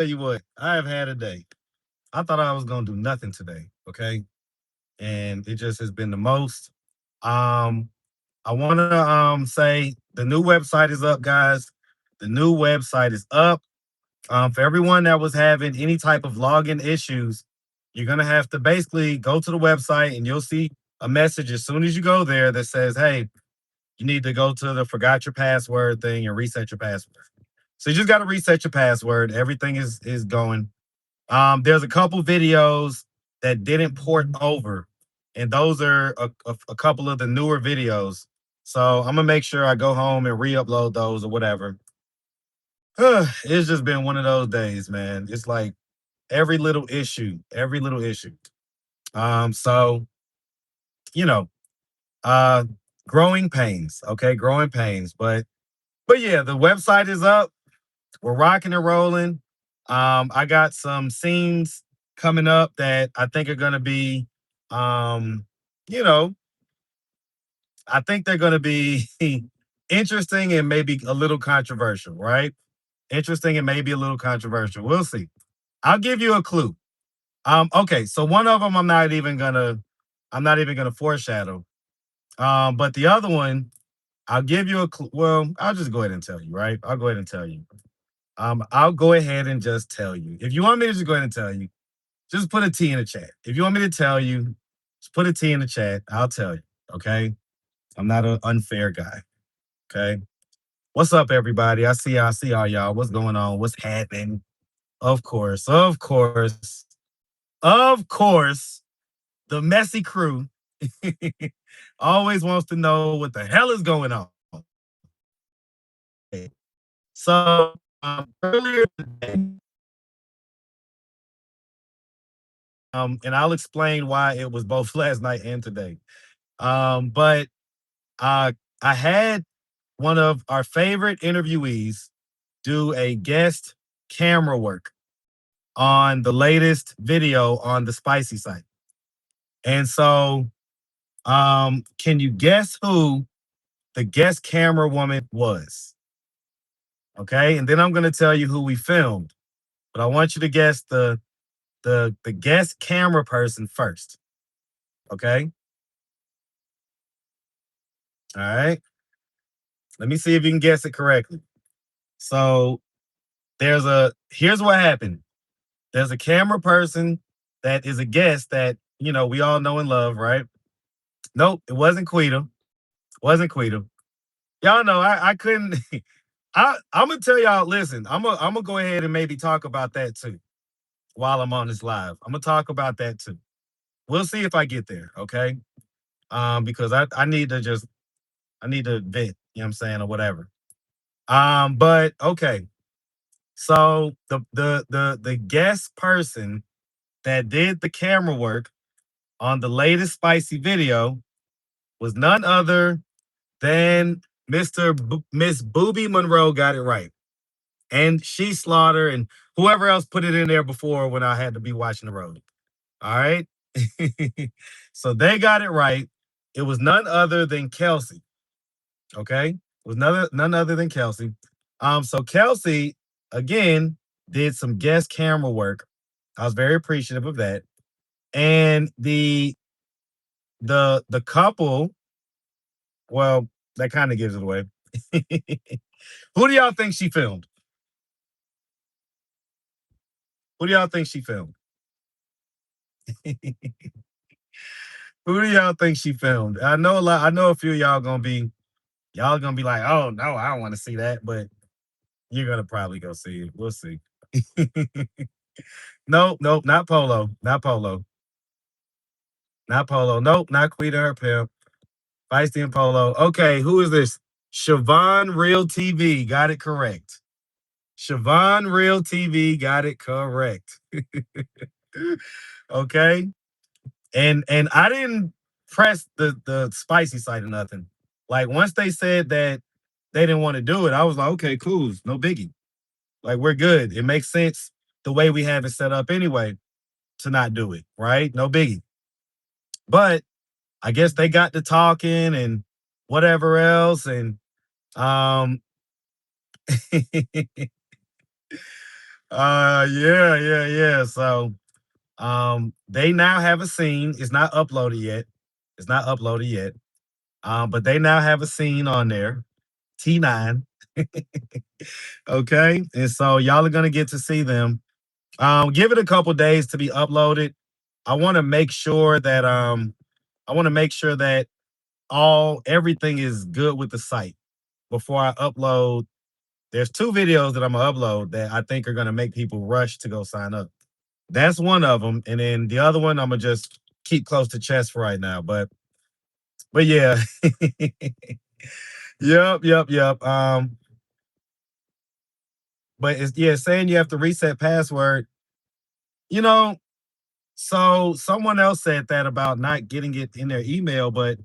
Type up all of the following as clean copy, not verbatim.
tell you what, I have had a day. I thought I was gonna do nothing today, okay? And it just has been the most. Um, I wanna say the new website is up, guys. The new website is up. For everyone that was having any type of login issues, you're gonna have to basically go to the website and you'll see a message as soon as you go there that says, "Hey, you need to go to the forgot your password thing and reset your password." So you just got to reset your password. Everything is going. There's a couple videos that didn't port over, and those are a couple of the newer videos. So I'm gonna make sure I go home and re-upload those or whatever. It's just been one of those days, man. It's like every little issue, every little issue. So you know, uh, growing pains. Okay, growing pains. But yeah, the website is up. We're rocking and rolling. I got some scenes coming up that I think are gonna be, um, you know, I think they're gonna be interesting and maybe a little controversial, right? Interesting and maybe a little controversial. We'll see. I'll give you a clue. Okay, so one of them I'm not even gonna foreshadow. But the other one, I'll give you a clue. Well, I'll just go ahead and tell you, right? I'll go ahead and tell you. I'll go ahead and just tell you. If you want me to just go ahead and tell you, just put a T in the chat. If you want me to tell you, just put a T in the chat. I'll tell you. Okay. I'm not an unfair guy. Okay. What's up, everybody? I see all y'all. What's going on? What's happening? Of course, of course, of course, the messy crew always wants to know what the hell is going on. So earlier today, and I'll explain why it was both last night and today. But uh, I had one of our favorite interviewees do a guest camera work on the latest video on the spicy site. And so, can you guess who the guest camera woman was? Okay, and then I'm going to tell you who we filmed, but I want you to guess the guest camera person first. Okay, all right. Let me see if you can guess it correctly. So here's what happened. There's a camera person that is a guest that we all know and love, right? Nope, it wasn't Quita. Wasn't Quita. Y'all know I couldn't. I'm gonna tell y'all. Listen, I'm gonna go ahead and maybe talk about that too while I'm on this live. I'm gonna talk about that too. We'll see if I get there, okay? Because I need to just I need to vent, you know what I'm saying, or whatever. But okay. So the guest person that did the camera work on the latest spicy video was none other than Miss Booby Monroe got it right. And She Slaughter and whoever else put it in there before when I had to be watching the road. All right. So they got it right. It was none other than Kelsey. Okay. It was none other than Kelsey. So Kelsey, again, did some guest camera work. I was very appreciative of that. And the couple, well, that kind of gives it away. Who do y'all think she filmed? Who do y'all think she filmed? Who do y'all think she filmed? I know a lot. I know a few of y'all gonna be like, oh no, I don't want to see that, but you're gonna probably go see it. We'll see. Nope, nope, not Polo, not Polo, not Polo. Nope, not Queen or her pimp. Feisty and Polo. Okay, who is this? Siobhan Real TV got it correct. Siobhan Real TV got it correct. Okay. And I didn't press the spicy side or nothing. Like once they said that they didn't want to do it, I was like, okay, cool, no biggie. Like we're good. It makes sense the way we have it set up anyway to not do it, right? No biggie. But I guess they got to talking and whatever else, and um Yeah, yeah, yeah. So they now have a scene. It's not uploaded yet. It's not uploaded yet. But they now have a scene on there. T9. Okay. And so y'all are gonna get to see them. Give it a couple days to be uploaded. I want to make sure that I want to make sure that all everything is good with the site before I upload. There's two videos that I'm gonna upload that I think are gonna make people rush to go sign up. That's one of them, and then the other one I'm gonna just keep close to chest for right now. But yeah, yep, yep, yep. But it's yeah, saying you have to reset password. You know, so someone else said that about not getting it in their email, but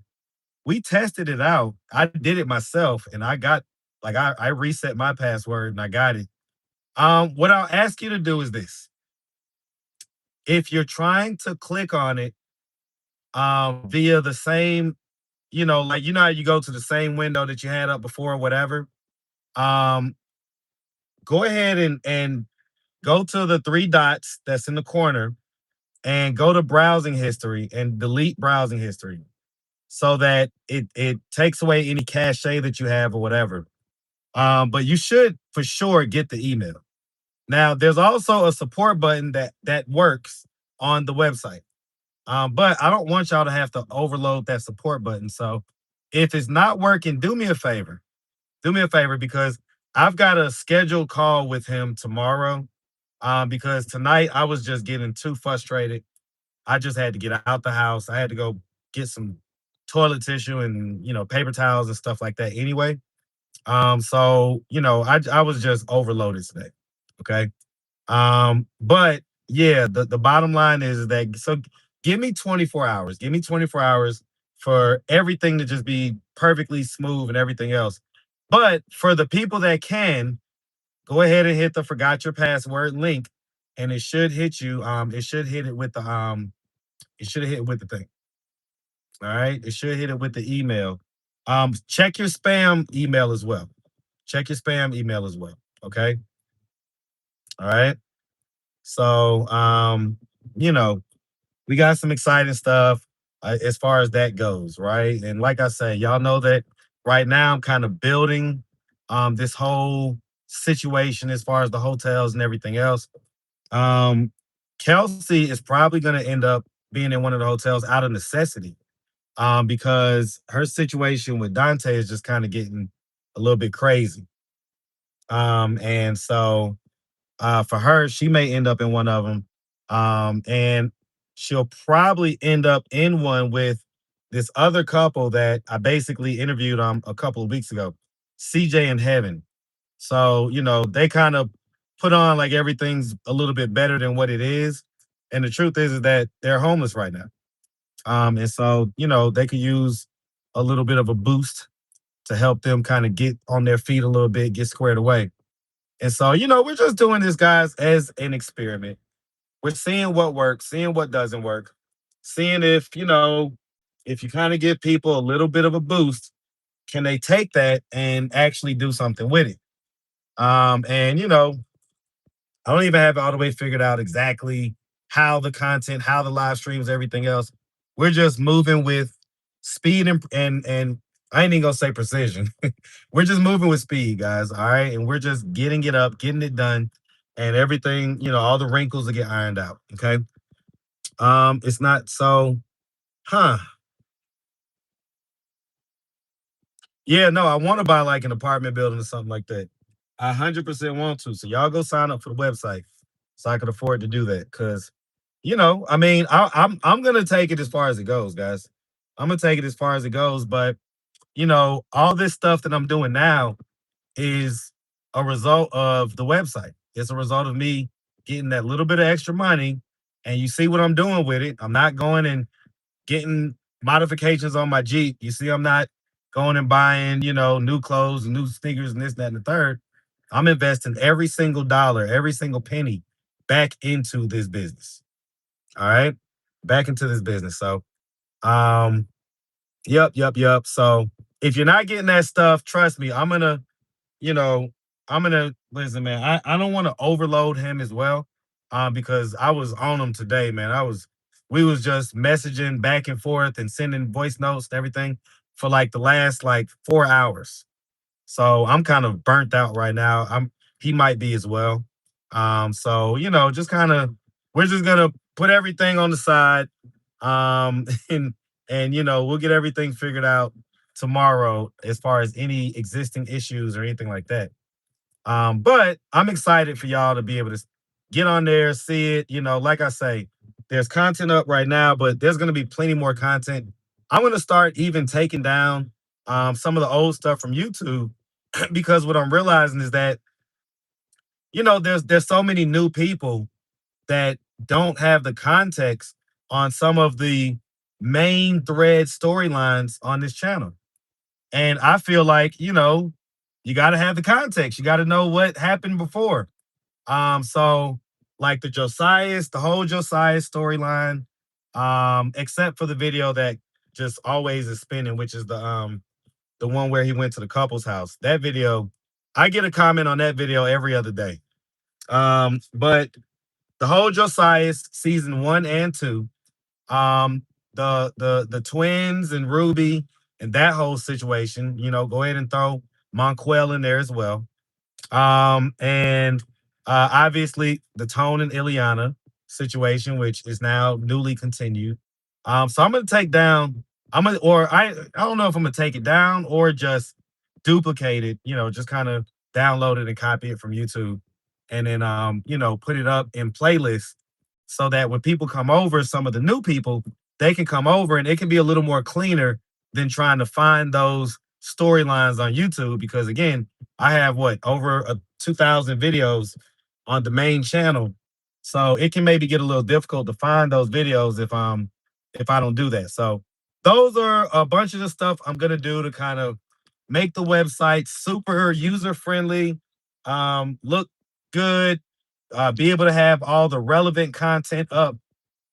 we tested it out. I did it myself, and I got like I reset my password and I got it. What I'll ask you to do is this: if you're trying to click on it via the same, like how you go to the same window that you had up before or whatever, um, go ahead and go to the three dots that's in the corner and go to browsing history and delete browsing history so that it takes away any cache that you have or whatever. But you should for sure get the email. Now, there's also a support button that works on the website. But I don't want y'all to have to overload that support button. So if it's not working, do me a favor. Do me a favor because I've got a scheduled call with him tomorrow. Because tonight I was just getting too frustrated. I just had to get out the house. I had to go get some toilet tissue and paper towels and stuff like that anyway. So I was just overloaded today. Okay. But yeah, the bottom line is that so give me 24 hours. Give me 24 hours for everything to just be perfectly smooth and everything else. But for the people that can, go ahead and hit the forgot your password link and it should hit you. It should hit it with the it should hit with the thing. All right. It should hit it with the email. Check your spam email as well. Check your spam email as well. Okay. All right. So you know, we got some exciting stuff as far as that goes, right? And like I say, y'all know that right now I'm kind of building this whole situation as far as the hotels and everything else. Um, Kelsey is probably going to end up being in one of the hotels out of necessity because her situation with Dante is just kind of getting a little bit crazy. And so for her, she may end up in one of them. And she'll probably end up in one with this other couple that I basically interviewed a couple of weeks ago, CJ and Heaven. So, they kind of put on like everything's a little bit better than what it is. And the truth is that they're homeless right now. And so, they could use a little bit of a boost to help them kind of get on their feet a little bit, get squared away. And so, we're just doing this, guys, as an experiment. We're seeing what works, seeing what doesn't work, seeing if you kind of give people a little bit of a boost, can they take that and actually do something with it? And I don't even have it all the way figured out exactly how the content, how the live streams, everything else. We're just moving with speed and I ain't even gonna say precision. We're just moving with speed, guys. All right. And we're just getting it up, getting it done, and everything, all the wrinkles will get ironed out. Okay. It's not so, huh. Yeah, no, I want to buy like an apartment building or something like that. I 100% want to. So y'all go sign up for the website so I can afford to do that. Cause I mean, I'm gonna take it as far as it goes, guys. I'm gonna take it as far as it goes, but all this stuff that I'm doing now is a result of the website. It's a result of me getting that little bit of extra money, and you see what I'm doing with it. I'm not going and getting modifications on my Jeep. You see, I'm not going and buying, new clothes and new sneakers and this, that, and the third. I'm investing every single dollar, every single penny back into this business. All right. Back into this business. So, um, yep, yep, yep. So if you're not getting that stuff, trust me, I'm gonna, you know, I'm gonna listen, man. I don't want to overload him as well, because I was on him today, man. We was just messaging back and forth and sending voice notes and everything for like the last like 4 hours. So I'm kind of burnt out right now. He might be as well. So just kind of we're just gonna put everything on the side, and we'll get everything figured out tomorrow as far as any existing issues or anything like that. But I'm excited for y'all to be able to get on there, see it. Like I say, there's content up right now, but there's going to be plenty more content. I'm going to start even taking down some of the old stuff from YouTube because what I'm realizing is that there's so many new people that don't have the context on some of the main thread storylines on this channel. And I feel like, you got to have the context. You got to know what happened before. So like the whole Josiah storyline, except for the video that just always is spinning, which is the one where he went to the couple's house. That video, I get a comment on that video every other day. But the whole Josiah season 1 and 2, um, the twins and Ruby and that whole situation, go ahead and throw Monquel in there as well. And obviously the Tone and Ileana situation, which is now newly continued. So I'm gonna take down. I don't know if I'm gonna take it down or just duplicate it. Just kind of download it and copy it from YouTube, and then put it up in playlists so that when people come over, some of the new people they can come over and it can be a little more cleaner than trying to find those storylines on YouTube because again I have what over 2,000 videos on the main channel, so it can maybe get a little difficult to find those videos if I don't do that. So those are a bunch of the stuff I'm gonna do to kind of make the website super user friendly, look good, be able to have all the relevant content up.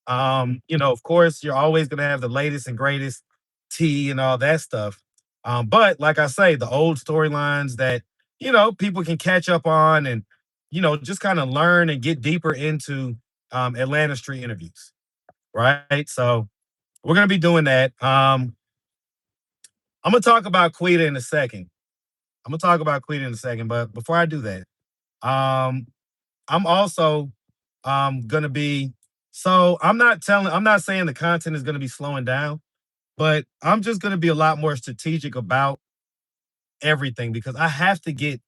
Of course, you're always gonna have the latest and greatest tea and all that stuff. But like I say, the old storylines that people can catch up on and just kind of learn and get deeper into Atlanta street interviews, right? So we're gonna be doing that. I'm gonna talk about Quita in a second. But before I do that, um, I'm also gonna be so I'm not saying the content is gonna be slowing down, but I'm just gonna be a lot more strategic about everything because I have to get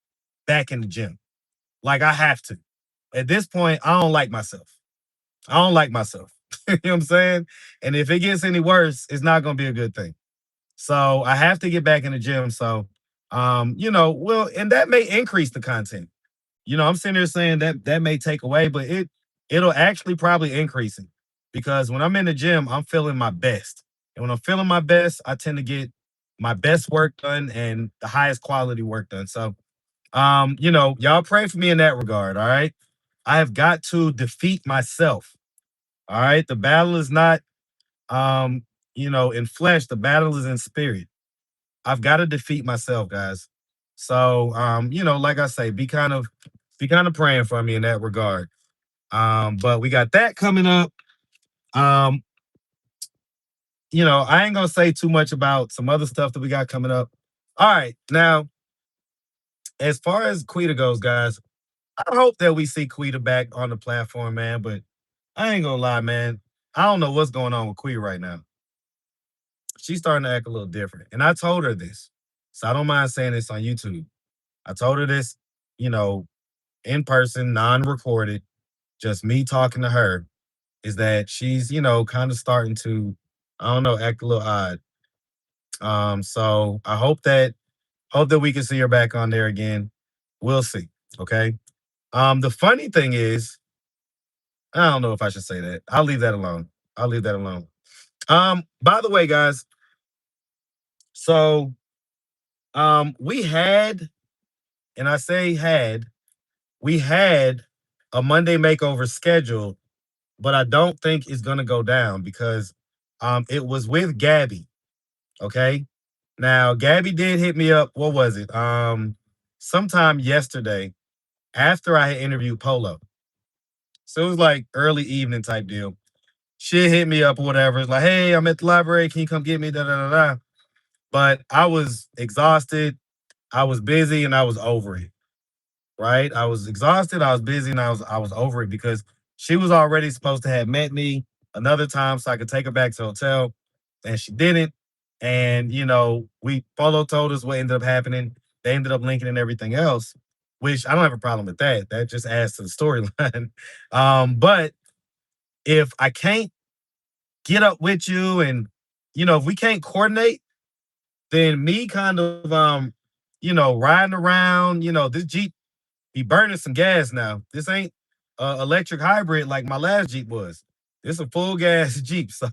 back in the gym. Like I have to. At this point, I don't like myself. I don't like myself. You know what I'm saying? And if it gets any worse, it's not gonna be a good thing. So I have to get back in the gym. So well, and that may increase the content. I'm sitting there saying that that may take away, but it'll actually probably increase it because when I'm in the gym, I'm feeling my best. And when I'm feeling my best, I tend to get my best work done and the highest quality work done. So y'all pray for me in that regard. All right. I have got to defeat myself. All right. The battle is not in flesh, the battle is in spirit. I've got to defeat myself, guys. So like I say, be kind of praying for me in that regard. But we got that coming up. Um, I ain't gonna say too much about some other stuff that we got coming up. All right, now as far as Quita goes, guys, I hope that we see Quita back on the platform, man. But I ain't gonna lie, man. I don't know what's going on with Quita right now. She's starting to act a little different, and I told her this, so I don't mind saying this on YouTube. I told her this, you know, in person, non-recorded, just me talking to her, is that she's, kind of starting to, I don't know, act a little odd. So I hope that we can see her back on there again. We'll see. Okay. The funny thing is, I don't know if I should say that. I'll leave that alone. I'll leave that alone. By the way, guys, so we had, and I say had, we had a Monday makeover scheduled, but I don't think it's gonna go down because it was with Gabby. Okay. Now Gabby did hit me up. What was it? sometime yesterday after I had interviewed Polo. So it was like early evening type deal. She hit me up or whatever. It's like, hey, I'm at the library. Can you come get me? Da da da da. But I was exhausted. I was busy and I was over it. Right. I was exhausted. I was busy and I was over it because she was already supposed to have met me another time so I could take her back to the hotel. And she didn't. And we Polo told us what ended up happening. They ended up linking and everything else, which I don't have a problem with that. That just adds to the storyline. But if I can't get up with you and if we can't coordinate, then me kind of riding around, this Jeep be burning some gas now. This ain't electric hybrid like my last Jeep was. It's a full gas Jeep. So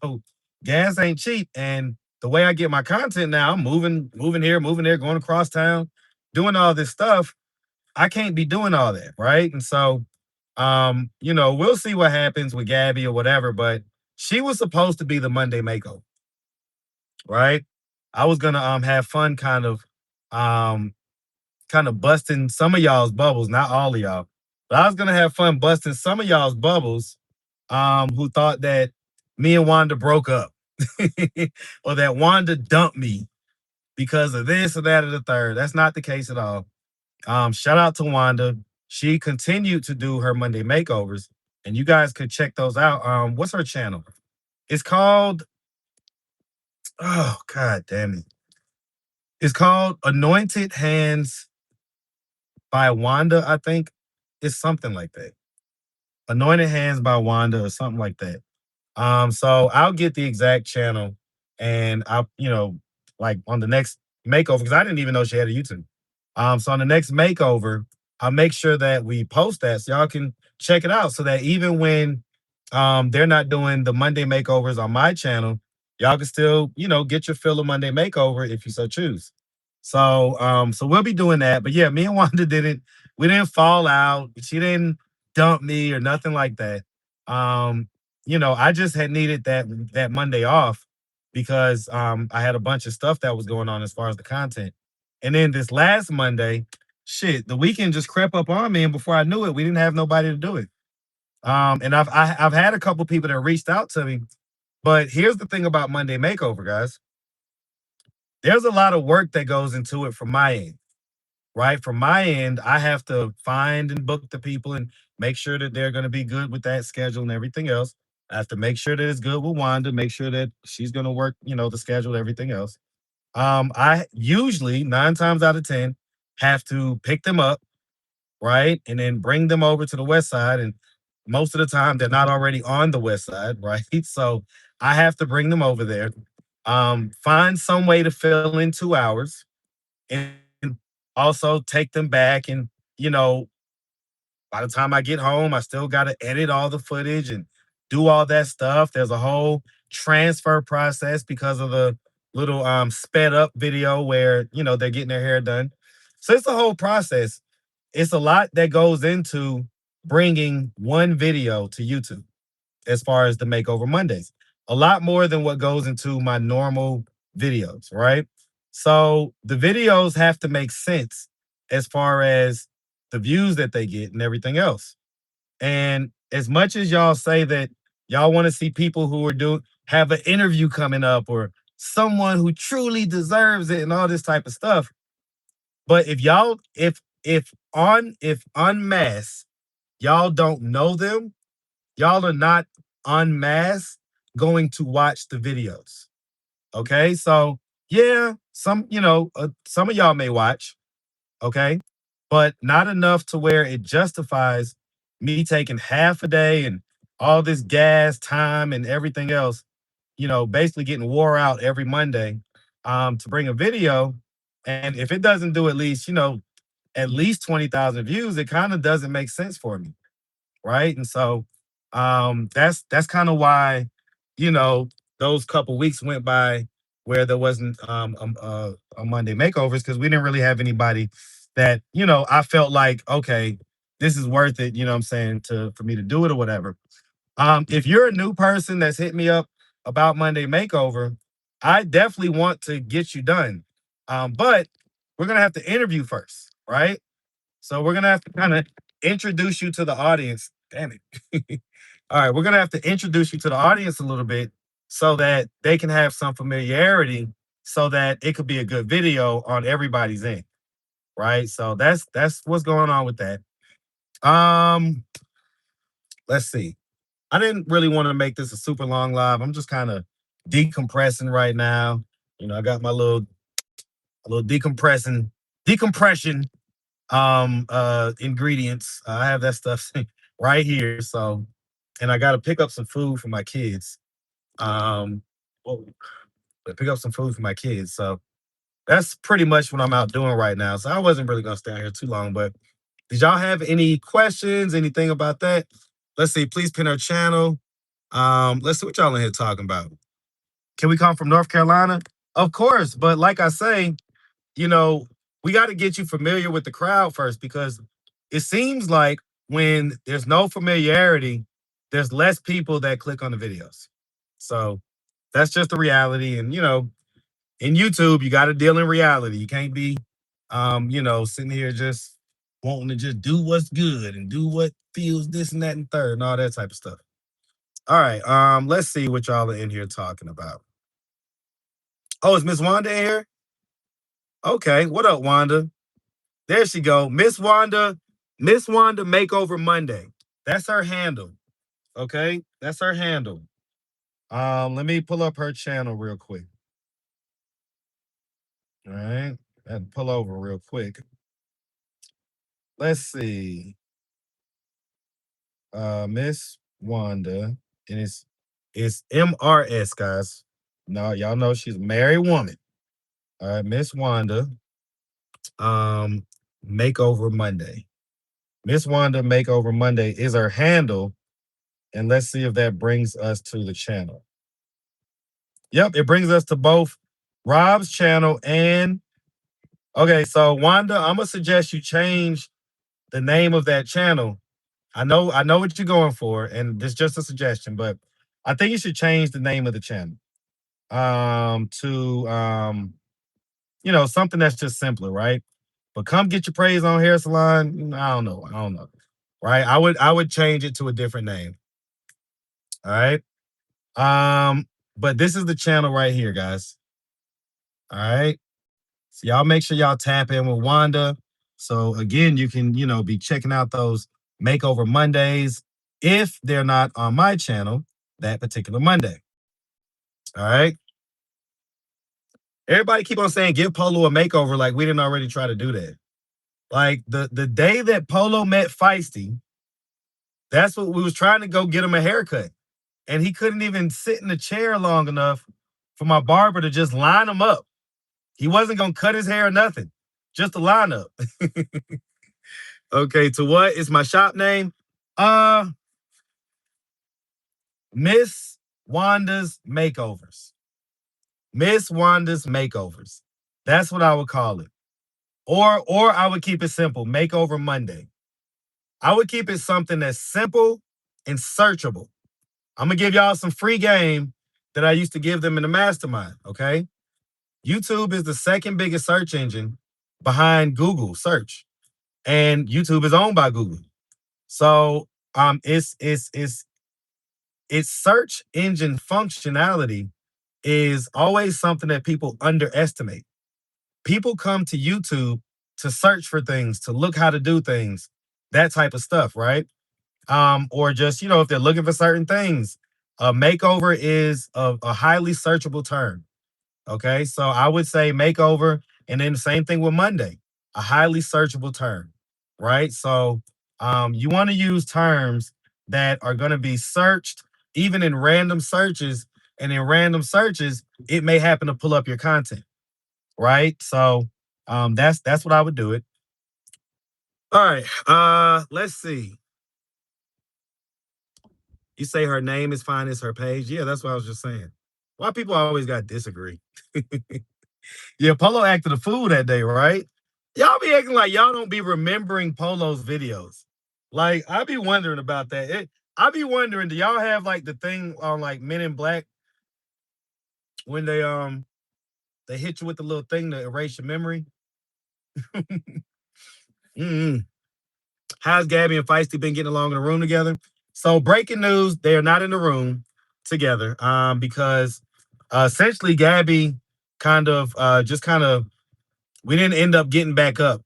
gas ain't cheap. And the way I get my content now, I'm moving here, moving there, going across town, doing all this stuff. I can't be doing all that, right? And so we'll see what happens with Gabby or whatever, but she was supposed to be the Monday makeover, right? I was gonna have fun um kind of busting some of y'all's bubbles, not all of y'all, but I was gonna have fun busting some of y'all's bubbles who thought that me and Wanda broke up or that Wanda dumped me because of this or that or the third. That's not the case at all. Shout out to Wanda. She continued to do her Monday makeovers, and you guys could check those out. What's her channel? It's called, oh god damn it. It's called Anointed Hands by Wanda, I think. It's something like that. Anointed Hands by Wanda or something like that. So I'll get the exact channel and I'll, like on the next makeover, because I didn't even know she had a YouTube. So on the next makeover, I'll make sure that we post that so y'all can check it out so that even when they're not doing the Monday makeovers on my channel, y'all can still, get your fill of Monday makeover if you so choose. So we'll be doing that. But yeah, me and Wanda didn't we didn't fall out. She didn't dump me or nothing like that. Um, I just had needed that Monday off because I had a bunch of stuff that was going on as far as the content. And then this last Monday, shit, the weekend just crept up on me, and before I knew it, we didn't have nobody to do it. And I've had a couple people that reached out to me, but here's the thing about Monday Makeover, guys. There's a lot of work that goes into it from my end, right? From my end, I have to find and book the people and make sure that they're going to be good with that schedule and everything else. I have to make sure that it's good with Wanda, make sure that she's going to work, the schedule, everything else. I usually 9 times out of 10 have to pick them up, right? And then bring them over to the west side. And most of the time they're not already on the west side, right? So I have to bring them over there. Find some way to fill in 2 hours and also take them back. And, you know, by the time I get home, I still got to edit all the footage and do all that stuff. There's a whole transfer process because of the little sped up video where, they're getting their hair done. So it's a whole process. It's a lot that goes into bringing one video to YouTube as far as the Makeover Mondays. A lot more than what goes into my normal videos, right? So the videos have to make sense as far as the views that they get and everything else. And as much as y'all say that y'all want to see people who are doing have an interview coming up or someone who truly deserves it and all this type of stuff, but if en masse y'all don't know them, y'all are not en masse going to watch the videos. Okay, so yeah, some of y'all may watch, okay, but not enough to where it justifies me taking half a day and all this gas, time, and everything else, basically getting wore out every Monday to bring a video. And if it doesn't do at least 20,000 views, it kind of doesn't make sense for me, right? And so that's kind of why, you know, those couple weeks went by where there wasn't a Monday makeovers because we didn't really have anybody that, I felt like, okay, this is worth it, you know what I'm saying, to for me to do it or whatever. If you're a new person that's hit me up about Monday makeover, I definitely want to get you done. But we're gonna have to interview first. right? So we're gonna have to kind of introduce you to the audience. Damn it. All right, we're gonna have to introduce you to the audience a little bit so that they can have some familiarity so that it could be a good video on everybody's end, right? So that's what's going on with that. Um, let's see. I didn't really want to make this a super long live. I'm just kind of decompressing right now. I got my little decompression ingredients. I have that stuff right here. So, and I got to pick up some food for my kids. Um, well, pick up some food for my kids. So that's pretty much what I'm out doing right now. So I wasn't really gonna stay out here too long. But did y'all have any questions? Anything about that? Let's see. Please pin our channel. Let's see what y'all in here talking about. Can we come from North Carolina? Of course, but like I say, you know, we got to get you familiar with the crowd first because it seems like when there's no familiarity, there's less people that click on the videos. So that's just the reality. And in YouTube, you got to deal in reality. You can't be, sitting here just wanting to just do what's good and do what feels this and that and third and all that type of stuff. All right. Let's see what y'all are in here talking about. Oh, is Miss Wanda in here? Okay. What up, Wanda? There she go. Miss Wanda Makeover Monday. That's her handle. Okay. That's her handle. Let me pull up her channel real quick. All right. And pull over real quick. Let's see. Miss Wanda. And it's MRS, guys. No, y'all know she's a married woman. All right, Miss Wanda. Um, Makeover Monday. Miss Wanda Makeover Monday is her handle. And let's see if that brings us to the channel. Yep, it brings us to both Rob's channel and okay. So Wanda, I'm gonna suggest you change the name of that channel. I know what you're going for, and it's just a suggestion, but I think you should change the name of the channel to something that's just simpler, right? But come get your praise on hair salon. I don't know, right? I would change it to a different name. All right. But this is the channel right here, guys. All right. So y'all make sure y'all tap in with Wanda. So again, you can, be checking out those makeover Mondays if they're not on my channel that particular Monday. All right. Everybody keep on saying give Polo a makeover like we didn't already try to do that. Like the day that Polo met Feisty, that's what we was trying to go get him a haircut. And he couldn't even sit in the chair long enough for my barber to just line him up. He wasn't gonna cut his hair or nothing, just a lineup. Okay, to what is my shop name? Uh, Miss Wanda's Makeovers. Miss Wanda's Makeovers. That's what I would call it. Or I would keep it simple, Makeover Monday. I would keep it something that's simple and searchable. I'm gonna give y'all some free game that I used to give them in the mastermind. Okay. YouTube is the second biggest search engine behind Google search, and YouTube is owned by Google. So its search engine functionality is always something that people underestimate. People come to YouTube to search for things, to look how to do things, that type of stuff, right? Or just if they're looking for certain things, a makeover is a highly searchable term. Okay, so I would say makeover, and then the same thing with Monday, a highly searchable term, right? So you want to use terms that are going to be searched even in random searches, and in random searches, it may happen to pull up your content, right? So that's what I would do it. All right, let's see. You say her name is fine as her page. Yeah, that's what I was just saying. Why people always got to disagree? Yeah, Polo acted a fool that day, right? Y'all be acting like y'all don't be remembering Polo's videos. Like, I be wondering about that. I be wondering, do y'all have like the thing on like Men in Black when they hit you with the little thing to erase your memory? Mm-mm. How's Gabby and Feisty been getting along in a room together? So breaking news, they are not in the room together. Because essentially Gabby kind of just kind of we didn't end up getting back up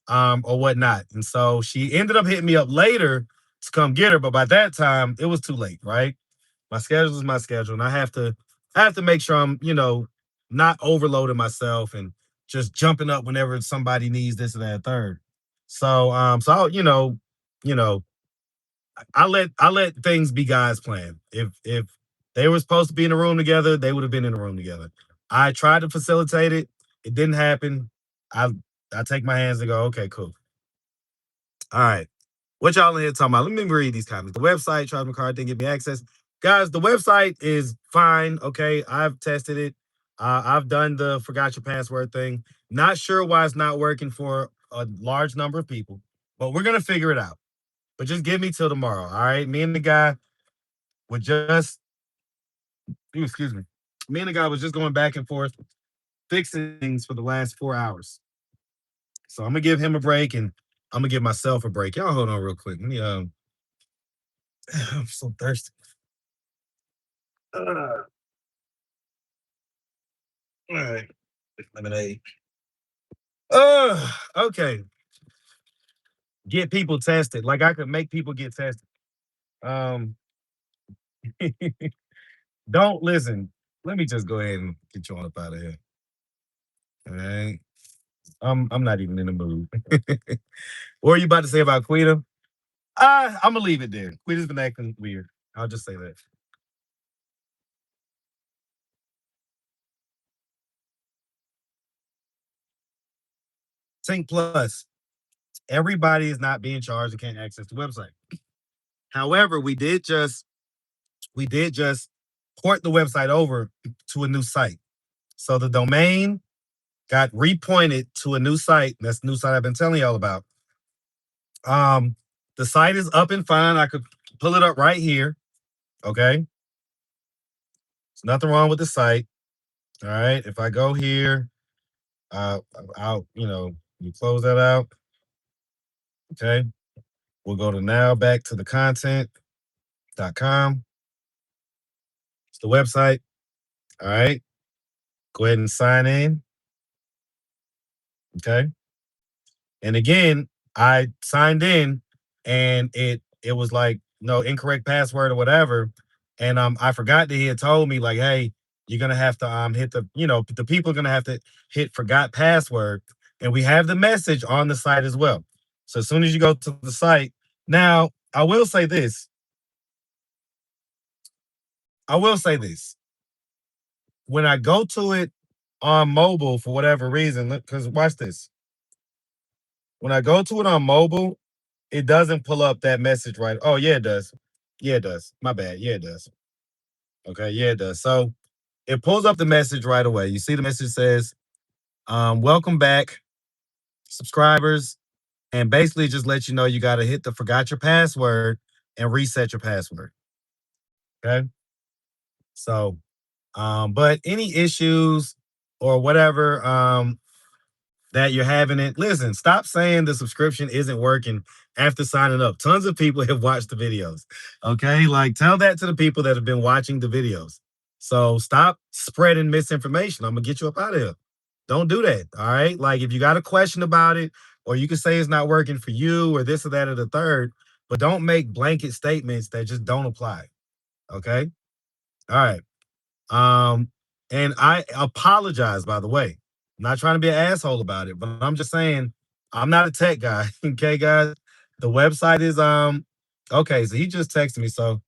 or whatnot. And so she ended up hitting me up later to come get her, but by that time it was too late, right? My schedule is my schedule, and I have to make sure I'm, not overloading myself and just jumping up whenever somebody needs this or that third. So I'll, you know, I let things be God's plan. If they were supposed to be in the room together, they would have been in the room together. I tried to facilitate it. It didn't happen. I I take my hands and go, okay, cool. All right. What y'all in here talking about? Let me read these comments. The website, Charles McCarthy didn't give me access. Guys, the website is fine. Okay. I've tested it. I've done the forgot your password thing. Not sure why it's not working for a large number of people, but we're going to figure it out. But just give me till tomorrow. All right. Me and the guy were just, excuse me. Me and the guy was just going back and forth fixing things for the last 4 hours. So I'm going to give him a break and I'm going to give myself a break. Y'all hold on real quick. Let me, I'm so thirsty. Uh, all right. Lemonade. Okay. Get people tested. Like I could make people get tested. Um, don't listen. Let me just go ahead and get you on up out of here. All right. I'm not even in the mood. What are you about to say about Quita? I'm gonna leave it there. Quita's been acting weird. I'll just say that. Sync Plus. Everybody is not being charged and can't access the website. However, we did just port the website over to a new site. So the domain got repointed to a new site. That's the new site I've been telling y'all about. Um, the site is up and fine. I could pull it up right here. Okay. There's nothing wrong with the site. All right. If I go here, uh, I'll, you close that out. Okay. We'll go to now back to the content.com. It's the website. All right. Go ahead and sign in. Okay. And again, I signed in and it was like no incorrect password or whatever. And I forgot that he had told me like, hey, you're gonna have to hit the people are gonna have to hit forgot password. And we have the message on the site as well. So as soon as you go to the site, now I will say this. I will say this. When I go to it on mobile for whatever reason, because watch this. When I go to it on mobile, it doesn't pull up that message right. Oh, yeah, it does. Yeah, it does. My bad. Yeah, it does. Okay, yeah, it does. So it pulls up the message right away. You see the message says, welcome back, subscribers, and basically just let you know you got to hit the forgot your password and reset your password. Okay. So, but any issues or whatever, that you're having it. Listen, stop saying the subscription isn't working after signing up. Tons of people have watched the videos. Okay. Like tell that to the people that have been watching the videos. So stop spreading misinformation. I'm going to get you up out of here. Don't do that. All right. Like if you got a question about it, or you can say it's not working for you or this or that or the third, but don't make blanket statements that just don't apply. Okay. All right. Um, and I apologize, by the way. I'm not trying to be an asshole about it, but I'm just saying I'm not a tech guy. Okay, guys. The website is okay, so he just texted me. So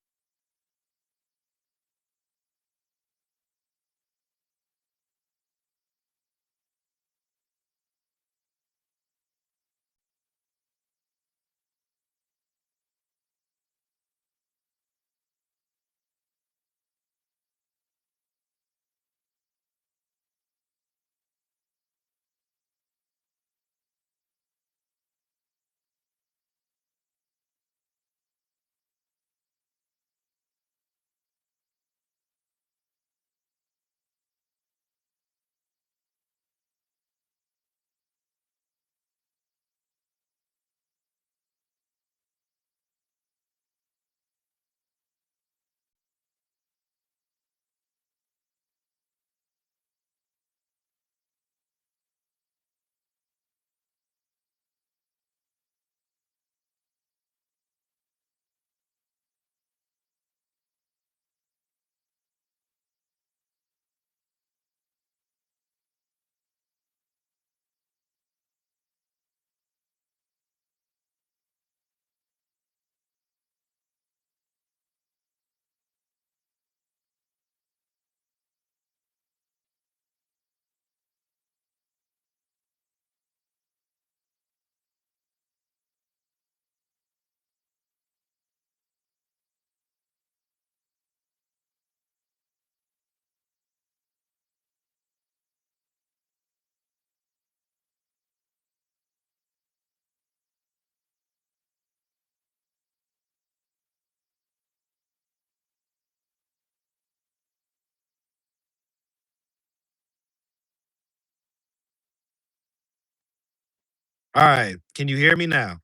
All right. Can you hear me now?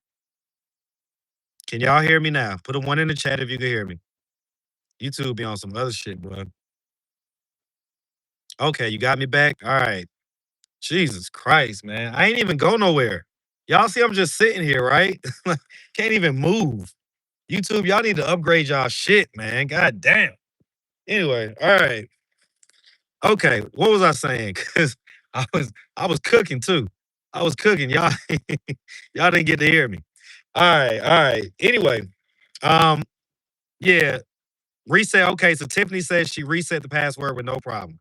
Can y'all hear me now? Put a one in the chat if you can hear me. YouTube be on some other shit, bro. Okay, you got me back? All right. Jesus Christ, man. I ain't even go nowhere. Y'all see I'm just sitting here, right? Can't even move. YouTube, y'all need to upgrade y'all shit, man. God damn. Anyway, all right. Okay, what was I saying? Cause I was cooking too. I was cooking. Y'all y'all didn't get to hear me. All right, all right. Anyway, um, yeah, reset. Okay, so Tiffany says she reset the password with no problem.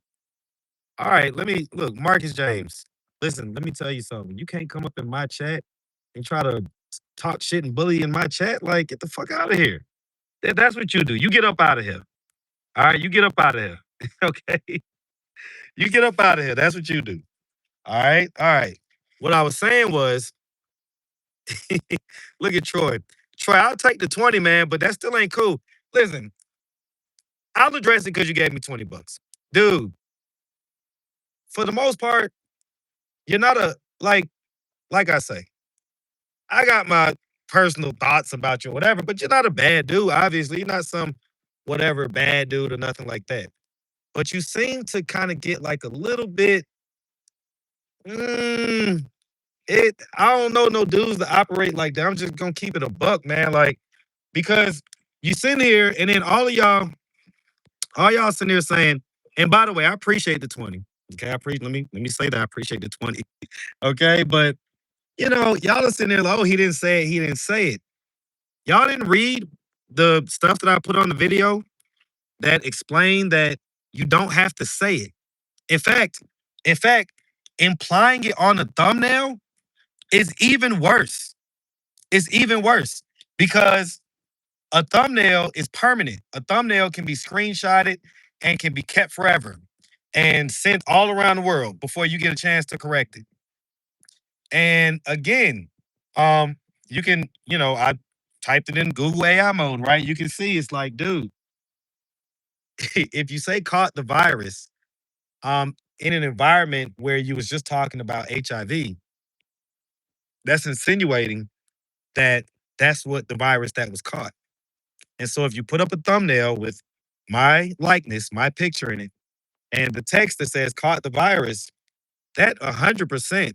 All right, let me look, Marcus James. Listen, let me tell you something. You can't come up in my chat and try to talk shit and bully in my chat. Like, get the fuck out of here. That's what you do. You get up out of here. All right, you get up out of here. Okay. You get up out of here. That's what you do. All right. All right. What I was saying was, look at Troy. Troy, I'll take the 20, man, but that still ain't cool. Listen, I'll address it because you gave me 20 bucks. Dude, for the most part, you're not a like I say, I got my personal thoughts about you or whatever, but you're not a bad dude. Obviously, you're not some whatever bad dude or nothing like that. But you seem to kind of get like a little bit. mm, I don't know no dudes that operate like that. I'm just gonna keep it a buck, man. Like because you sitting here and then all y'all sitting here saying, and by the way, I appreciate the 20. Okay, I appreciate let me say that I appreciate the 20. Okay, but y'all are sitting there like, oh, he didn't say it, he didn't say it. Y'all didn't read the stuff that I put on the video that explained that you don't have to say it. In fact, in fact, implying it on the thumbnail is even worse. It's even worse because a thumbnail is permanent. A thumbnail can be screenshotted and can be kept forever and sent all around the world before you get a chance to correct it. And again, um, you can, I typed it in Google AI mode, right? You can see it's like, dude, if you say caught the virus, in an environment where you was just talking about HIV, that's insinuating that that's what the virus that was caught. And so if you put up a thumbnail with my likeness, my picture in it, and the text that says caught the virus, that 100%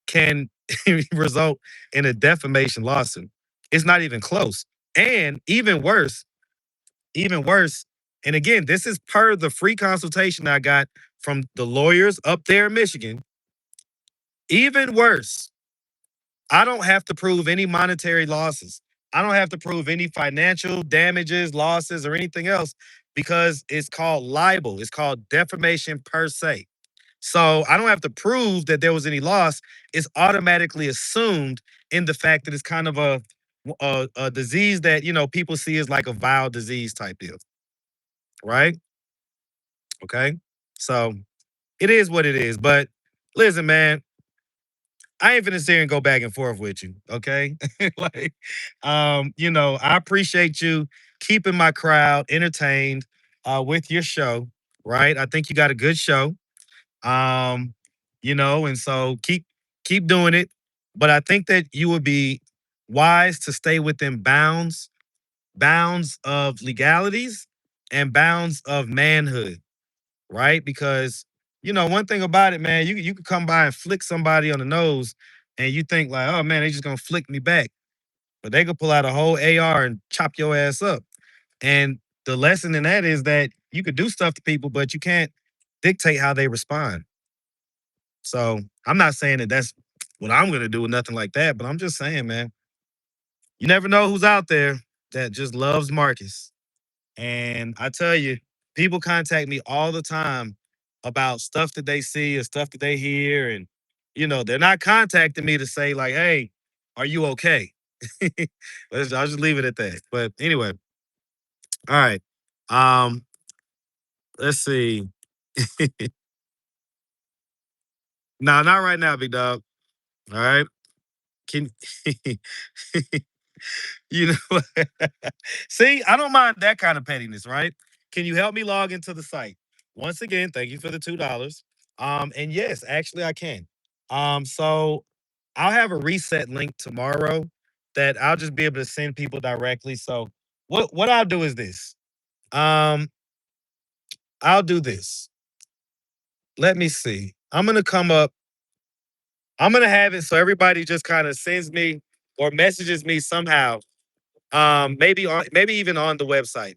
can result in a defamation lawsuit. It's not even close. And even worse, and again, this is per the free consultation I got from the lawyers up there in Michigan. Even worse, I don't have to prove any monetary losses. I don't have to prove any financial damages, losses, or anything else because it's called libel. It's called defamation per se. So I don't have to prove that there was any loss. It's automatically assumed in the fact that it's kind of a disease that people see as like a vile disease type deal, right? Okay, so it is what it is. But listen, man, I ain't finna sit here and go back and forth with you, okay? Like, I appreciate you keeping my crowd entertained with your show, right? I think you got a good show. Um, and so keep doing it. But I think that you would be wise to stay within bounds of legalities and bounds of manhood, right? Because one thing about it, man, you could come by and flick somebody on the nose, and you think like, oh man, they just gonna flick me back, but they could pull out a whole AR and chop your ass up. And the lesson in that is that you could do stuff to people, but you can't dictate how they respond. So I'm not saying that that's what I'm gonna do or nothing like that, but I'm just saying, man, you never know who's out there that just loves Marcus. And I tell you, people contact me all the time about stuff that they see or stuff that they hear. And, they're not contacting me to say, like, hey, are you okay? I'll just leave it at that. But anyway, all right. Um, let's see. No, not right now, big dog. All right. Can you know see, I don't mind that kind of pettiness, right? Can you help me log into the site? Once again, thank you for the $2. And yes, actually I can. So I'll have a reset link tomorrow that I'll just be able to send people directly. So what I'll do is this. Um, I'll do this. Let me see. I'm gonna come up. I'm gonna have it so everybody just kind of sends me or messages me somehow. Maybe even on the website,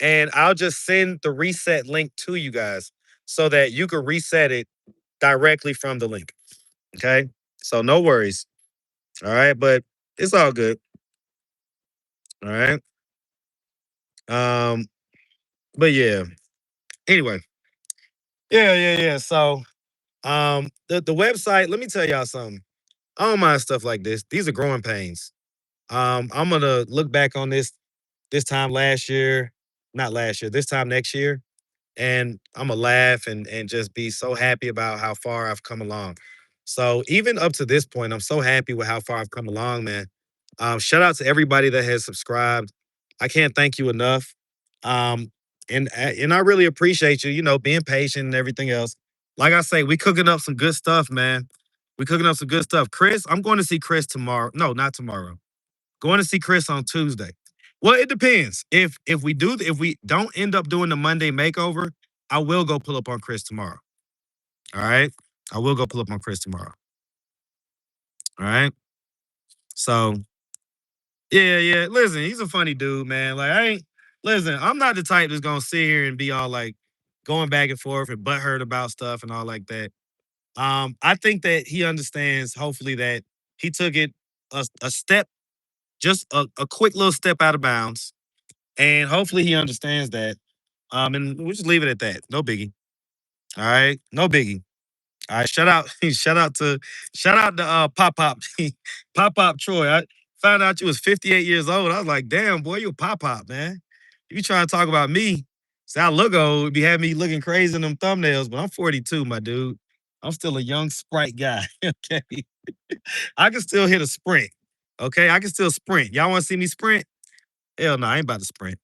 and I'll just send the reset link to you guys so that you can reset it directly from the link. Okay, so no worries. All right, but it's all good. All right. Um, but yeah. Anyway, yeah. So the website. Let me tell y'all something. I don't mind stuff like this. These are growing pains. I'm gonna look back on this time last year, not last year, this time next year, and I'm gonna laugh and just be so happy about how far I've come along. So even up to this point, I'm so happy with how far I've come along, man. Shout out to everybody that has subscribed. I can't thank you enough. Um, and I really appreciate you, being patient and everything else. Like I say, we cooking up some good stuff, man. We cooking up some good stuff. Chris, I'm going to see Chris tomorrow. No, not tomorrow. Going to see Chris on Tuesday. Well, it depends. If we don't end up doing the Monday makeover, I will go pull up on Chris tomorrow. All right. I will go pull up on Chris tomorrow. All right. So yeah. Listen, he's a funny dude, man. Like I ain't listen, I'm not the type that's gonna sit here and be all like going back and forth and butthurt about stuff and all like that. I think that he understands, hopefully, that he took it a step, just a quick little step out of bounds. And hopefully he understands that. And we'll just leave it at that. No biggie. All right. No biggie. All right. Shout out, shout out to Pop Pop. Pop Pop Troy. I found out you was 58 years old. I was like, damn, boy, you a Pop Pop, man. You trying to talk about me. See, I look old, be having me looking crazy in them thumbnails, but I'm 42, my dude. I'm still a young sprite guy. Okay. I can still hit a sprint. Okay. I can still sprint. Y'all want to see me sprint? Hell no, I ain't about to sprint.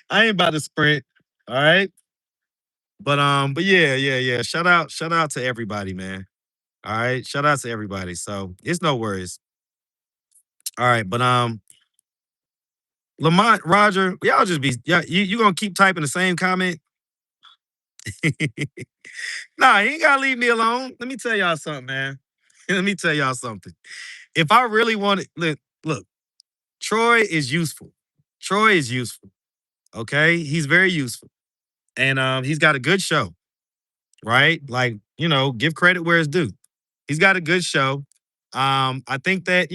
I ain't about to sprint. All right. But yeah. Shout out to everybody, man. All right. Shout out to everybody. So it's no worries. All right. But Lamont, Roger, y'all just be you gonna keep typing the same comment? Nah, you ain't gotta leave me alone. Let me tell y'all something, man. Let me tell y'all something. If I really wanted look, Troy is useful. Troy is useful. Okay. He's very useful. And he's got a good show. Right? Like, give credit where it's due. He's got a good show. I think that,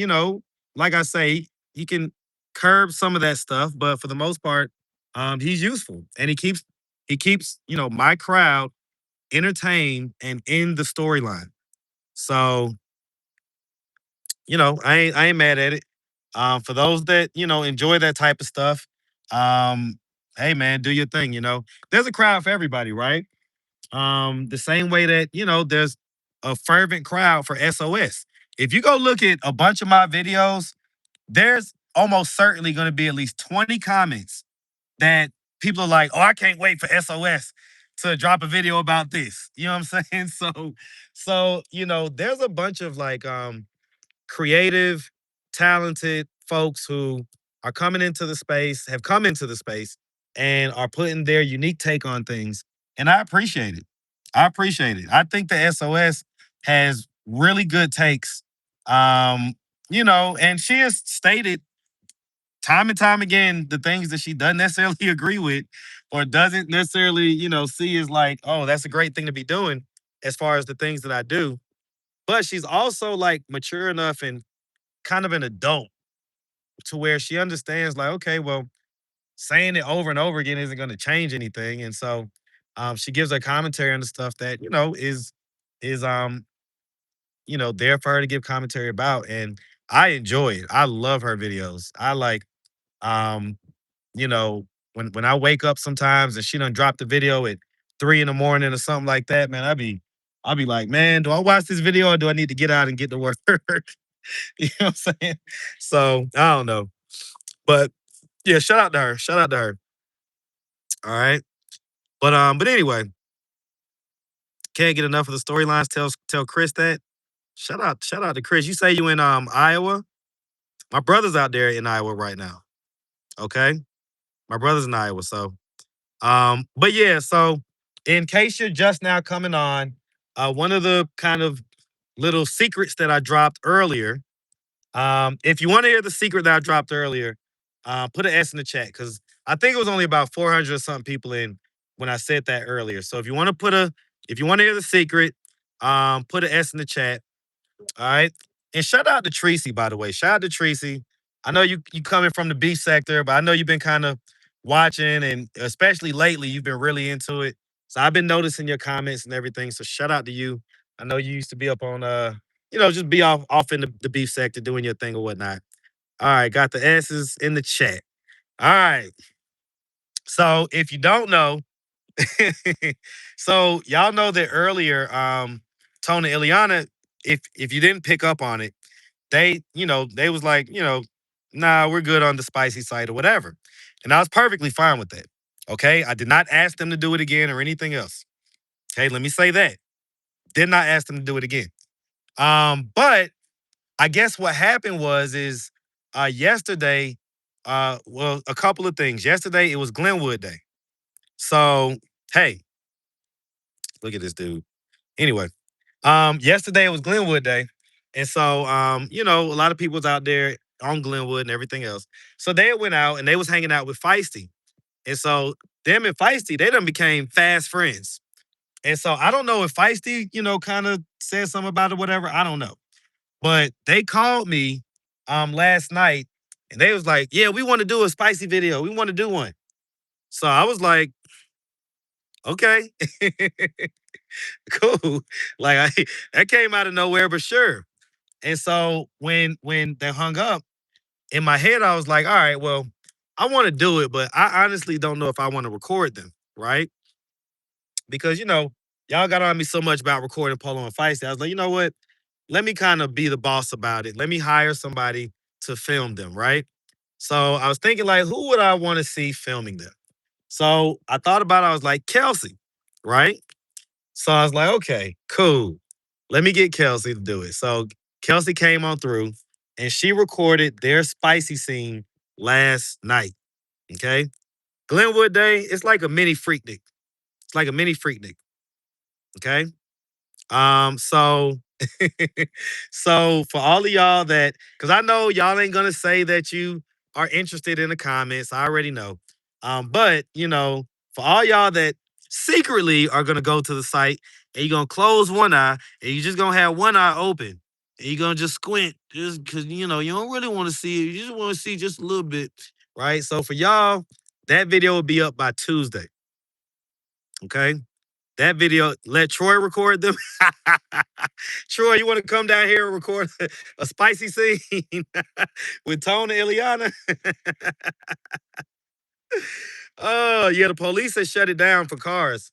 like I say, he can curb some of that stuff, but for the most part, he's useful. And he keeps, my crowd entertained and in the storyline. So, I ain't mad at it. For those that, enjoy that type of stuff, um, hey man, do your thing, There's a crowd for everybody, right? The same way that, there's a fervent crowd for SOS. If you go look at a bunch of my videos, there's almost certainly going to be at least 20 comments that people are like, "Oh, I can't wait for SOS to drop a video about this." You know what I'm saying? So, there's a bunch of like creative, talented folks who are coming into the space, have come into the space, and are putting their unique take on things. And I appreciate it. I appreciate it. I think the SOS has really good takes. And she has stated time and time again the things that she doesn't necessarily agree with or doesn't necessarily, see as like, oh, that's a great thing to be doing as far as the things that I do. But she's also like mature enough and kind of an adult to where she understands like, okay, well, saying it over and over again isn't going to change anything. And so she gives her commentary on the stuff that, is there for her to give commentary about. And I enjoy it. I love her videos. I like, um, when I wake up sometimes and she done drop the video at 3 in the morning or something like that, man, I'll be like, man, do I watch this video or do I need to get out and get to work? You know what I'm saying? So I don't know. But yeah, shout out to her. Shout out to her. All right. But anyway, Can't get enough of the storylines. Tell Chris that. Shout out to Chris. You say you in Iowa? My brother's out there in Iowa right now. Okay. My brother's in Iowa. So but yeah, so in case you're just now coming on, one of the kind of little secrets that I dropped earlier. If you want to hear the secret that I dropped earlier, put an S in the chat because I think it was only about 400 or something people in when I said that earlier. So if you want to hear the secret, put an S in the chat. All right. And shout out to Tracy, by the way. Shout out to Tracy. I know you coming from the beef sector, but I know you've been kind of watching and especially lately, you've been really into it. So I've been noticing your comments and everything. So shout out to you. I know you used to be up on just be off in the beef sector doing your thing or whatnot. All right, got the S's in the chat. All right. So if you don't know, so y'all know that earlier, Tony Ileana, if you didn't pick up on it, they was like, nah, we're good on the spicy side or whatever. And I was perfectly fine with that. Okay. I did not ask them to do it again or anything else. Okay, let me say that. Did not ask them to do it again. But I guess what happened is yesterday, well, a couple of things. Yesterday it was Glenwood Day. So hey, look at this dude. Anyway, yesterday it was Glenwood Day. And so a lot of people was out there on Glenwood and everything else. So they went out and they was hanging out with Feisty. And so them and Feisty, they done became fast friends. And so I don't know if Feisty, kind of said something about it, whatever. I don't know. But they called me last night and they was like, yeah, we want to do a spicy video. We want to do one. So I was like, okay, cool. Like that came out of nowhere, but sure. And so when they hung up, in my head, I was like, all right, well, I want to do it, but I honestly don't know if I want to record them, right? Because y'all got on me so much about recording Polo and Feisty. I was like, you know what? Let me kind of be the boss about it. Let me hire somebody to film them, right? So I was thinking, like, who would I want to see filming them? So I thought about it, I was like, Kelsey, right? So I was like, okay, cool. Let me get Kelsey to do it. So Kelsey came on through and she recorded their spicy scene last night. Okay. Glenwood Day, it's like a mini freaknik. It's like a mini freaknik. Okay. So so for all of y'all that, because I know y'all ain't gonna say that you are interested in the comments. I already know. But for all y'all that secretly are gonna go to the site and you're gonna close one eye and you just gonna have one eye open and you're gonna just squint just because you don't really want to see it. You just want to see just a little bit, right? So for y'all, that video will be up by Tuesday. Okay. That video, let Troy record them. Troy, you want to come down here and record a spicy scene with Tone and Ileana? Oh, yeah, the police has shut it down for cars.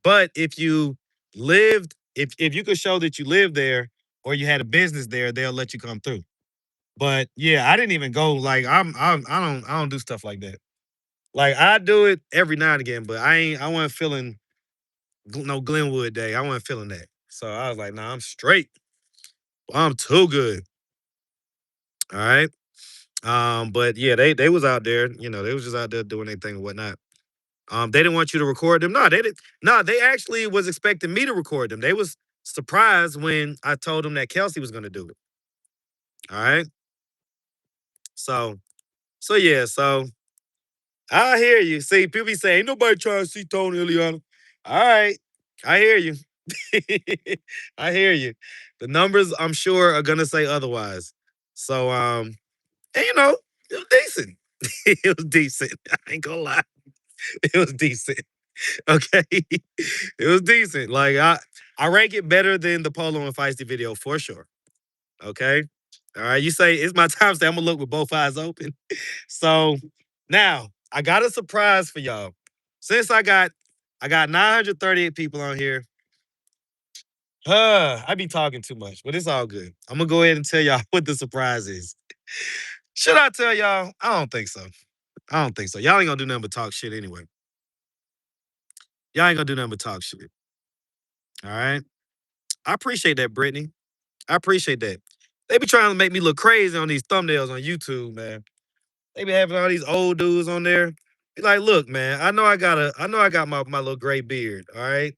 But if you lived, if you could show that you lived there or you had a business there, they'll let you come through. But yeah, I didn't even go like I don't do stuff like that. Like I do it every now and again, but I wasn't feeling no Glenwood Day. I wasn't feeling that. So I was like, nah, I'm straight. I'm too good. All right. But yeah, they was out there, they was just out there doing their thing and whatnot. They didn't want you to record them. No, they didn't. No, they actually was expecting me to record them. They was surprised when I told them that Kelsey was gonna do it. All right. So yeah, so I hear you. See, people be saying, ain't nobody trying to see Tony Ileana. All right. I hear you. I hear you. The numbers, I'm sure, are gonna say otherwise. So and it was decent. It was decent. I ain't gonna lie. It was decent. Okay. It was decent. Like I rank it better than the Polo and Feisty video for sure. Okay. All right. You say it's my time. Say I'm gonna look with both eyes open. So now I got a surprise for y'all. Since I got 938 people on here. I be talking too much, but it's all good. I'm gonna go ahead and tell y'all what the surprise is. Should I tell y'all? I don't think so. I don't think so. Y'all ain't gonna do nothing but talk shit anyway. Y'all ain't gonna do nothing but talk shit. All right. I appreciate that, Brittany. I appreciate that. They be trying to make me look crazy on these thumbnails on YouTube, man. They be having all these old dudes on there. Be like, look, man, I know I got my little gray beard, all right?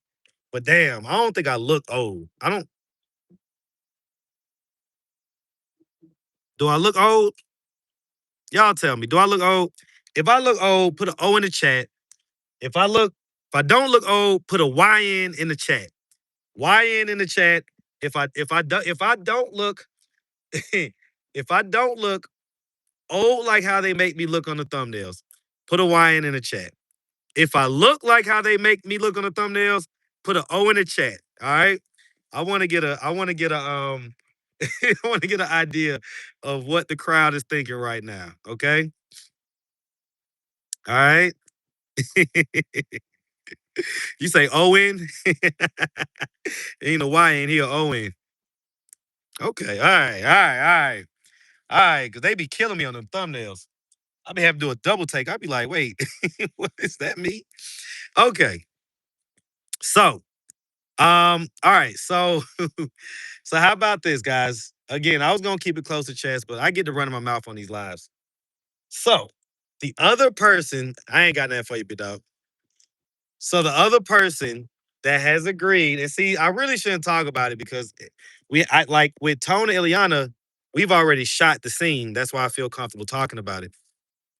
But damn, I don't think I look old. I don't do I look old? Y'all tell me, do I look old? If I look old, put an O in the chat. If I don't look old, put a YN in the chat. YN in the chat. If I don't look if I don't look old like how they make me look on the thumbnails, put a YN in the chat. If I look like how they make me look on the thumbnails, put an O in the chat. All right. I want to get a I want to get an idea of what the crowd is thinking right now. Okay. All right. You say Owen. Ain't a Y in here, Owen. Okay. All right. All right. All right. All right. Cause they be killing me on them thumbnails. I be having to do a double take. I'd be like, wait, what is that me? Okay. So, all right. So so how about this, guys? Again, I was gonna keep it close to chest, but I get to run my mouth on these lives. So the other person, I ain't got nothing for you, big dog. So the other person that has agreed, and see, I really shouldn't talk about it because I like with Tone and Ileana, we've already shot the scene. That's why I feel comfortable talking about it.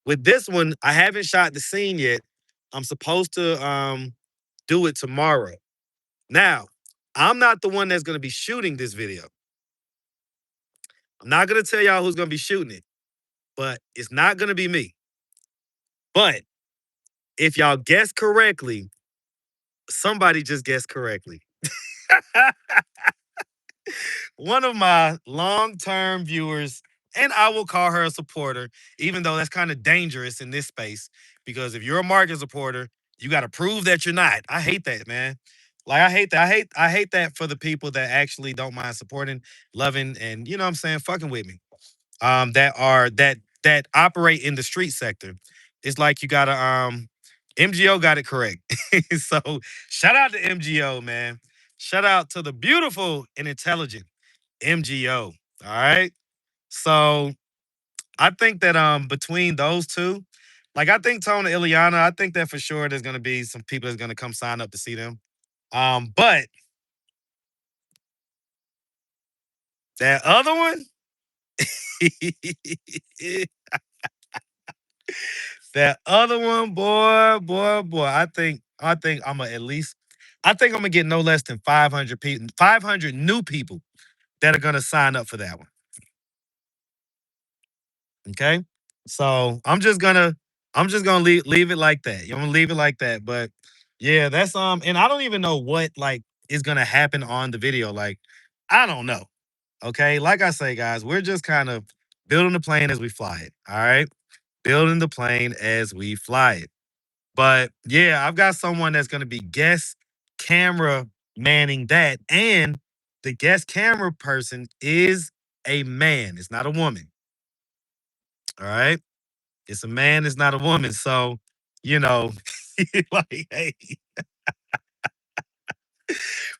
With this one, I haven't shot the scene yet. I'm supposed to do it tomorrow. Now, I'm not the one that's gonna be shooting this video. I'm not gonna tell y'all who's gonna be shooting it, but it's not gonna be me. But if y'all guess correctly, somebody just guessed correctly. One of my long-term viewers, and I will call her a supporter, even though that's kind of dangerous in this space. Because if you're a market supporter, you got to prove that you're not. I hate that, man. Like I hate that. I hate that for the people that actually don't mind supporting, loving, and you know what I'm saying, fucking with me. That operate in the street sector. It's like you gotta MGO got it correct. So shout out to MGO, man. Shout out to the beautiful and intelligent MGO. All right. So I think that between those two, like I think Tona Ileana, I think that for sure there's gonna be some people that's gonna come sign up to see them. But that other one, that other one, boy. I think I'm gonna at least I think I'm gonna get no less than 500 people, 500 new people that are gonna sign up for that one. Okay. So I'm just gonna leave it like that. I'm gonna leave it like that. But yeah, that's and I don't even know what like is gonna happen on the video. Like, I don't know. Okay. Like I say, guys, we're just kind of building the plane as we fly it. All right. Building the plane as we fly it. But yeah, I've got someone that's gonna be guest camera manning that. And the guest camera person is a man. It's not a woman. All right. It's a man, it's not a woman. So, you know, like, hey,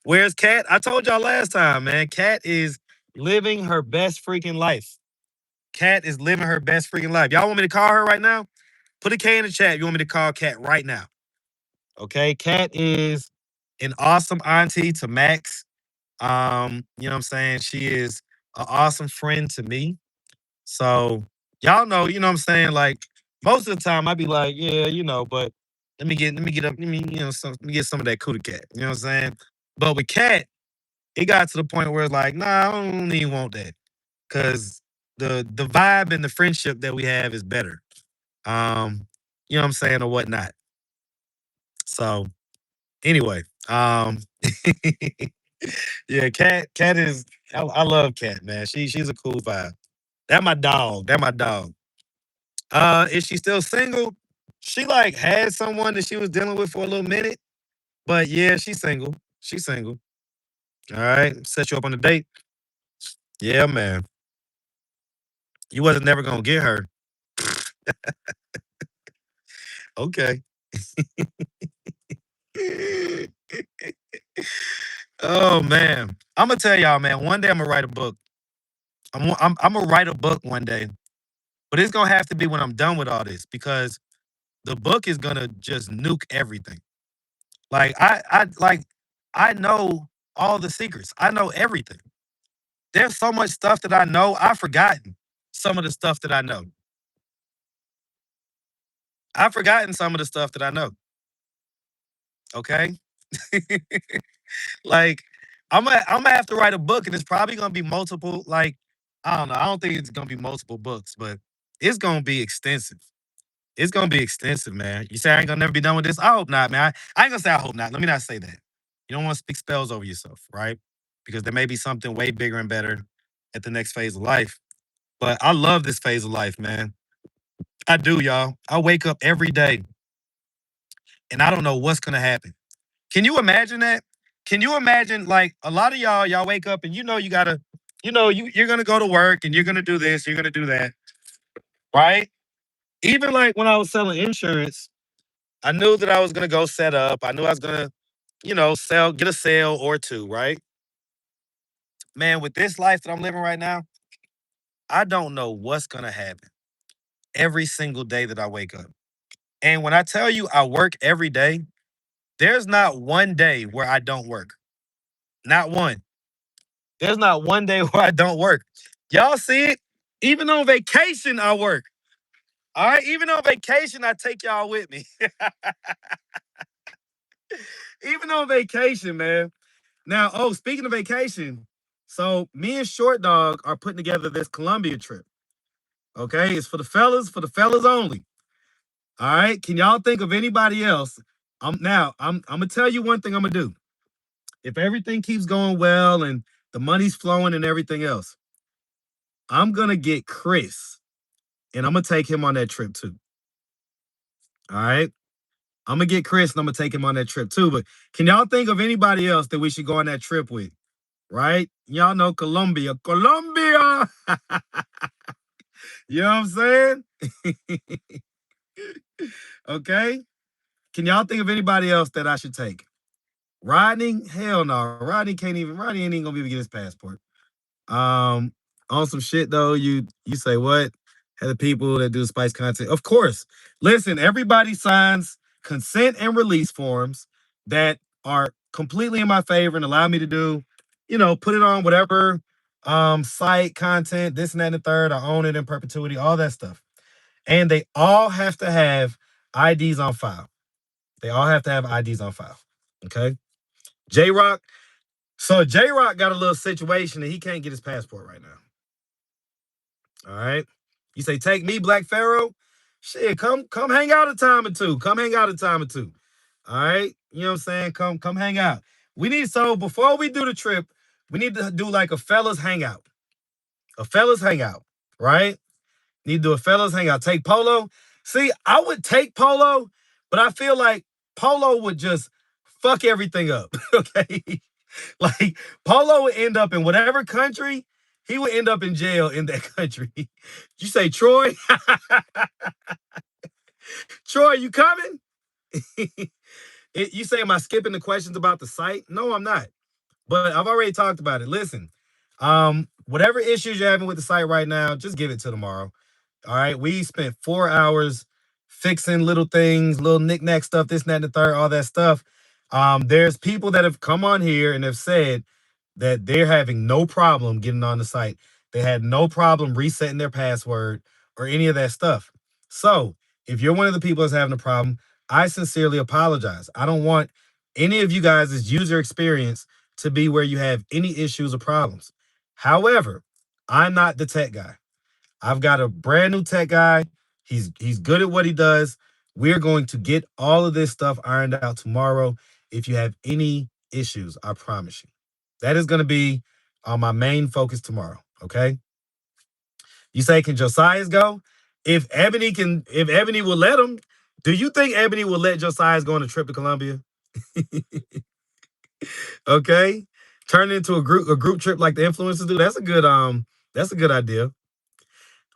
where's Kat? I told y'all last time, man. Kat is living her best freaking life. Kat is living her best freaking life. Y'all want me to call her right now? Put a K in the chat. You want me to call Kat right now? Okay. Kat is an awesome auntie to Max. You know what I'm saying? She is an awesome friend to me. So y'all know, you know what I'm saying? Like most of the time I'd be like, yeah, you know, but let me get up, let me get some of that cootie cat. You know what I'm saying? But with cat, it got to the point where it's like, nah, I don't even want that. Cause the vibe and the friendship that we have is better. Um, you know what I'm saying, or whatnot. So anyway, yeah, cat is I love cat, man. She's a cool vibe. That my dog. That my dog. Is she still single? She like had someone that she was dealing with for a little minute, but yeah, she's single. She's single. All right, set you up on a date. Yeah, man. You wasn't never gonna get her. Okay. Oh man, I'm gonna tell y'all, man. One day I'm gonna write a book. I'm gonna write a book one day, but it's gonna have to be when I'm done with all this because the book is gonna just nuke everything. I know all the secrets. I know everything. There's so much stuff that I know. I've forgotten some of the stuff that I know. I've forgotten some of the stuff that I know. Okay. Like I'm gonna have to write a book, and it's probably gonna be multiple. Like I don't know. I don't think it's gonna be multiple books, but it's gonna be extensive. It's gonna be extensive, man. You say I ain't gonna never be done with this? I hope not, man. I ain't gonna say I hope not. Let me not say that. You don't want to speak spells over yourself, right? Because there may be something way bigger and better at the next phase of life. But I love this phase of life, man. I do, y'all. I wake up every day and I don't know what's gonna happen. Can you imagine that? Can you imagine like a lot of y'all wake up and you know you gotta, you're gonna go to work and you're gonna do this, you're gonna do that, right? Even like when I was selling insurance, I knew that I was gonna go set up. I knew I was gonna, get a sale or two, right? Man, with this life that I'm living right now, I don't know what's gonna happen every single day that I wake up. And when I tell you I work every day, there's not one day where I don't work. Not one. There's not one day where I don't work. Y'all see it? Even on vacation, I work. All right. Even on vacation, I take y'all with me. Even on vacation, man. Now, oh, speaking of vacation, so me and Short Dog are putting together this Colombia trip. Okay, it's for the fellas only. All right. Can y'all think of anybody else? I'm gonna tell you one thing I'm gonna do. If everything keeps going well and the money's flowing and everything else, I'm gonna get Chris and I'm gonna take him on that trip too. All right. I'm gonna get Chris and I'm gonna take him on that trip too. But can y'all think of anybody else that we should go on that trip with? Right? Y'all know Colombia. Colombia. You know what I'm saying? Okay. Can y'all think of anybody else that I should take? Rodney? Hell no. Rodney ain't even gonna be able to get his passport. Um, on some shit though, you say what? Have the people that do spice content. Of course. Listen, everybody signs consent and release forms that are completely in my favor and allow me to do, put it on whatever site content, this and that and the third. I own it in perpetuity, all that stuff. And they all have to have IDs on file. They all have to have IDs on file. Okay. J Rock. So J Rock got a little situation that he can't get his passport right now. All right. You say, take me, Black Pharaoh. Shit, come hang out a time or two. Come hang out a time or two. All right. You know what I'm saying? Come hang out. So before we do the trip, we need to do like a fellas hangout. A fellas hangout, right? Need to do a fellas hangout. Take Polo. See, I would take Polo, but I feel like Polo would just fuck everything up. Okay. Like Polo would end up in whatever country, he would end up in jail in that country. You say, Troy? Troy, you coming? You say, am I skipping the questions about the site? No, I'm not. But I've already talked about it. Listen, whatever issues you're having with the site right now, just give it to tomorrow. All right. We spent 4 hours fixing little things, little knick-knack stuff, this, and that, and the third, all that stuff. There's people that have come on here and have said that they're having no problem getting on the site. They had no problem resetting their password or any of that stuff. So if you're one of the people that's having a problem, I sincerely apologize. I don't want any of you guys' user experience to be where you have any issues or problems. However, I'm not the tech guy. I've got a brand new tech guy. He's good at what he does. We're going to get all of this stuff ironed out tomorrow. If you have any issues, I promise you. That is going to be my main focus tomorrow. Okay. You say, can Josiah's go? If Ebony will let him, do you think Ebony will let Josiah's go on a trip to Colombia? Okay. Turn it into a group trip like the influencers do. That's a good idea.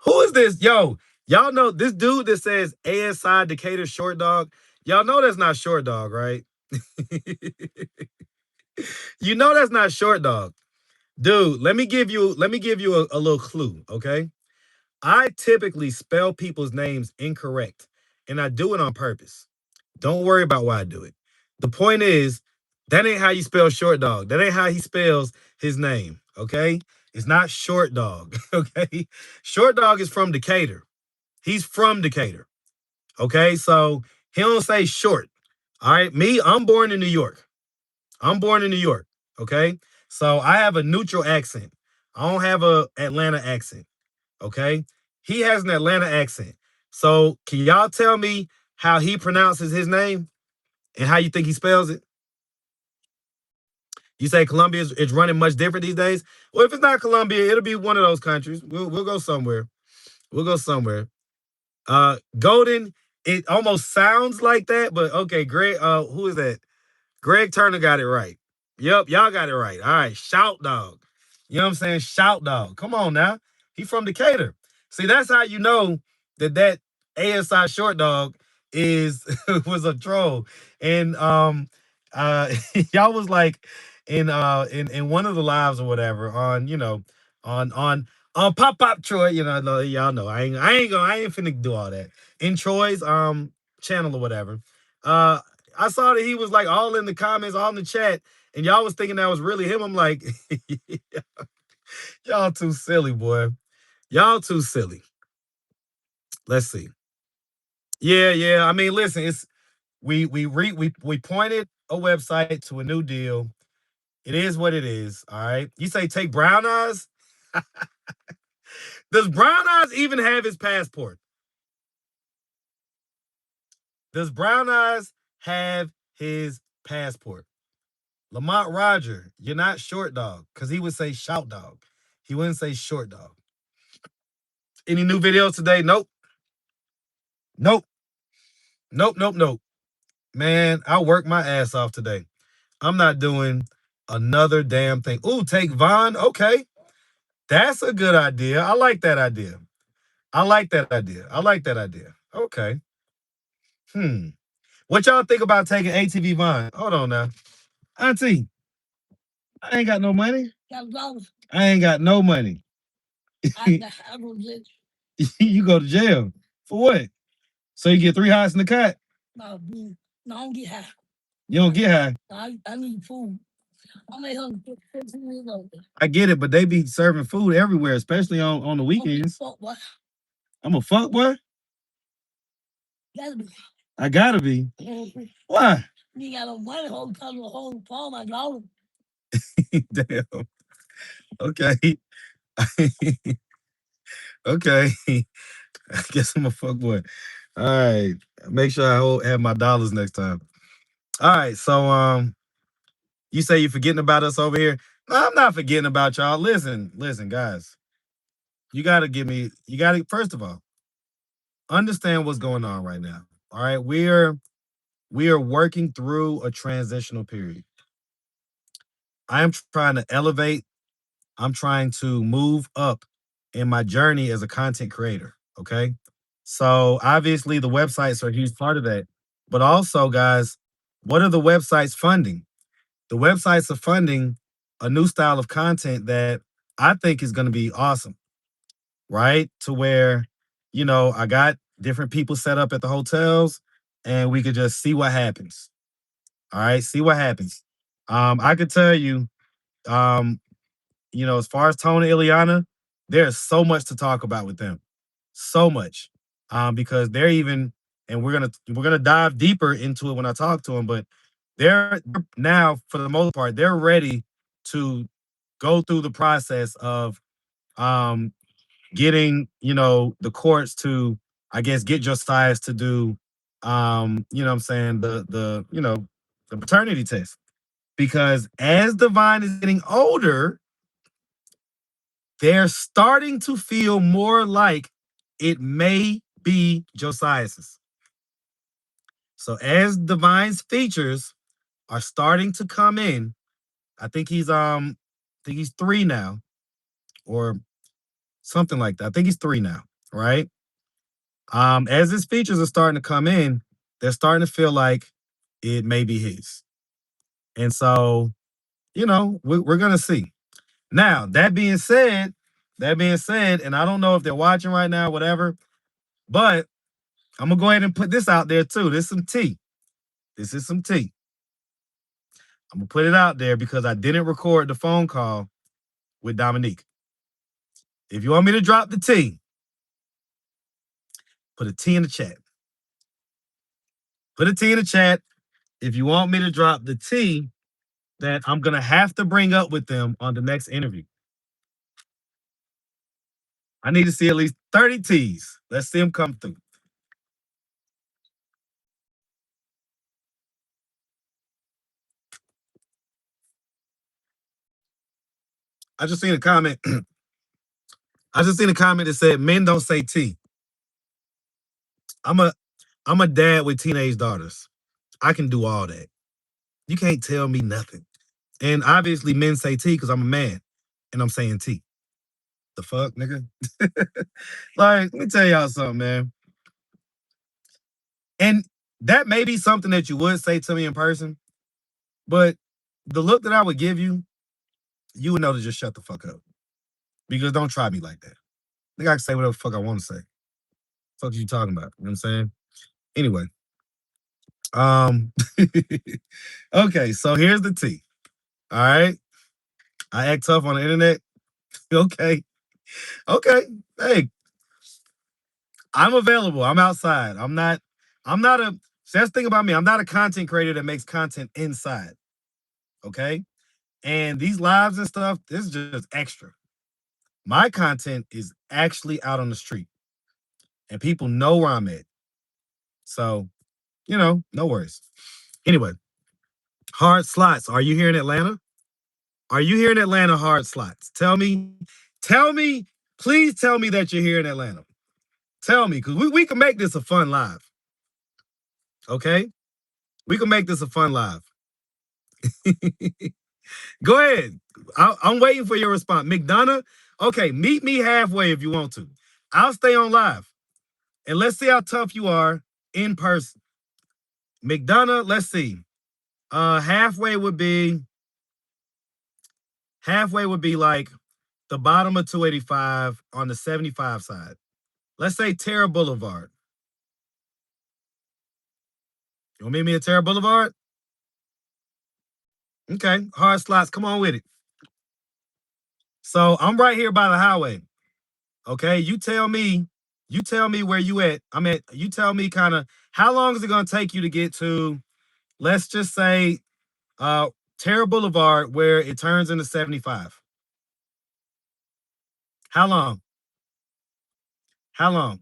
Who is this? Yo, y'all know this dude that says ASI Decatur Short Dog. Y'all know that's not Short Dog, right? You know that's not short dog. Dude, let me give you a little clue, okay? I typically spell people's names incorrect, and I do it on purpose. Don't worry about why I do it. The point is, that ain't how you spell short dog. That ain't how he spells his name, okay? It's not short dog, okay? Short dog is from Decatur. He's from Decatur, okay? So he don't say short. All right, me, I'm born in New York. I'm born in New York, okay? So I have a neutral accent. I don't have a Atlanta accent, okay? He has an Atlanta accent. So can y'all tell me how he pronounces his name and how you think he spells it? You say Colombia is running much different these days? Well, if it's not Colombia, it'll be one of those countries. We'll go somewhere. We'll go somewhere. Golden, it almost sounds like that, but okay, great. Who is that? Greg Turner got it right. Yep, y'all got it right. All right, shout dog. You know what I'm saying? Shout dog. Come on now. He from Decatur. See, that's how you know that ASI short dog is was a troll. And y'all was like in one of the lives or whatever on on Pop Pop Troy, y'all know I ain't finna do all that. In Troy's channel or whatever. Uh I saw that he was like all in the comments, all in the chat, and y'all was thinking that was really him. I'm like, y'all too silly, boy. Y'all too silly. Let's see. Yeah, yeah. I mean, listen, it's we pointed a website to a new deal. It is what it is. All right. You say take Brown Eyes? Does Brown Eyes even have his passport? Does Brown Eyes have his passport? Lamont Roger, you're not short dog, because he would say shout dog. He wouldn't say short dog. Any new videos today? Nope. Nope. Nope. Nope. Nope. Man, I worked my ass off today. I'm not doing another damn thing. Ooh, take Vaughn. Okay. That's a good idea. I like that idea. I like that idea. I like that idea. Okay. Hmm. What y'all think about taking ATV Vaughn? Hold on now. Auntie, I ain't got no money. I ain't got no money. You go to jail. For what? So you get 3 hots in the cut? No, I don't get high. You don't get high? I need food. I'm like, I get it, but they be serving food everywhere, especially on the weekends. I'm a fuck boy? Gotta be. I gotta be. Why? You got a money whole farm, I got them. Damn. Okay. Okay. I guess I'm a fuck boy. All right. Make sure have my dollars next time. All right. So you say you're forgetting about us over here. No, I'm not forgetting about y'all. Listen, guys. You gotta first of all, understand what's going on right now. All right. We are working through a transitional period. I am trying to elevate. I'm trying to move up in my journey as a content creator. Okay. So obviously the websites are a huge part of that. But also, guys, what are the websites funding? The websites are funding a new style of content that I think is going to be awesome, right? To where, I got different people set up at the hotels and we could just see what happens. All right, see what happens. I could tell you, um, as far as Tony Ileana, there's so much to talk about with them. So much. Because they're even, and we're gonna dive deeper into it when I talk to them, but they're now, for the most part, they're ready to go through the process of um getting, the courts to, I guess, get Josiah to do what I'm saying, the paternity test. Because as Divine is getting older, they're starting to feel more like it may be Josiah's. So as Divine's features are starting to come in, I think he's 3 now, or something like that. I think he's 3 now, right? As his features are starting to come in, they're starting to feel like it may be his. And so we're gonna see. Now, that being said, and I don't know if they're watching right now, whatever, but I'm gonna go ahead and put this out there too. This is some tea. This is some tea. I'm gonna put it out there because I didn't record the phone call with Dominique. If you want me to drop the tea, put a T in the chat. Put a T in the chat if you want me to drop the tea that I'm gonna have to bring up with them on the next interview. I need to see at least 30 T's. Let's see them come through. I just seen a comment. I just seen a comment that said men don't say T. I'm a I'm a dad with teenage daughters. I can do all that. You can't tell me nothing. And obviously men say T because I'm a man and I'm saying T. The fuck, nigga? Like, let me tell y'all something, man. And that may be something that you would say to me in person, but the look that I would give you, you would know to just shut the fuck up. Because don't try me like that. Nigga, I can say whatever the fuck I want to say. Fuck you talking about? You know what I'm saying? Anyway. Um okay, so here's the T. All right. I act tough on the internet. Okay. Okay. Hey, I'm available. I'm outside. I'm not a see, that's the thing about me. I'm not a content creator that makes content inside. Okay. And these lives and stuff, this is just extra. My content is actually out on the street and people know where I'm at. So, no worries. Anyway, hard slots. Are you here in Atlanta? Are you here in Atlanta, hard slots? Tell me, please tell me that you're here in Atlanta. Tell me, because we can make this a fun live. Okay? We can make this a fun live. Go ahead. I'm waiting for your response. McDonough, okay, meet me halfway if you want to. I'll stay on live. And let's see how tough you are in person. McDonough, let's see. Halfway would be like the bottom of 285 on the 75 side. Let's say Terra Boulevard. You want to meet me at Terra Boulevard? Okay, hard slots. Come on with it. So I'm right here by the highway. Okay, you tell me where you at. You tell me kind of how long is it gonna take you to get to, let's just say, Terra Boulevard where it turns into 75. How long? How long?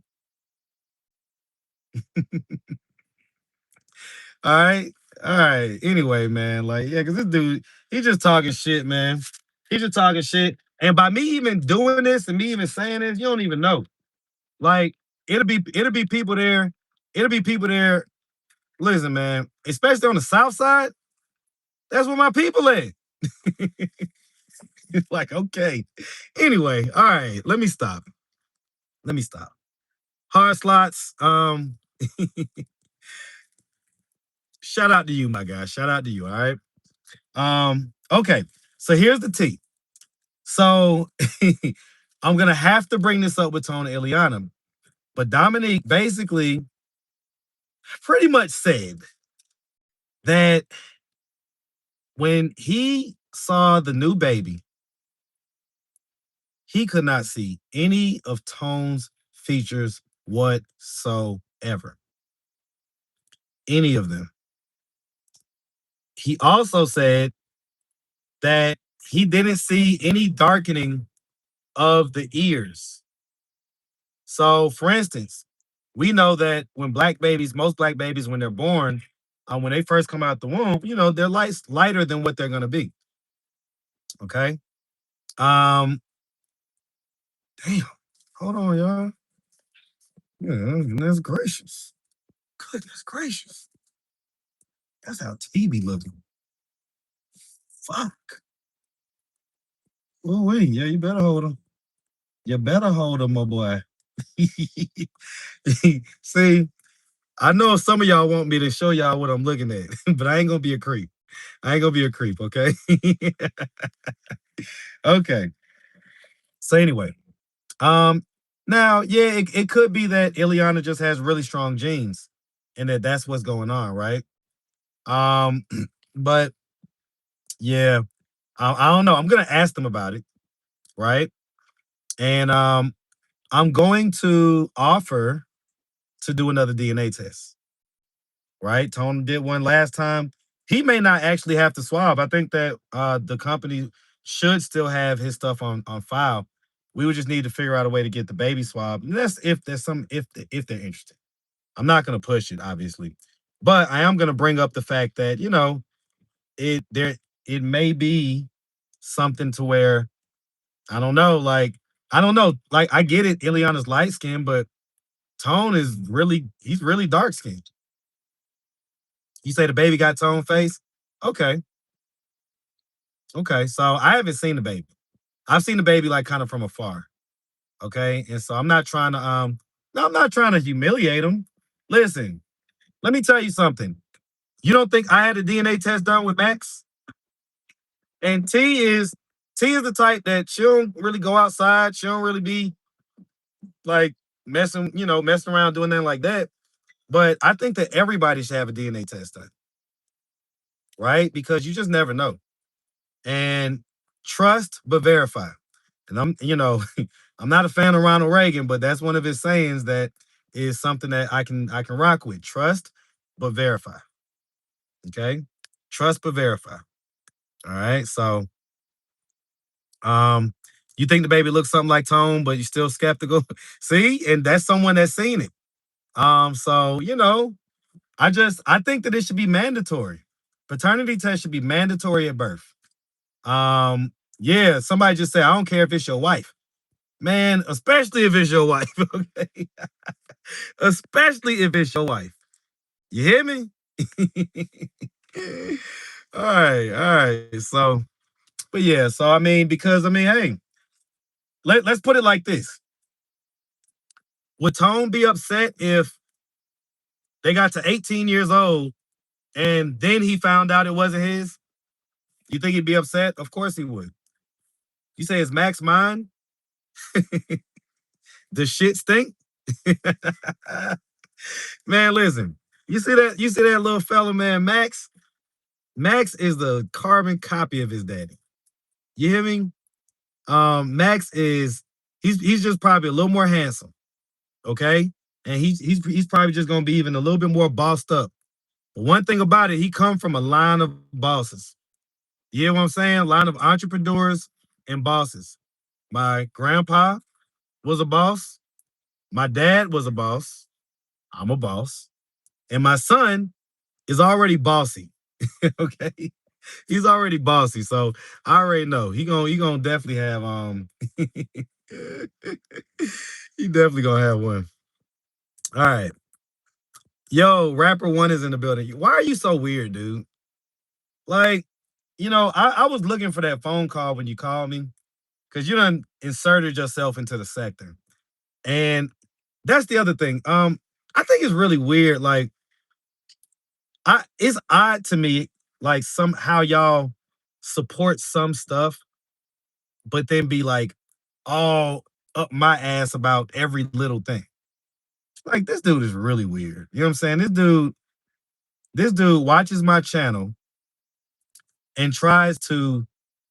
All right. All right. Anyway, man, like, yeah, because this dude, he just talking shit, man. He just talking shit. And by me even doing this and me even saying this, you don't even know. Like, it'll be people there. It'll be people there. Listen, man, especially on the south side, that's where my people at. Like, okay. Anyway, all right, let me stop. Let me stop. Hard slots. Shout out to you, my guy. Shout out to you. All right. Okay. So here's the T. So I'm gonna have to bring this up with Tony Ileana, but Dominique basically pretty much said that when he saw the new baby, he could not see any of Tone's features whatsoever. Any of them. He also said that he didn't see any darkening of the ears. So, for instance, we know that most black babies, when they're born, when they first come out the womb, they're lighter than what they're gonna be. Okay. Um, damn. Hold on, y'all. Yeah, goodness gracious. Goodness gracious. That's how T be looking. Fuck. Oh wait, yeah, you better hold him. You better hold him, my boy. See, I know some of y'all want me to show y'all what I'm looking at, but I ain't gonna be a creep. I ain't gonna be a creep, okay? Okay. So anyway, um, now, yeah, it could be that Ileana just has really strong genes, and that's what's going on, right? Um, but yeah, I don't know. I'm gonna ask them about it, right? And I'm going to offer to do another DNA test, right? Tony did one last time. He may not actually have to swab. I think that the company should still have his stuff on file. We would just need to figure out a way to get the baby swab. And that's if there's some if they're interested. I'm not going to push it, obviously, but I am going to bring up the fact that it may be something to where I don't know, like I don't know, like I get it. Ileana's light skin, but Tone is he's really dark skinned. You say the baby got tone face? Okay. Okay. So I haven't seen the baby. I've seen the baby like kind of from afar. Okay. And so I'm not trying to no, I'm not trying to humiliate him. Listen, let me tell you something. You don't think I had a DNA test done with Max? And T is the type that she don't really go outside. She don't really be like messing around doing that like that. But I think that everybody should have a DNA test done, right? Because you just never know. And trust but verify. And I'm not a fan of Ronald Reagan, but that's one of his sayings that is something that I can rock with. Trust but verify. Okay? Trust but verify. All right. So um you think the baby looks something like Tone, but you're still skeptical. See, and that's someone that's seen it. So I think that it should be mandatory. Paternity test should be mandatory at birth. Um, yeah, somebody just said, I don't care if it's your wife. Man, especially if it's your wife, okay? Especially if it's your wife. You hear me? All right. So, but yeah, so I mean, because I mean, hey, let's put it like this. Would Tone be upset if they got to 18 years old and then he found out it wasn't his? You think he'd be upset? Of course he would. You say, is Max mine? The shit stink? Man, listen. You see that little fella, man, Max? Max is the carbon copy of his daddy. You hear me? Max is he's just probably a little more handsome, okay? And he's probably just gonna be even a little bit more bossed up. But one thing about it, he come from a line of bosses. You hear what I'm saying? Line of entrepreneurs and bosses. My grandpa was a boss. My dad was a boss. I'm a boss. And my son is already bossy. Okay. He's already bossy. So I already know he gonna definitely have he definitely gonna have one. All right. Yo, rapper one is in the building. Why are you so weird, dude? Like, I was looking for that phone call when you called me because you done inserted yourself into the sector. And that's the other thing. I think it's really weird. Like, it's odd to me, like somehow y'all support some stuff, but then be like all up my ass about every little thing. Like this dude is really weird. You know what I'm saying? This dude watches my channel and tries to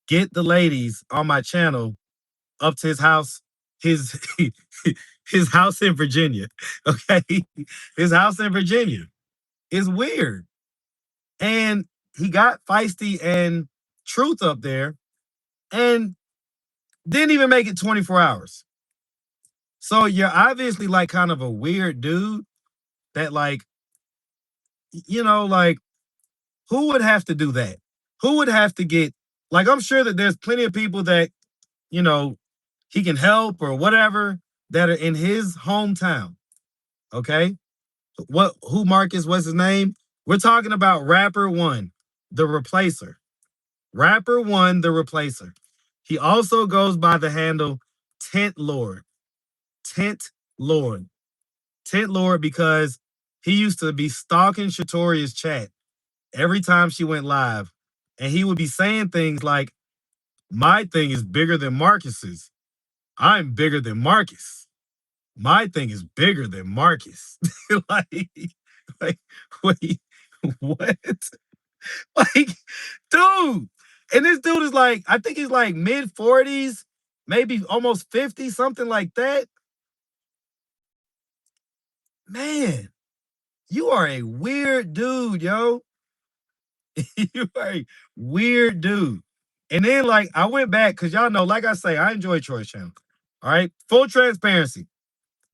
get the ladies on my channel up to his house, his his house in Virginia. Okay. His house in Virginia is weird. And he got Feisty and Truth up there and didn't even make it 24 hours. So you're obviously like kind of a weird dude that like, like who would have to do that? Who would have to get like I'm sure that there's plenty of people that, you know, he can help or whatever that are in his hometown. Okay. Who Marcus was his name? We're talking about rapper one, the replacer. Rapper one, the replacer. He also goes by the handle Tent Lord. Tent Lord. Tent Lord because he used to be stalking Shatoria's chat every time she went live and he would be saying things like, "My thing is bigger than Marcus's. I'm bigger than Marcus. My thing is bigger than Marcus." like, like, wait, what? Like, dude. And this dude is like, I think he's like mid 40s, maybe almost 50, something like that. Man, you are a weird dude, yo. You are a weird dude. And then, like, I went back because y'all know, like I say, I enjoy Troy's channel. All right. Full transparency.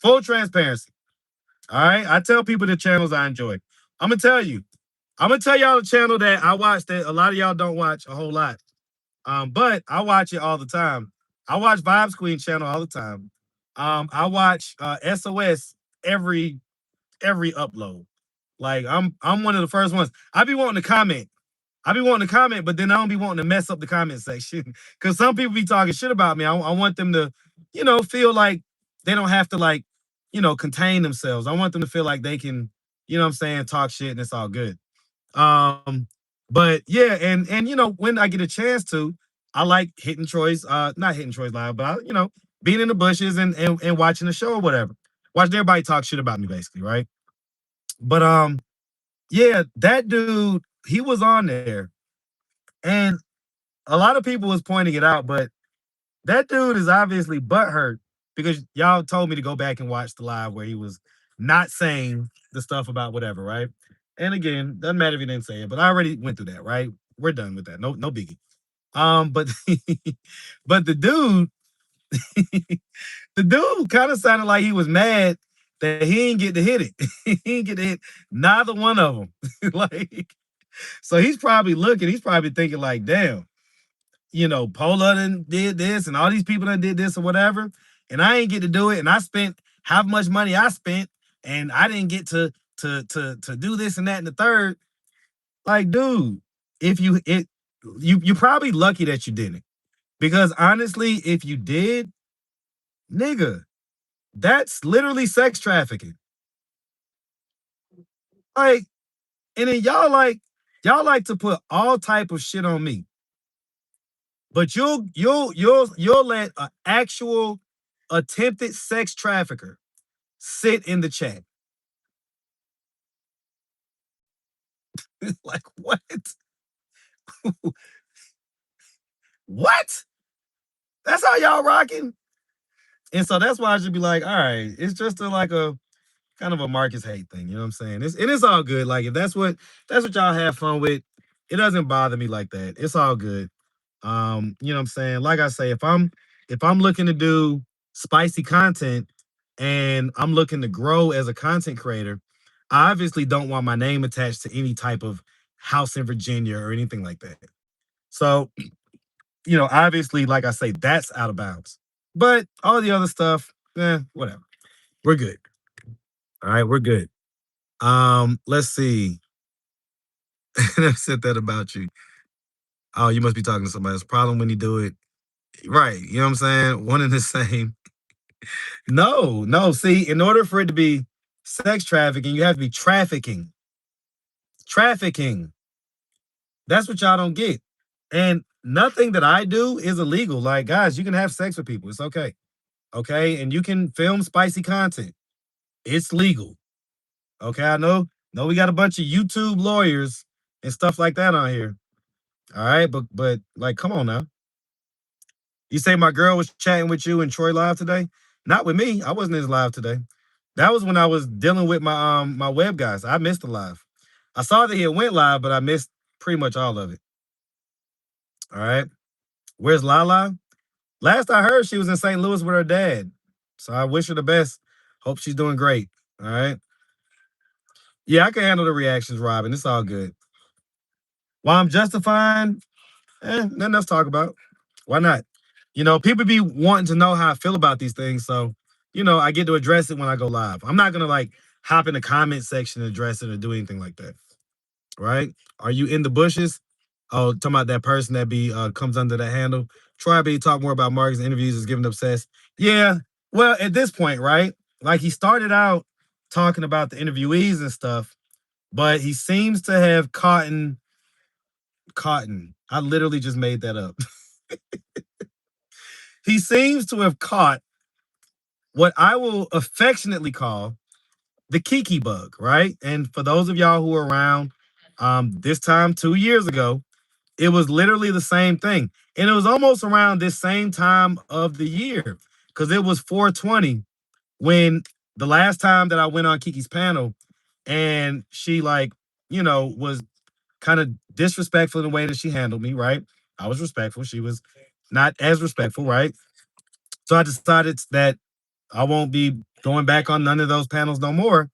Full transparency. All right. I tell people the channels I enjoy. I'm gonna tell you. I'm gonna tell y'all the channel that I watch that a lot of y'all don't watch a whole lot. But I watch it all the time. I watch Vibes Queen channel all the time. I watch SOS every upload. Like I'm one of the first ones. I be wanting to comment. I be wanting to comment, but then I don't be wanting to mess up the comment section because some people be talking shit about me. I want them to, feel like they don't have to like, contain themselves. I want them to feel like they can, what I'm saying, talk shit and it's all good. Um, but yeah, and when I get a chance to, I like hitting Troy's, not hitting Troy's live, but being in the bushes and watching the show or whatever. Watching everybody talk shit about me, basically, right? But yeah, that dude, he was on there, and a lot of people was pointing it out, but that dude is obviously butthurt because y'all told me to go back and watch the live where he was not saying the stuff about whatever, right? And again, doesn't matter if he didn't say it, but I already went through that, right? We're done with that. No biggie. But but the dude, the dude kind of sounded like he was mad that he didn't get to hit it. He didn't get to hit neither one of them. Like, so he's probably looking, he's probably thinking like, damn, Pola done did this and all these people done did this or whatever, and I ain't get to do it, and I spent how much money I spent, and I didn't get to do this and that and the third. Like, dude, if you're probably lucky that you didn't, because honestly, if you did, nigga, that's literally sex trafficking. Like, and then y'all like to put all type of shit on me, but you'll let an actual attempted sex trafficker sit in the chat. Like, what? What? That's how y'all rocking? And so that's why I should be like, all right, it's just like a kind of a Marcus hate thing. You know what I'm saying? It's all good. Like, if that's what y'all have fun with, it doesn't bother me like that. It's all good. You know what I'm saying? Like I say, if I'm looking to do spicy content and I'm looking to grow as a content creator, I obviously don't want my name attached to any type of house in Virginia or anything like that. So, obviously, like I say, that's out of bounds. But all the other stuff, whatever. We're good. All right, we're good. Let's see. I said that about you. Oh, you must be talking to somebody else. Problem when you do it. Right. You know what I'm saying? One and the same. No, no. See, in order for it to be sex trafficking, you have to be trafficking. Trafficking. That's what y'all don't get. And nothing that I do is illegal. Like, guys, you can have sex with people. It's okay. Okay. And you can film spicy content. It's legal. Okay. I know. No, we got a bunch of YouTube lawyers and stuff like that on here. All right. But like, come on now. You say my girl was chatting with you and Troy live today? Not with me. I wasn't in his live today. That was when I was dealing with my web guys. I missed the live. I saw that he went live, but I missed pretty much all of it. All right. Where's Lala? Last I heard, she was in St. Louis with her dad. So I wish her the best. Hope she's doing great. All right. Yeah, I can handle the reactions, Robin. It's all good. While I'm justifying, nothing else to talk about. Why not? People be wanting to know how I feel about these things. So, I get to address it when I go live. I'm not going to like hop in the comment section and address it or do anything like that. Right? Are you in the bushes? Oh, talking about that person that be comes under that handle. Try be talk more about Marcus interviews is giving obsessed. Yeah. Well, at this point, right? Like, he started out talking about the interviewees and stuff, but he seems to have caught cotton. I literally just made that up. He seems to have caught what I will affectionately call the Kiki bug, right? And for those of y'all who are around, this time 2 years ago, it was literally the same thing. And it was almost around this same time of the year because it was 420 when the last time that I went on Kiki's panel and she, like, was kind of disrespectful in the way that she handled me, right? I was respectful. She was not as respectful, right? So I decided that I won't be going back on none of those panels no more.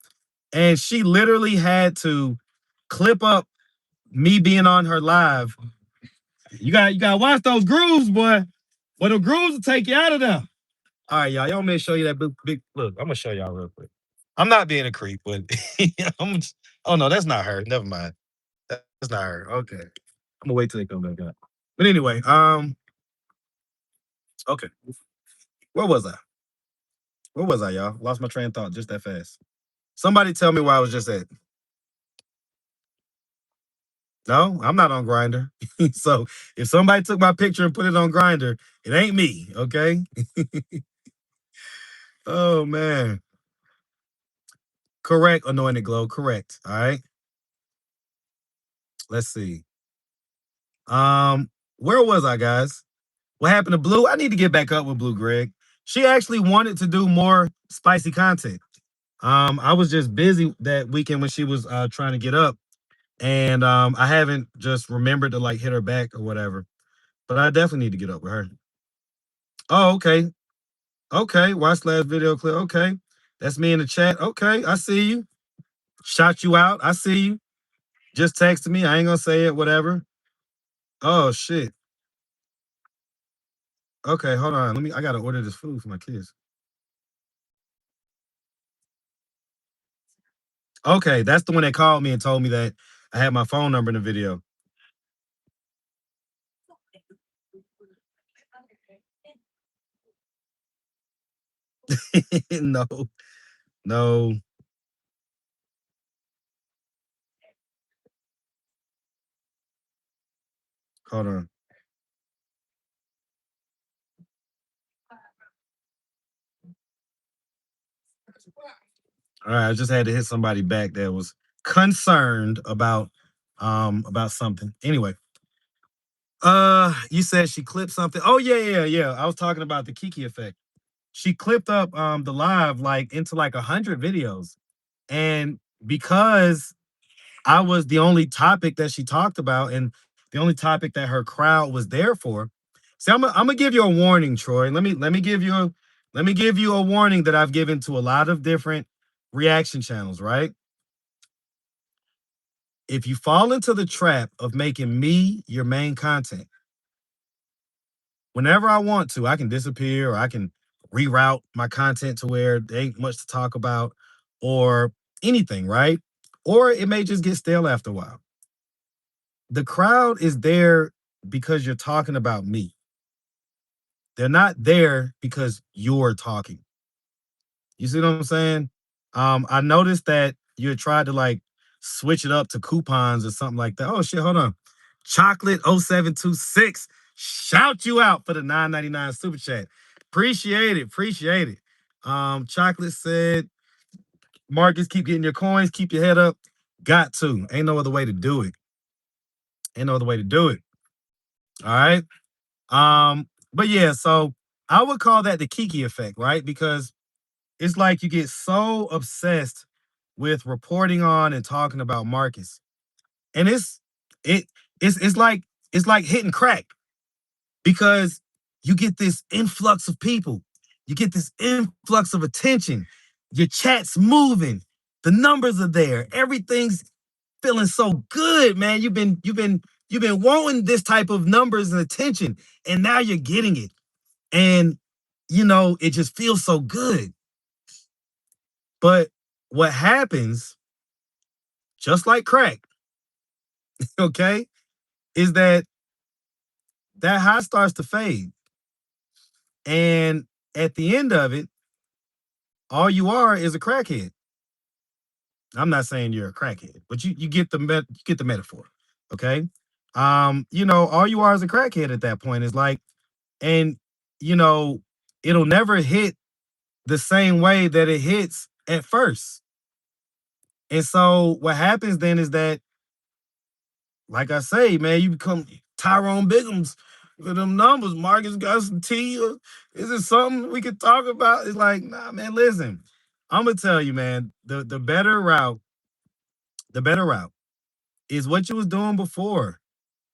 And she literally had to clip up me being on her live. You gotta watch those grooves, boy. Well, the grooves will take you out of there. All right, y'all. Y'all want me to show you that big look. I'm gonna show y'all real quick. I'm not being a creep, but oh no, that's not her. Never mind. That's not her. Okay. I'm gonna wait till they come back up. But anyway, okay. Where was I? Where was I, y'all? Lost my train of thought just that fast. Somebody tell me where I was just at. No, I'm not on Grinder. So if somebody took my picture and put it on Grinder, it ain't me. Okay. Oh man. Correct, Anointed Glow. Correct. All right. Let's see. Where was I, guys? What happened to Blue? I need to get back up with Blue Greg. She actually wanted to do more spicy content. I was just busy that weekend when she was trying to get up. And I haven't just remembered to like hit her back or whatever. But I definitely need to get up with her. Oh, okay. Okay. Watch last video clip. Okay. That's me in the chat. Okay. I see you. Shout you out. I see you. Just texted me. I ain't gonna say it, whatever. Oh shit. Okay, hold on. I gotta order this food for my kids. Okay, that's the one that called me and told me that I had my phone number in the video. No, no. Hold on. All right, I just had to hit somebody back that was concerned about something. Anyway, you said she clipped something. Oh yeah. I was talking about the Kiki effect. She clipped up the live like into like 100 videos. And because I was the only topic that she talked about and the only topic that her crowd was there for. See, I'm gonna give you a warning, Troy. Let me give you a warning that I've given to a lot of different reaction channels, right? If you fall into the trap of making me your main content, whenever I want to, I can disappear or I can reroute my content to where there ain't much to talk about or anything, right? Or it may just get stale after a while. The crowd is there because you're talking about me. They're not there because you're talking. You see what I'm saying? I noticed that you had tried to like switch it up to coupons or something like that. Oh shit, hold on. Chocolate 0726. Shout you out for the 9.99 super chat. Appreciate it. Appreciate it. Chocolate said, Marcus, keep getting your coins, keep your head up. Got to. Ain't no other way to do it. Ain't no other way to do it. All right. But yeah, so I would call that the Kiki effect, right? Because it's like you get so obsessed with reporting on and talking about Marcus. And it it's like hitting crack because you get this influx of people, you get this influx of attention, your chat's moving, the numbers are there, everything's feeling so good, man. You've been wanting this type of numbers and attention, and now you're getting it. And it just feels so good. But what happens, just like crack, okay, is that high starts to fade. And at the end of it, all you are is a crackhead. I'm not saying you're a crackhead, but you get the metaphor, okay? all you are is a crackhead at that point. It's like, and you know, it'll never hit the same way that it hits at first. And so what happens then is that, like I say, man, you become Tyrone Biggums with them numbers. Marcus got some tea. Or is it something we could talk about? It's like, nah, man, listen. I'm gonna tell you, man, the better route is what you was doing before,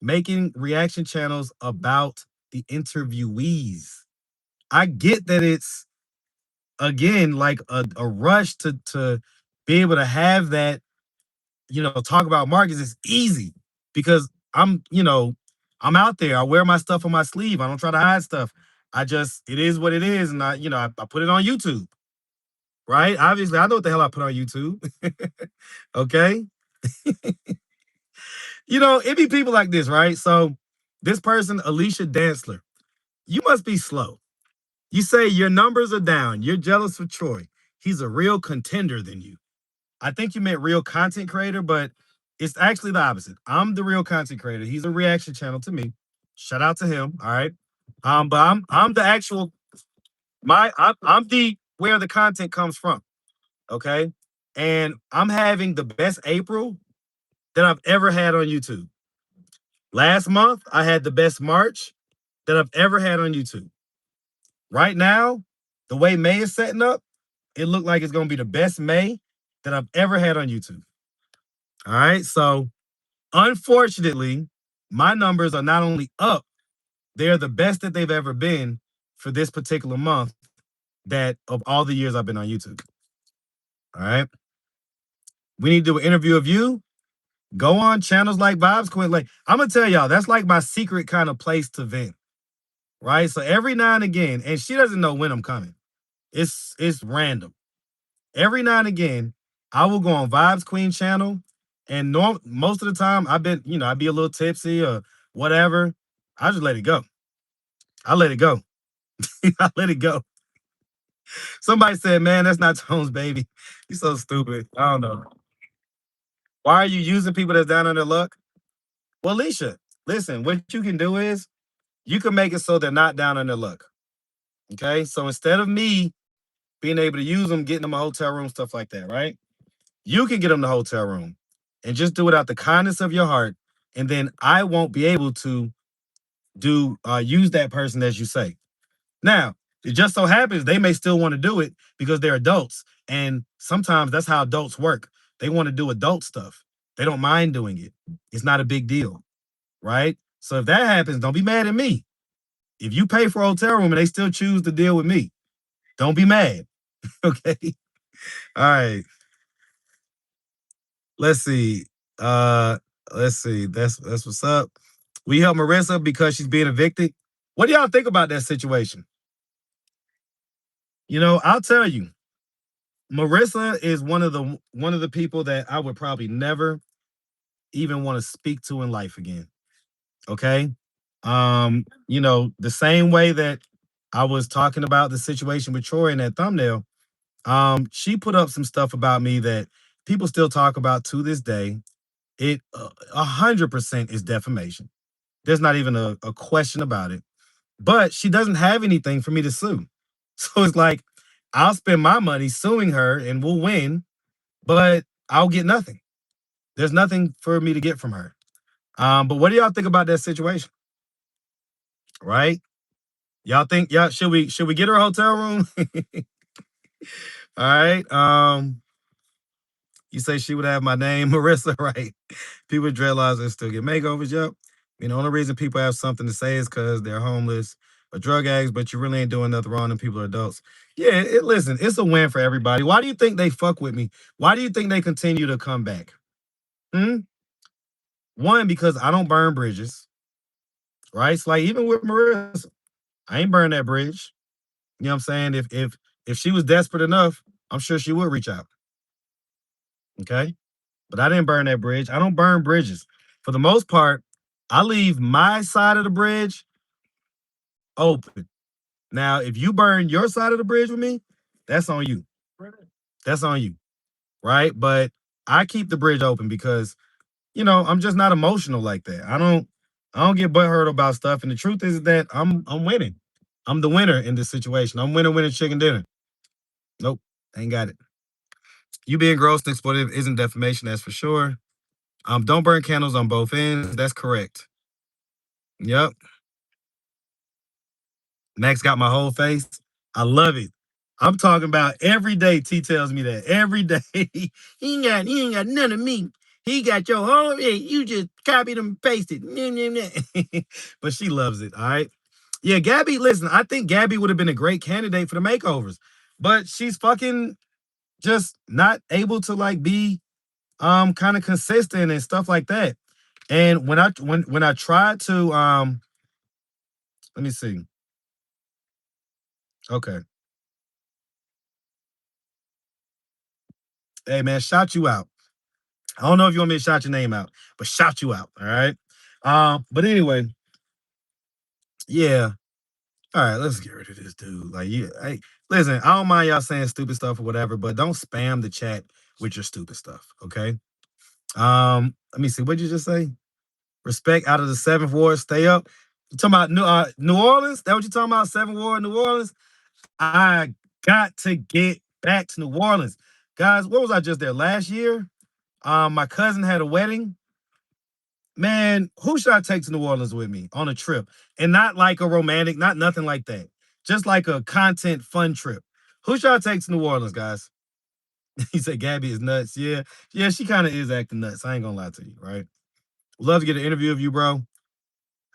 making reaction channels about the interviewees. I get that it's again like a rush to be able to have that, talk about markets is easy because I'm out there. I wear my stuff on my sleeve. I don't try to hide stuff. It is what it is. And I put it on YouTube, right? Obviously, I know what the hell I put on YouTube. Okay. It be people like this, right? So this person, Alicia Dantzler, you must be slow. You say your numbers are down. You're jealous of Troy. He's a real contender than you. I think you meant real content creator, but it's actually the opposite. I'm the real content creator. He's a reaction channel to me. Shout out to him. All right. But I'm the actual I'm the where the content comes from. Okay. And I'm having the best April that I've ever had on YouTube. Last month, I had the best March that I've ever had on YouTube. Right now, the way May is setting up, it looked like it's gonna be the best May that I've ever had on YouTube. All right. So unfortunately, my numbers are not only up, they're the best that they've ever been for this particular month that of all the years I've been on YouTube. All right. We need to do an interview of you. Go on channels like Vibes Queen. Like, I'm gonna tell y'all, that's like my secret kind of place to vent. Right. So every now and again, and she doesn't know when I'm coming. It's random. Every now and again, I will go on Vibes Queen channel, and most of the time I've been, I'd be a little tipsy or whatever. I just let it go. I let it go. I let it go. Somebody said, "Man, that's not Tone's baby." You're so stupid. I don't know. Why are you using people that's down on their luck? Well, Alicia, listen. What you can do is you can make it so they're not down on their luck. Okay, so instead of me being able to use them, getting them a hotel room, stuff like that, right? You can get them the hotel room and just do it out the kindness of your heart. And then I won't be able to use that person as you say. Now, it just so happens they may still want to do it because they're adults. And sometimes that's how adults work. They want to do adult stuff. They don't mind doing it. It's not a big deal. Right. So if that happens, don't be mad at me. If you pay for a hotel room and they still choose to deal with me, don't be mad. Okay. All right. Let's see. Uh, let's see. That's what's up. We help Marissa because she's being evicted. What do y'all think about that situation? I'll tell you. Marissa is one of the people that I would probably never even want to speak to in life again. Okay. The same way that I was talking about the situation with Troy in that thumbnail, she put up some stuff about me that people still talk about to this day. It 100% is defamation. There's not even a question about it. But she doesn't have anything for me to sue. So it's like I'll spend my money suing her and we'll win, but I'll get nothing. There's nothing for me to get from her. But what do y'all think about that situation? Right? Y'all think should we get her a hotel room? All right. You say she would have my name, Marissa, right? People with dreadlocks and still get makeovers. Yep. The only reason people have something to say is because they're homeless or drug addicts, but you really ain't doing nothing wrong and people are adults. Yeah, listen, it's a win for everybody. Why do you think they fuck with me? Why do you think they continue to come back? Hmm? One, because I don't burn bridges, right? It's like even with Marissa, I ain't burn that bridge. You know what I'm saying? If she was desperate enough, I'm sure she would reach out. Okay. But I didn't burn that bridge. I don't burn bridges. For the most part, I leave my side of the bridge open. Now, if you burn your side of the bridge with me, that's on you. That's on you. Right. But I keep the bridge open because, I'm just not emotional like that. I don't get butthurt about stuff. And the truth is that I'm winning. I'm the winner in this situation. I'm winning chicken dinner. Nope, ain't got it. You being gross and exploitive isn't defamation, that's for sure. Don't burn candles on both ends. That's correct. Yep. Max got my whole face. I love it. I'm talking about every day. T tells me that every day. he ain't got none of me. He got your whole. Hey, you just copied and pasted. But she loves it. All right. Yeah, Gabby. Listen, I think Gabby would have been a great candidate for the makeovers, but she's fucking just not able to like be kind of consistent and stuff like that. And when I tried to let me see. Okay. Hey man, shout you out. I don't know if you want me to shout your name out, but shout you out. All right. But anyway, yeah. All right, let's get rid of this dude. Like, yeah, hey, listen, I don't mind y'all saying stupid stuff or whatever, but don't spam the chat with your stupid stuff. Okay. Let me see. What'd you just say? Respect out of the seventh ward, stay up. You talking about New Orleans? That what you talking about? Seventh ward, New Orleans? I got to get back to New Orleans. Guys, what was I just there last year? My cousin had a wedding. Man, who should I take to New Orleans with me on a trip? And not like a romantic, not nothing like that. Just like a content fun trip. Who should I take to New Orleans, guys? He said Gabby is nuts. Yeah. Yeah, she kind of is acting nuts. I ain't gonna lie to you, right? Love to get an interview of you, bro.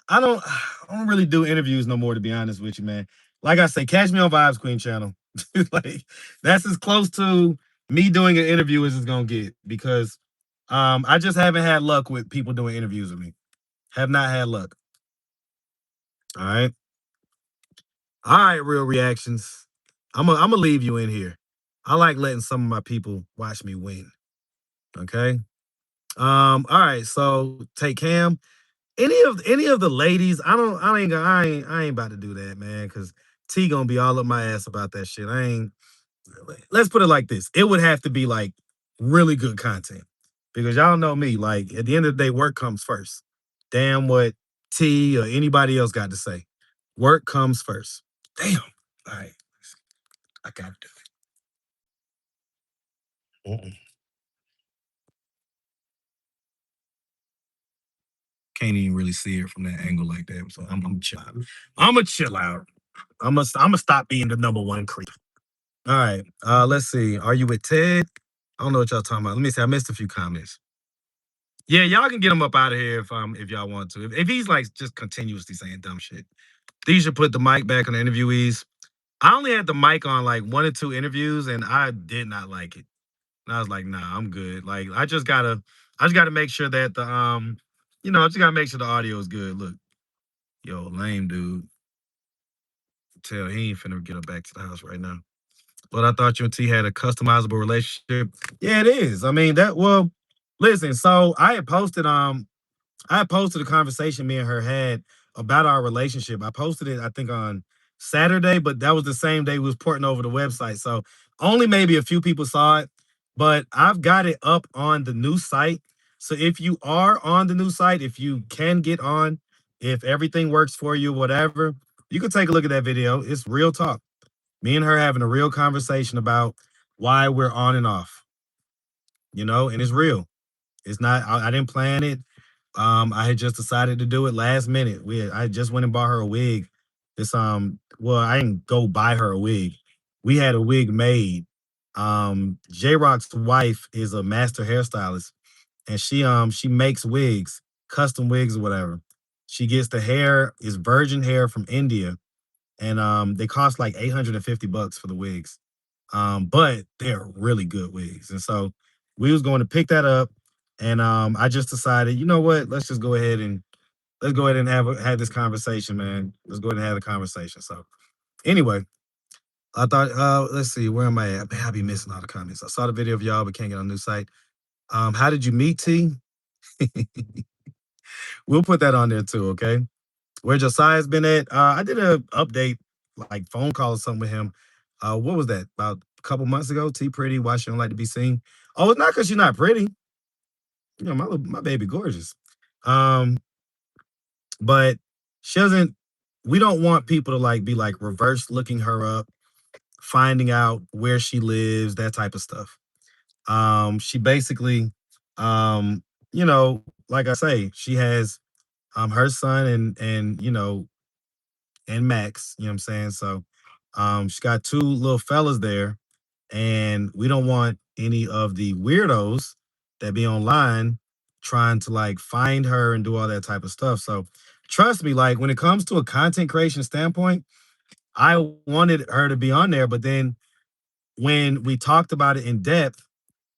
I don't really do interviews no more, to be honest with you, man. Like I say, catch me on Vibes Queen channel. Like that's as close to me doing an interview as it's gonna get because I just haven't had luck with people doing interviews with me. Have not had luck. All right. All right, real reactions. I'm gonna leave you in here. I like letting some of my people watch me win. Okay. All right, so take Cam. Any of the ladies, I ain't about to do that, man, because T gonna be all up my ass about that shit. I ain't let's put it like this. It would have to be like really good content. Because y'all know me, like at the end of the day, work comes first. Damn what T or anybody else got to say. Work comes first. Damn. All right. I gotta do it. Can't even really see it from that angle like that. So I'm chill out. I'm gonna chill out. I'm gonna stop being the number one creep. All right. Let's see. Are you with Ted? I don't know what y'all talking about. Let me see. I missed a few comments. Yeah, y'all can get him up out of here if y'all want to. If he's like just continuously saying dumb shit. These should put the mic back on the interviewees. I only had the mic on like one or two interviews and I did not like it. And I was like, nah, I'm good. Like I just gotta make sure that I just gotta make sure the audio is good. Look, yo, lame dude. Tell he ain't finna get up back to the house right now. But I thought you and T had a customizable relationship. Yeah, it is. I mean, listen, so I posted a conversation me and her had about our relationship. I posted it, I think, on Saturday, but that was the same day we was porting over the website. So only maybe a few people saw it, but I've got it up on the new site. So if you are on the new site, if you can get on, if everything works for you, whatever, you can take a look at that video. It's real talk. Me and her having a real conversation about why we're on and off, and it's real. It's not, I didn't plan it. I had just decided to do it last minute. I just went and bought her a wig. Well, I didn't go buy her a wig. We had a wig made. J Rock's wife is a master hairstylist, and she makes wigs, custom wigs or whatever. She gets the hair is virgin hair from India, and they cost like $850 for the wigs. But they're really good wigs. And so we was going to pick that up. And I just decided, you know what? Let's go ahead and have this conversation, man. Let's go ahead and have the conversation. So anyway, I thought, let's see, where am I at? Man, I be missing all the comments. I saw the video of y'all, but can't get on the new site. How did you meet T? We'll put that on there too, okay? Where Josiah's been at. I did a update, like phone call or something with him. What was that? About a couple months ago. T pretty, why she don't like to be seen? Oh, it's not because she's not pretty. My baby gorgeous. Um, but she doesn't. We don't want people to like be like reverse looking her up, finding out where she lives, that type of stuff. She basically, um, like I say, she has her son and and Max, you know what I'm saying? So she's got two little fellas there, and we don't want any of the weirdos that be online trying to like find her and do all that type of stuff. So trust me, like when it comes to a content creation standpoint, I wanted her to be on there, but then when we talked about it in depth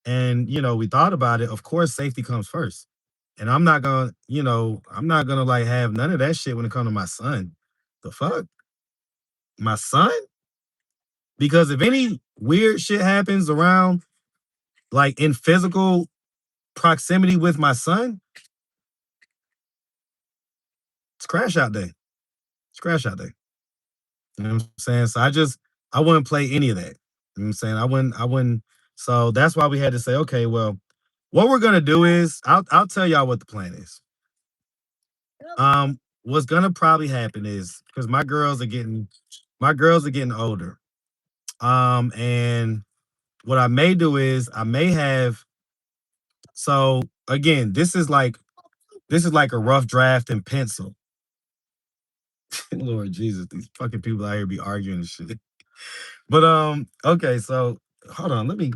and we thought about it, of course safety comes first. And I'm not gonna like have none of that shit when it comes to my son. The fuck? My son? Because if any weird shit happens around, like in physical proximity with my son, it's crash out day. It's crash out day. You know what I'm saying? So I wouldn't play any of that. You know what I'm saying? I wouldn't. So that's why we had to say, okay, well, what we're gonna do is I'll tell y'all what the plan is. What's gonna probably happen is because my girls are getting older. And what I may do is I may have so again, this is like a rough draft in pencil. Lord Jesus, these fucking people out here be arguing and shit. But okay, so hold on, let me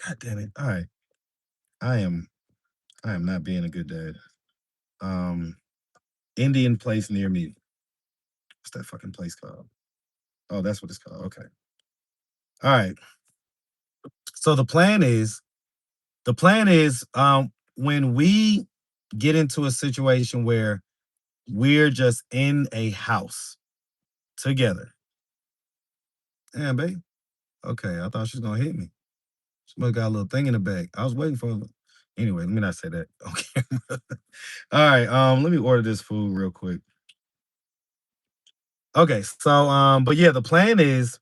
God damn it. All right. I am I am not being a good dad. Um Indian place near me. What's that fucking place called? Oh, that's what it's called. Okay. All right. So the plan is when we get into a situation where we're just in a house together. Damn, babe. Okay, I thought she was gonna hit me. She must got a little thing in the back. I was waiting for her. Anyway, let me not say that. Okay. All right. Let me order this food real quick. Okay, so but yeah, the plan is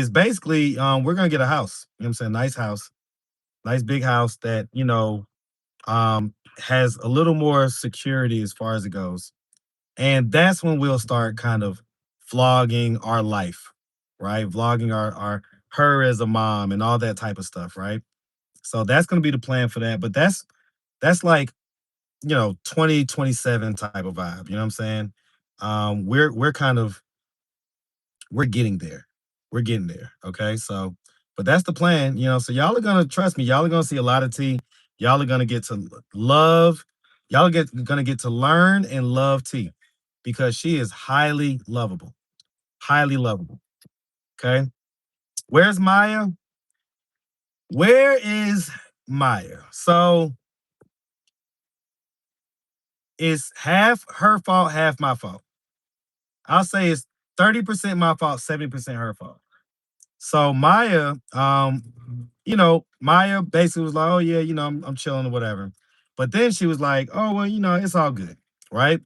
basically we're gonna get a house. You know what I'm saying? Nice house, nice big house that, has a little more security as far as it goes. And that's when we'll start kind of vlogging our life, right? Vlogging our her as a mom and all that type of stuff, right? So that's gonna be the plan for that. But that's like 2027 type of vibe. You know what I'm saying? We're kind of we're getting there. We're getting there. Okay. So, but that's the plan, So y'all are gonna trust me, y'all are gonna see a lot of T. Y'all are gonna get to love, gonna get to learn and love T because she is highly lovable. Highly lovable. Okay. Where's Maya? Where is Maya? So it's half her fault, half my fault. I'll say it's 30% my fault, 70% her fault. So Maya, Maya basically was like, "Oh yeah, I'm chilling or whatever." But then she was like, "Oh well, it's all good, right?"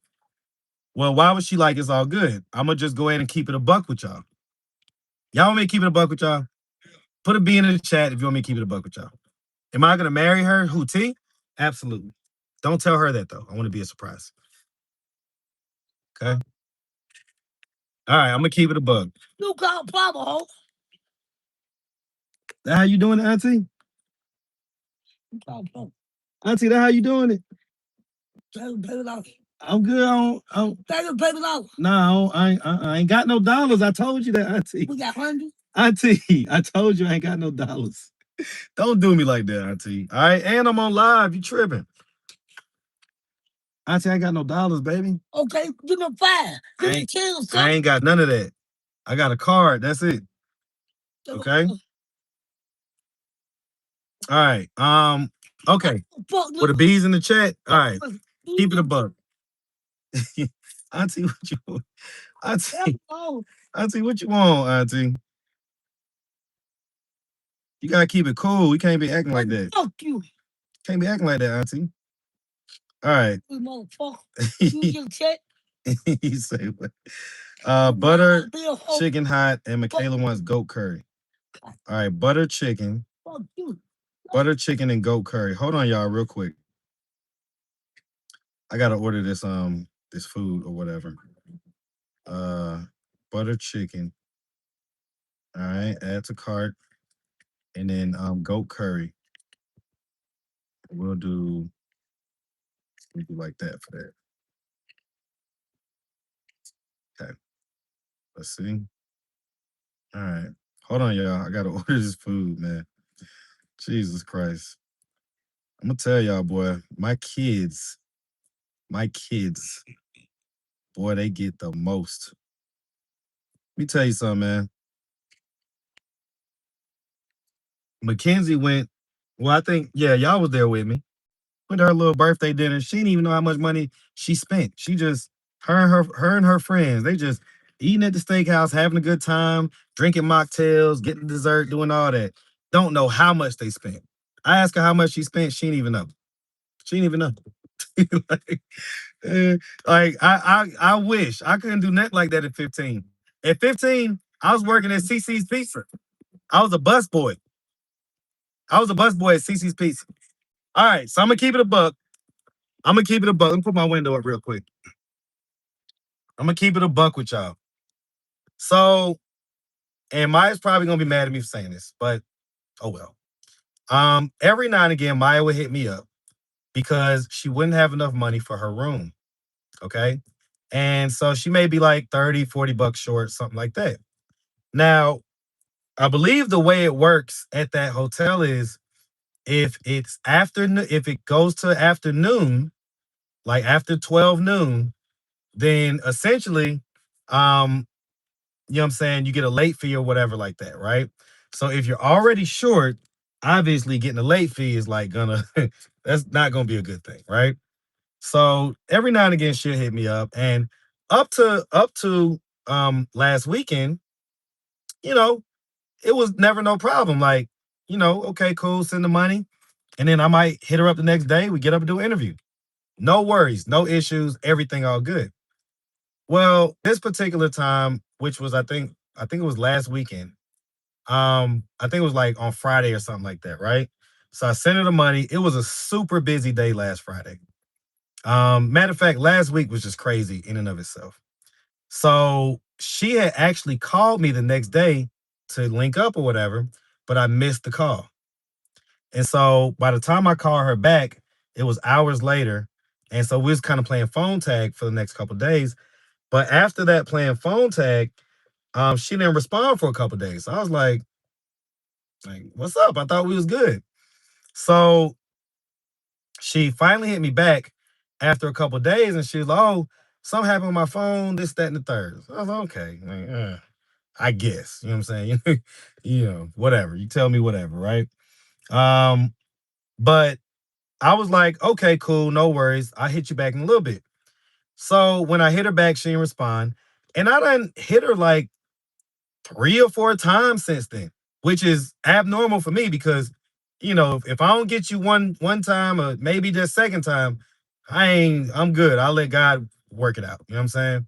Well, why was she like, "It's all good"? I'm gonna just go ahead and keep it a buck with y'all. Y'all want me to keep it a buck with y'all? Put a B in the chat if you want me to keep it a buck with y'all. Am I gonna marry her? Who T? Absolutely. Don't tell her that though. I want to be a surprise. Okay. All right. I'm gonna keep it a buck. You got a problem, ho. That how you doing it, Auntie? Auntie, that how you doing it? I'm good. No, I ain't got no dollars. I told you that, Auntie. We got hundreds. Auntie, I told you I ain't got no dollars. Don't do me like that, Auntie. All right, and I'm on live. You tripping? Auntie, I ain't got no dollars, baby. Okay, give me five. I ain't got none of that. I got a card. That's it. Okay. All right. Okay. For the bees in the chat. All right. Keep it a buck. Auntie, what you want? Auntie, what you want, Auntie? You gotta keep it cool. We can't be acting like that. Fuck you. Can't be acting like that, Auntie. All right. You get check. You say what? Butter, chicken hot, and Michaela wants goat curry. All right, butter chicken. Fuck you. Butter chicken and goat curry. Hold on, y'all, real quick. I gotta order this this food or whatever. Uh, butter chicken. All right, add to cart, and then goat curry. We'll do like that for that. Okay, let's see. All right, hold on, y'all. I gotta order this food, man. Jesus Christ. I'm gonna tell y'all, boy, my kids, boy, they get the most. Let me tell you something, man. Mackenzie went, well, I think, yeah, y'all was there with me. Went to her little birthday dinner. She didn't even know how much money she spent. She just, her and her friends, they just eating at the steakhouse, having a good time, drinking mocktails, getting dessert, doing all that. Don't know how much they spent. I asked her how much she spent. She didn't even know. She didn't even know. like, eh, I wish I couldn't do nothing like that at 15. At 15, I was working at CC's Pizza. I was a bus boy. I was a bus boy at CC's Pizza. All right, so I'm gonna keep it a buck. I'm gonna keep it a buck. Let me put my window up real quick. I'm gonna keep it a buck with y'all. So, and Maya's probably gonna be mad at me for saying this, but oh well. Every now and again, Maya would hit me up because she wouldn't have enough money for her room. Okay. And so she may be like 30, 40 bucks short, something like that. Now, I believe the way it works at that hotel is if it's afternoon, if it goes to afternoon, like after 12 noon, then essentially, um, you know what I'm saying, you get a late fee or whatever like that, right? So if you're already short, obviously getting a late fee is like gonna that's not gonna be a good thing, right? So every now and again she'll hit me up and up to last weekend, you know, it was never no problem. Like, okay, cool, send the money. And then I might hit her up the next day. We get up and do an interview. No worries, no issues, everything all good. Well, this particular time, which was I think it was last weekend. I think it was like on Friday or something like that, right? So I sent her the money. It was a super busy day last Friday. Matter of fact, last week was just crazy in and of itself. So she had actually called me the next day to link up or whatever, but I missed the call. And so by the time I called her back, it was hours later. And so we was kind of playing phone tag for the next couple of days. But after that playing phone tag, she didn't respond for a couple of days. So I was like, what's up? I thought we was good. So she finally hit me back after a couple of days and she was like, oh, something happened with my phone, this, that, and the third. So I was like, okay, like, I guess. You know what I'm saying? Whatever. You tell me whatever, right? Um, but I was like, okay, cool, no worries. I'll hit you back in a little bit. So when I hit her back, she didn't respond. And I done hit her like 3 or 4 times since then, which is abnormal for me because, if I don't get you one time or maybe just second time, I'm good. I'll let God work it out. You know what I'm saying?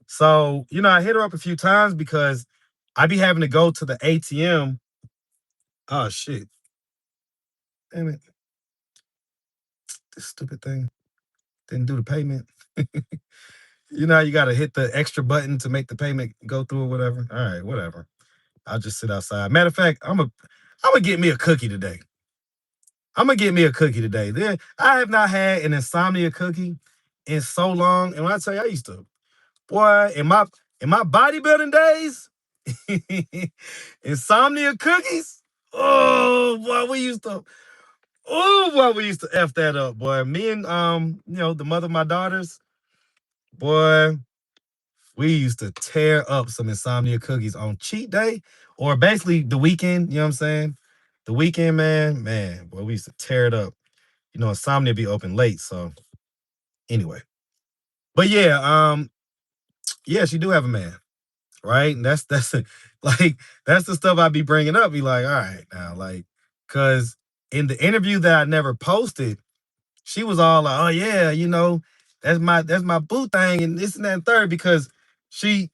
So, I hit her up a few times because I be having to go to the ATM. Oh shit. Damn it. This stupid thing didn't do the payment. You gotta hit the extra button to make the payment go through or whatever. All right, whatever. I'll just sit outside. Matter of fact, I'm gonna get me a cookie today. I'm gonna get me a cookie today. I have not had an insomnia cookie in so long. And when I tell you, I used to, boy, in my bodybuilding days, insomnia cookies. Oh boy, we used to f that up, boy. Me and the mother of my daughters, boy, we used to tear up some insomnia cookies on cheat day or basically the weekend. You know what I'm saying? The weekend, man, boy, we used to tear it up. Insomnia be open late. So anyway, but yeah, yeah, she do have a man, right? And that's like that's the stuff I be bringing up. Be like, all right, now, like, cause in the interview that I never posted, she was all like, oh yeah, that's my boo thing and this and that and third because she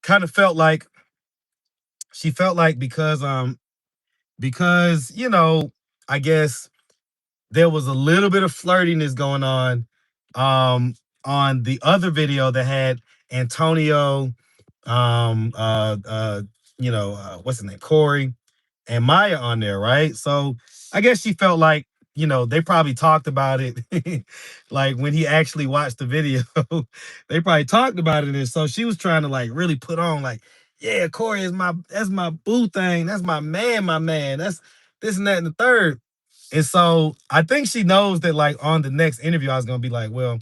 kind of felt like because I guess there was a little bit of flirtiness going on. on the other video that had Antonio, um, uh, uh, what's his name, Corey, and Maya on there, right? So I guess she felt like, they probably talked about it. Like when he actually watched the video, they probably talked about it. And so she was trying to like really put on like, yeah, Corey is that's my boo thing. That's my man, my man. That's this and that and the third. And so I think she knows that like on the next interview, I was gonna be like, well,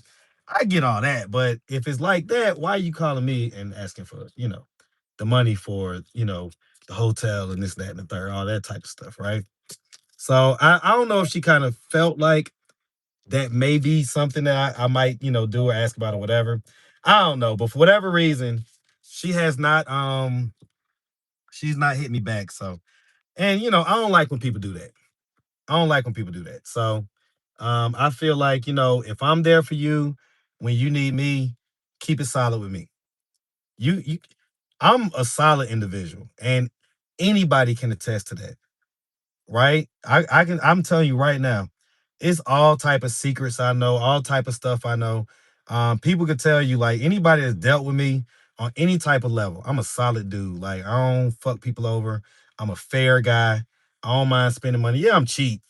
I get all that, but if it's like that, why are you calling me and asking for, the money for, the hotel and this, that, and the third, all that type of stuff, right? So I don't know if she kind of felt like that may be something that I might, do or ask about or whatever. I don't know, but for whatever reason, she has not she's not hit me back. So and I don't like when people do that. I don't like when people do that. So I feel like, if I'm there for you when you need me, keep it solid with me. You I'm a solid individual and anybody can attest to that, right? I'm telling you right now, it's all type of secrets I know, all type of stuff I know. People could tell you like anybody that's dealt with me on any type of level. I'm a solid dude. Like I don't fuck people over. I'm a fair guy. I don't mind spending money. Yeah, I'm cheap.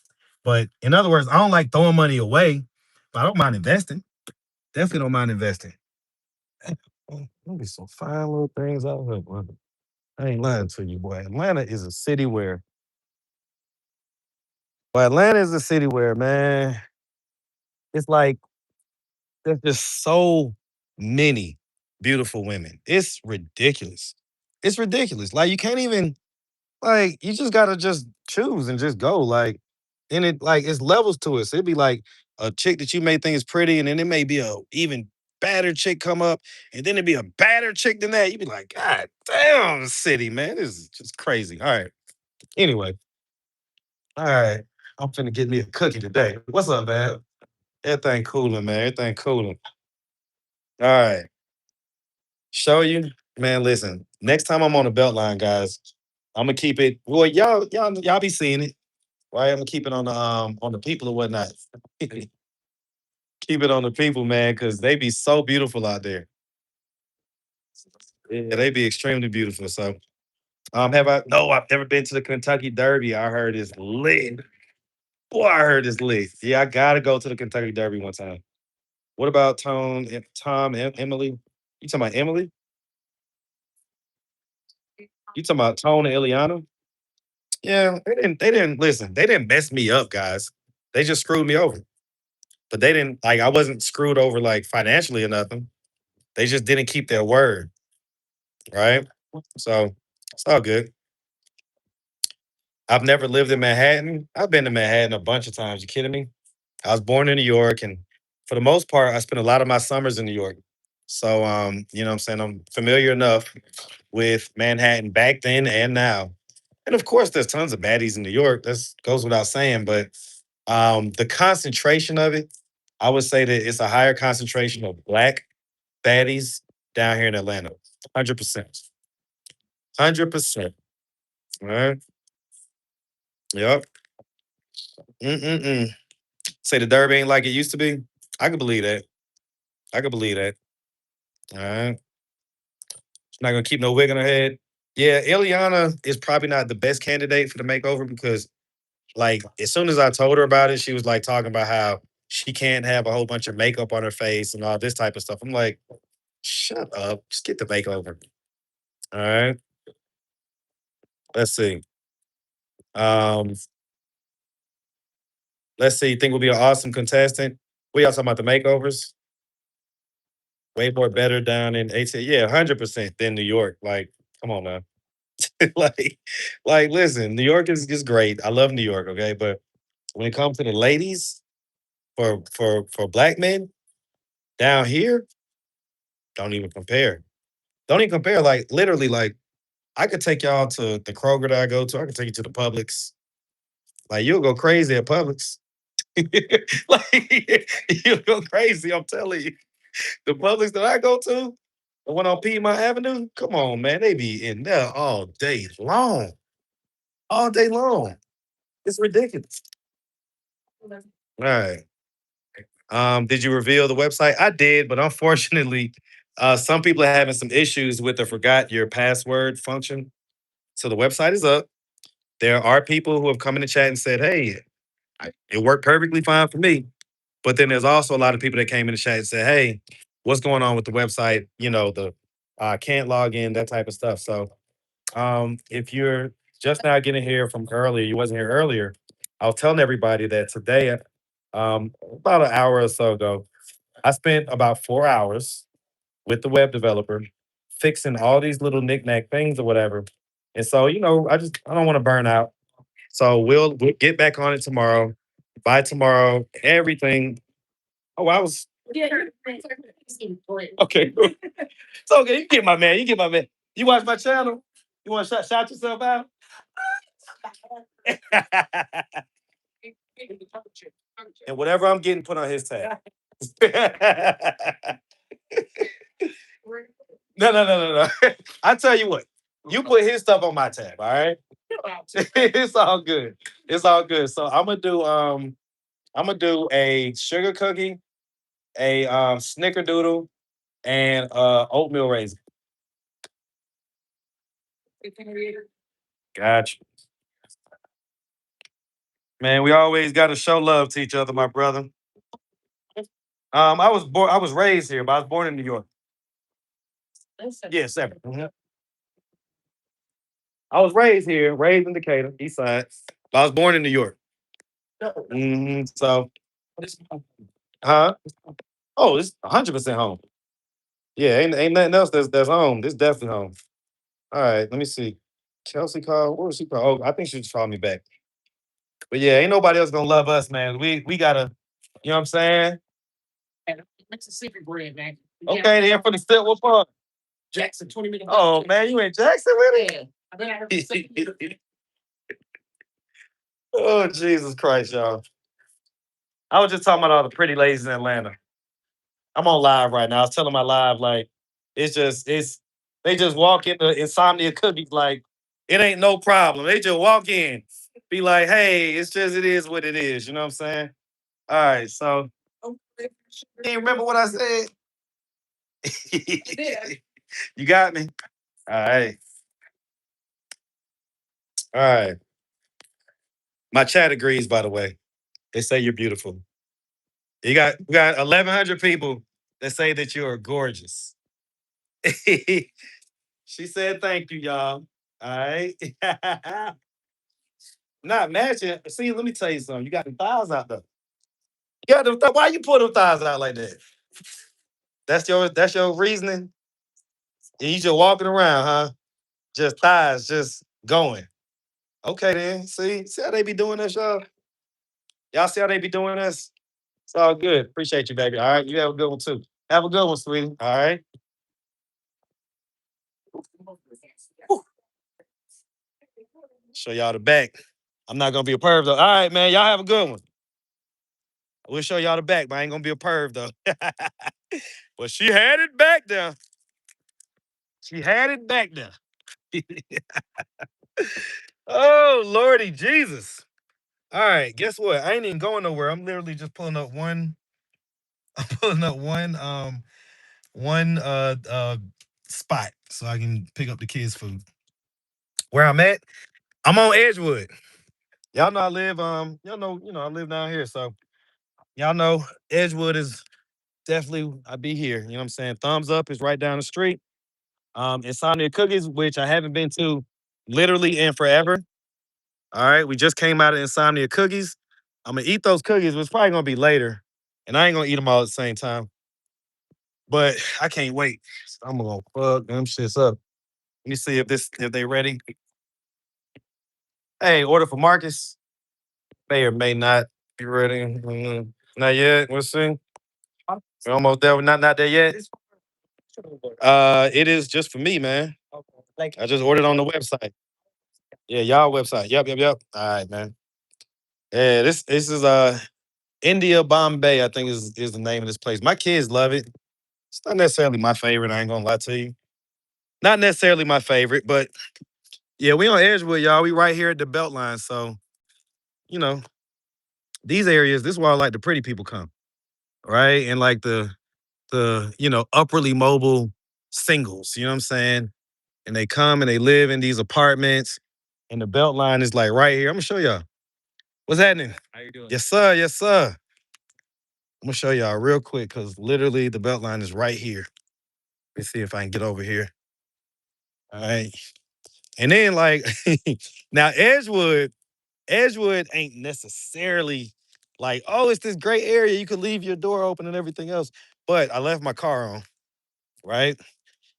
But in other words, I don't like throwing money away, but I don't mind investing. Definitely don't mind investing. Be some fine little things out here, boy. I ain't lying to you, boy. Atlanta is a city where, man, it's like there's just so many beautiful women. It's ridiculous. It's ridiculous. Like you can't even like you just gotta just choose and just go. Like, and it like it's levels to it. So it'd be like a chick that you may think is pretty, and then it may be a even badder chick come up, and then it'd be a badder chick than that. You'd be like, God damn, city, man. This is just crazy. All right. Anyway, all right. I'm finna get me a cookie today. What's up, man? Everything cooling, man. Everything cooling. All right. Show you, man. Listen, next time I'm on the belt line, guys, I'm gonna keep it. Well, y'all be seeing it, right? I'm gonna keep it on the people and whatnot. Keep it on the people, man, because they be so beautiful out there. Yeah, they be extremely beautiful. So, have I? No, I've never been to the Kentucky Derby. I heard it's lit. Boy, I heard it's lit. Yeah, I gotta go to the Kentucky Derby one time. What about Tom, Emily? You talking about Emily? You talking about Tone and Ileana? Yeah, they didn't listen. They didn't mess me up, guys. They just screwed me over. But they didn't like I wasn't screwed over like financially or nothing. They just didn't keep their word, right? So it's all good. I've never lived in Manhattan. I've been to Manhattan a bunch of times. You kidding me? I was born in New York, and for the most part, I spent a lot of my summers in New York. So you know what I'm saying? I'm familiar enough with Manhattan back then and now. And of course, there's tons of baddies in New York. That goes without saying. But the concentration of it, I would say that it's a higher concentration of black baddies down here in Atlanta. 100%. 100%. All right. Yep. Mm-mm-mm. Say the derby ain't like it used to be. I could believe that. I could believe that. All right. She's not gonna keep no wig on her head. Yeah, Ileana is probably not the best candidate for the makeover because, like, as soon as I told her about it, she was like talking about how she can't have a whole bunch of makeup on her face and all this type of stuff. I'm like, shut up. Just get the makeover. All right. Let's see. Um, let's see. Think we'll be an awesome contestant. We all talking about the makeovers. Way more better down in AT. Yeah, 100% than New York. Like, come on now. like, listen, New York is great. I love New York, okay? But when it comes to the ladies, for black men down here, don't even compare. Don't even compare. Like literally, like I could take y'all to the Kroger that I go to. I could take you to the Publix. Like you'll go crazy at Publix. Like you'll go crazy. I'm telling you. The Publix that I go to, the one on Piedmont Avenue. Come on, man. They be in there all day long. All day long. It's ridiculous. All right. Did you reveal the website? I did, but unfortunately, some people are having some issues with the forgot your password function. So the website is up. There are people who have come in the chat and said, "Hey, it worked perfectly fine for me." But then there's also a lot of people that came in the chat and said, "Hey, what's going on with the website? You know, the can't log in, that type of stuff." So if you're just now getting here from earlier, you wasn't here earlier, I was telling everybody that today, about an hour or so ago, I spent about 4 hours with the web developer fixing all these little knickknack things or whatever. And so, I don't want to burn out. So we'll get back on it tomorrow. By tomorrow, everything. Oh, I was okay. It's okay. You get my man. You get my man. You watch my channel. You want to shout yourself out? And whatever I'm getting put on his tab. No. I tell you what, you put his stuff on my tab, all right? It's all good. It's all good. So I'm gonna do a sugar cookie, a snickerdoodle, and oatmeal raisin. Gotcha. Man, we always gotta show love to each other, my brother. I was raised here, but I was born in New York. Yeah, 7. Mhm. I was raised here, raised in Decatur, East Side. But I was born in New York. So, huh? Oh, it's 100% home. Yeah, ain't nothing else that's home. This definitely home. All right, let me see. Chelsea called. What was she called? Oh, I think she just called me back. But yeah, ain't nobody else gonna love us, man. We gotta, you know what I'm saying? Okay, then for the step, what part? Oh man, you in Jackson with it? Oh Jesus Christ, y'all. I was just talking about all the pretty ladies in Atlanta. I'm on live right now. I was telling my live, like, it's they just walk in the insomnia cookies, like it ain't no problem. They just walk in, be like, hey, it's just it is what it is. You know what I'm saying? All right, so you remember what I said? You got me. All right, all right. My chat agrees, by the way. They say you're beautiful. We got 1,100 people that say that you are gorgeous. She said thank you, y'all. All right. Not matching. See, let me tell you something. You got the thighs out there. You got them why you pull them thighs out like that? That's your reasoning. And you just walking around, huh? Just thighs, just going. Okay then. See how they be doing this, y'all? Y'all see how they be doing this? It's all good. Appreciate you, baby. All right. You have a good one too. Have a good one, sweetie. All right. Show y'all the back. I'm not gonna be a perv though. All right, man. Y'all have a good one. We'll show y'all the back, but I ain't gonna be a perv though. But she had it back there. She had it back there. Oh, Lordy Jesus. All right, guess what? I ain't even going nowhere. I'm literally just pulling up one, I'm pulling up one spot so I can pick up the kids' food. Where I'm at, I'm on Edgewood. Y'all know I live I live down here. So y'all know Edgewood is definitely I be here. You know what I'm saying? Thumbs up is right down the street. Insomnia Cookies, which I haven't been to literally in forever. All right, we just came out of Insomnia Cookies. I'm gonna eat those cookies, but it's probably gonna be later, and I ain't gonna eat them all at the same time. But I can't wait. I'm gonna fuck them shits up. Let me see if they ready. Hey, order for Marcus. May or may not be ready. Not yet. We'll see. We're almost there. We're not there yet. It is just for me, man. I just ordered on the website. Yeah, y'all website. Yep. All right, man. Yeah, this is India Bombay, I think is the name of this place. My kids love it. It's not necessarily my favorite. I ain't gonna lie to you. Not necessarily my favorite, but yeah, we on Edgewood, y'all. We right here at the Beltline. So, you know, these areas, this is where I like the pretty people come. right? And like the upwardly mobile singles, you know what I'm saying? And they come and they live in these apartments, and the belt line is like right here. I'm gonna show y'all. What's happening? How you doing? Yes, sir. Yes, sir. I'm gonna show y'all real quick because literally the belt line is right here. Let's see if I can get over here. All right. And then like now Edgewood ain't necessarily like, oh, it's this great area. You could leave your door open and everything else. But I left my car on, right?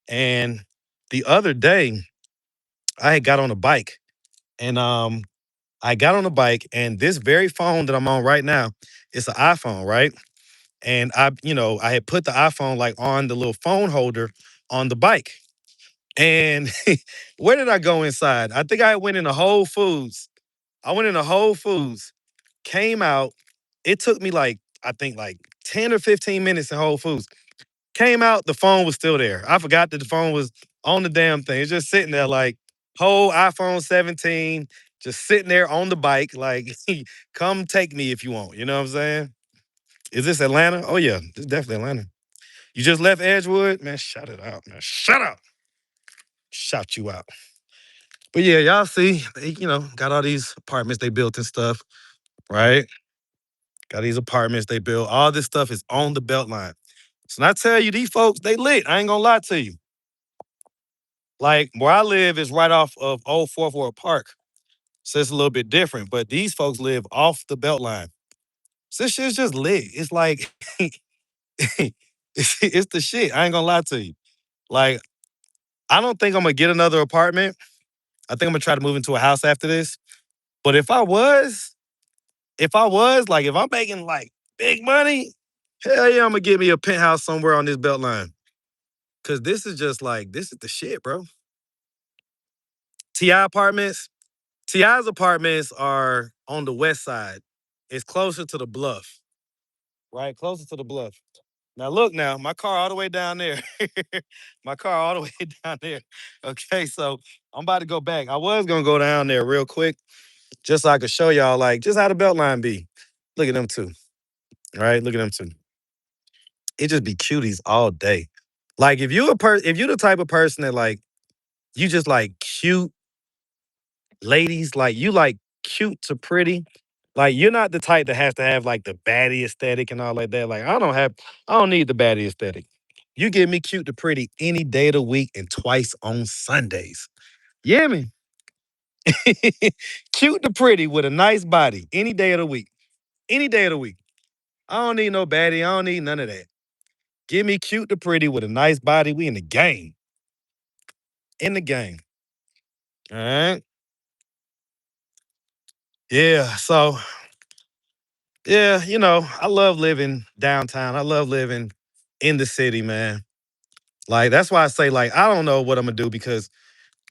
And the other day, I had got on a bike and I got on a bike and this very phone that I'm on right now, it's an iPhone, right? And I had put the iPhone like on the little phone holder on the bike. And where did I go inside? I think I went into Whole Foods. I went into Whole Foods, came out. It took me like, I think like 10 or 15 minutes in Whole Foods. Came out, the phone was still there. I forgot that the phone was on the damn thing. It's just sitting there like whole iPhone 17, just sitting there on the bike, like, come take me if you want. You know what I'm saying? Is this Atlanta? Oh yeah, this is definitely Atlanta. You just left Edgewood? Man, shut it out, man. Shut up. Shout you out. But yeah, y'all see, they, got all these apartments they built and stuff, right? Got these apartments they built. All this stuff is on the belt line. So I tell you, these folks, they lit. I ain't gonna lie to you. Like where I live is right off of Old Fourth Ward Park. So it's a little bit different. But these folks live off the belt line. So this shit's just lit. It's like it's the shit. I ain't gonna lie to you. Like, I don't think I'm gonna get another apartment. I think I'm gonna try to move into a house after this. But if I'm making like big money, hell yeah, I'm gonna get me a penthouse somewhere on this belt line. Cause this is just like, this is the shit, bro. TI apartments. TI's apartments are on the west side. It's closer to the bluff, right? Closer to the bluff. Now look now, my car all the way down there. My car all the way down there. Okay, so I'm about to go back. I was gonna go down there real quick, just so I could show y'all like just how the belt line be. Look at them two, right? Look at them two. It just be cuties all day. Like if you the type of person that like you just like cute ladies, like you like cute to pretty. Like you're not the type that has to have like the baddie aesthetic and all like that. Like I don't need the baddie aesthetic. You give me cute to pretty any day of the week and twice on Sundays. Yeah, me. Cute to pretty with a nice body any day of the week. Any day of the week. I don't need no baddie. I don't need none of that. Give me cute to pretty with a nice body. We in the game. In the game. All right. Yeah. So yeah, I love living downtown. I love living in the city, man. Like that's why I say like I don't know what I'm gonna do because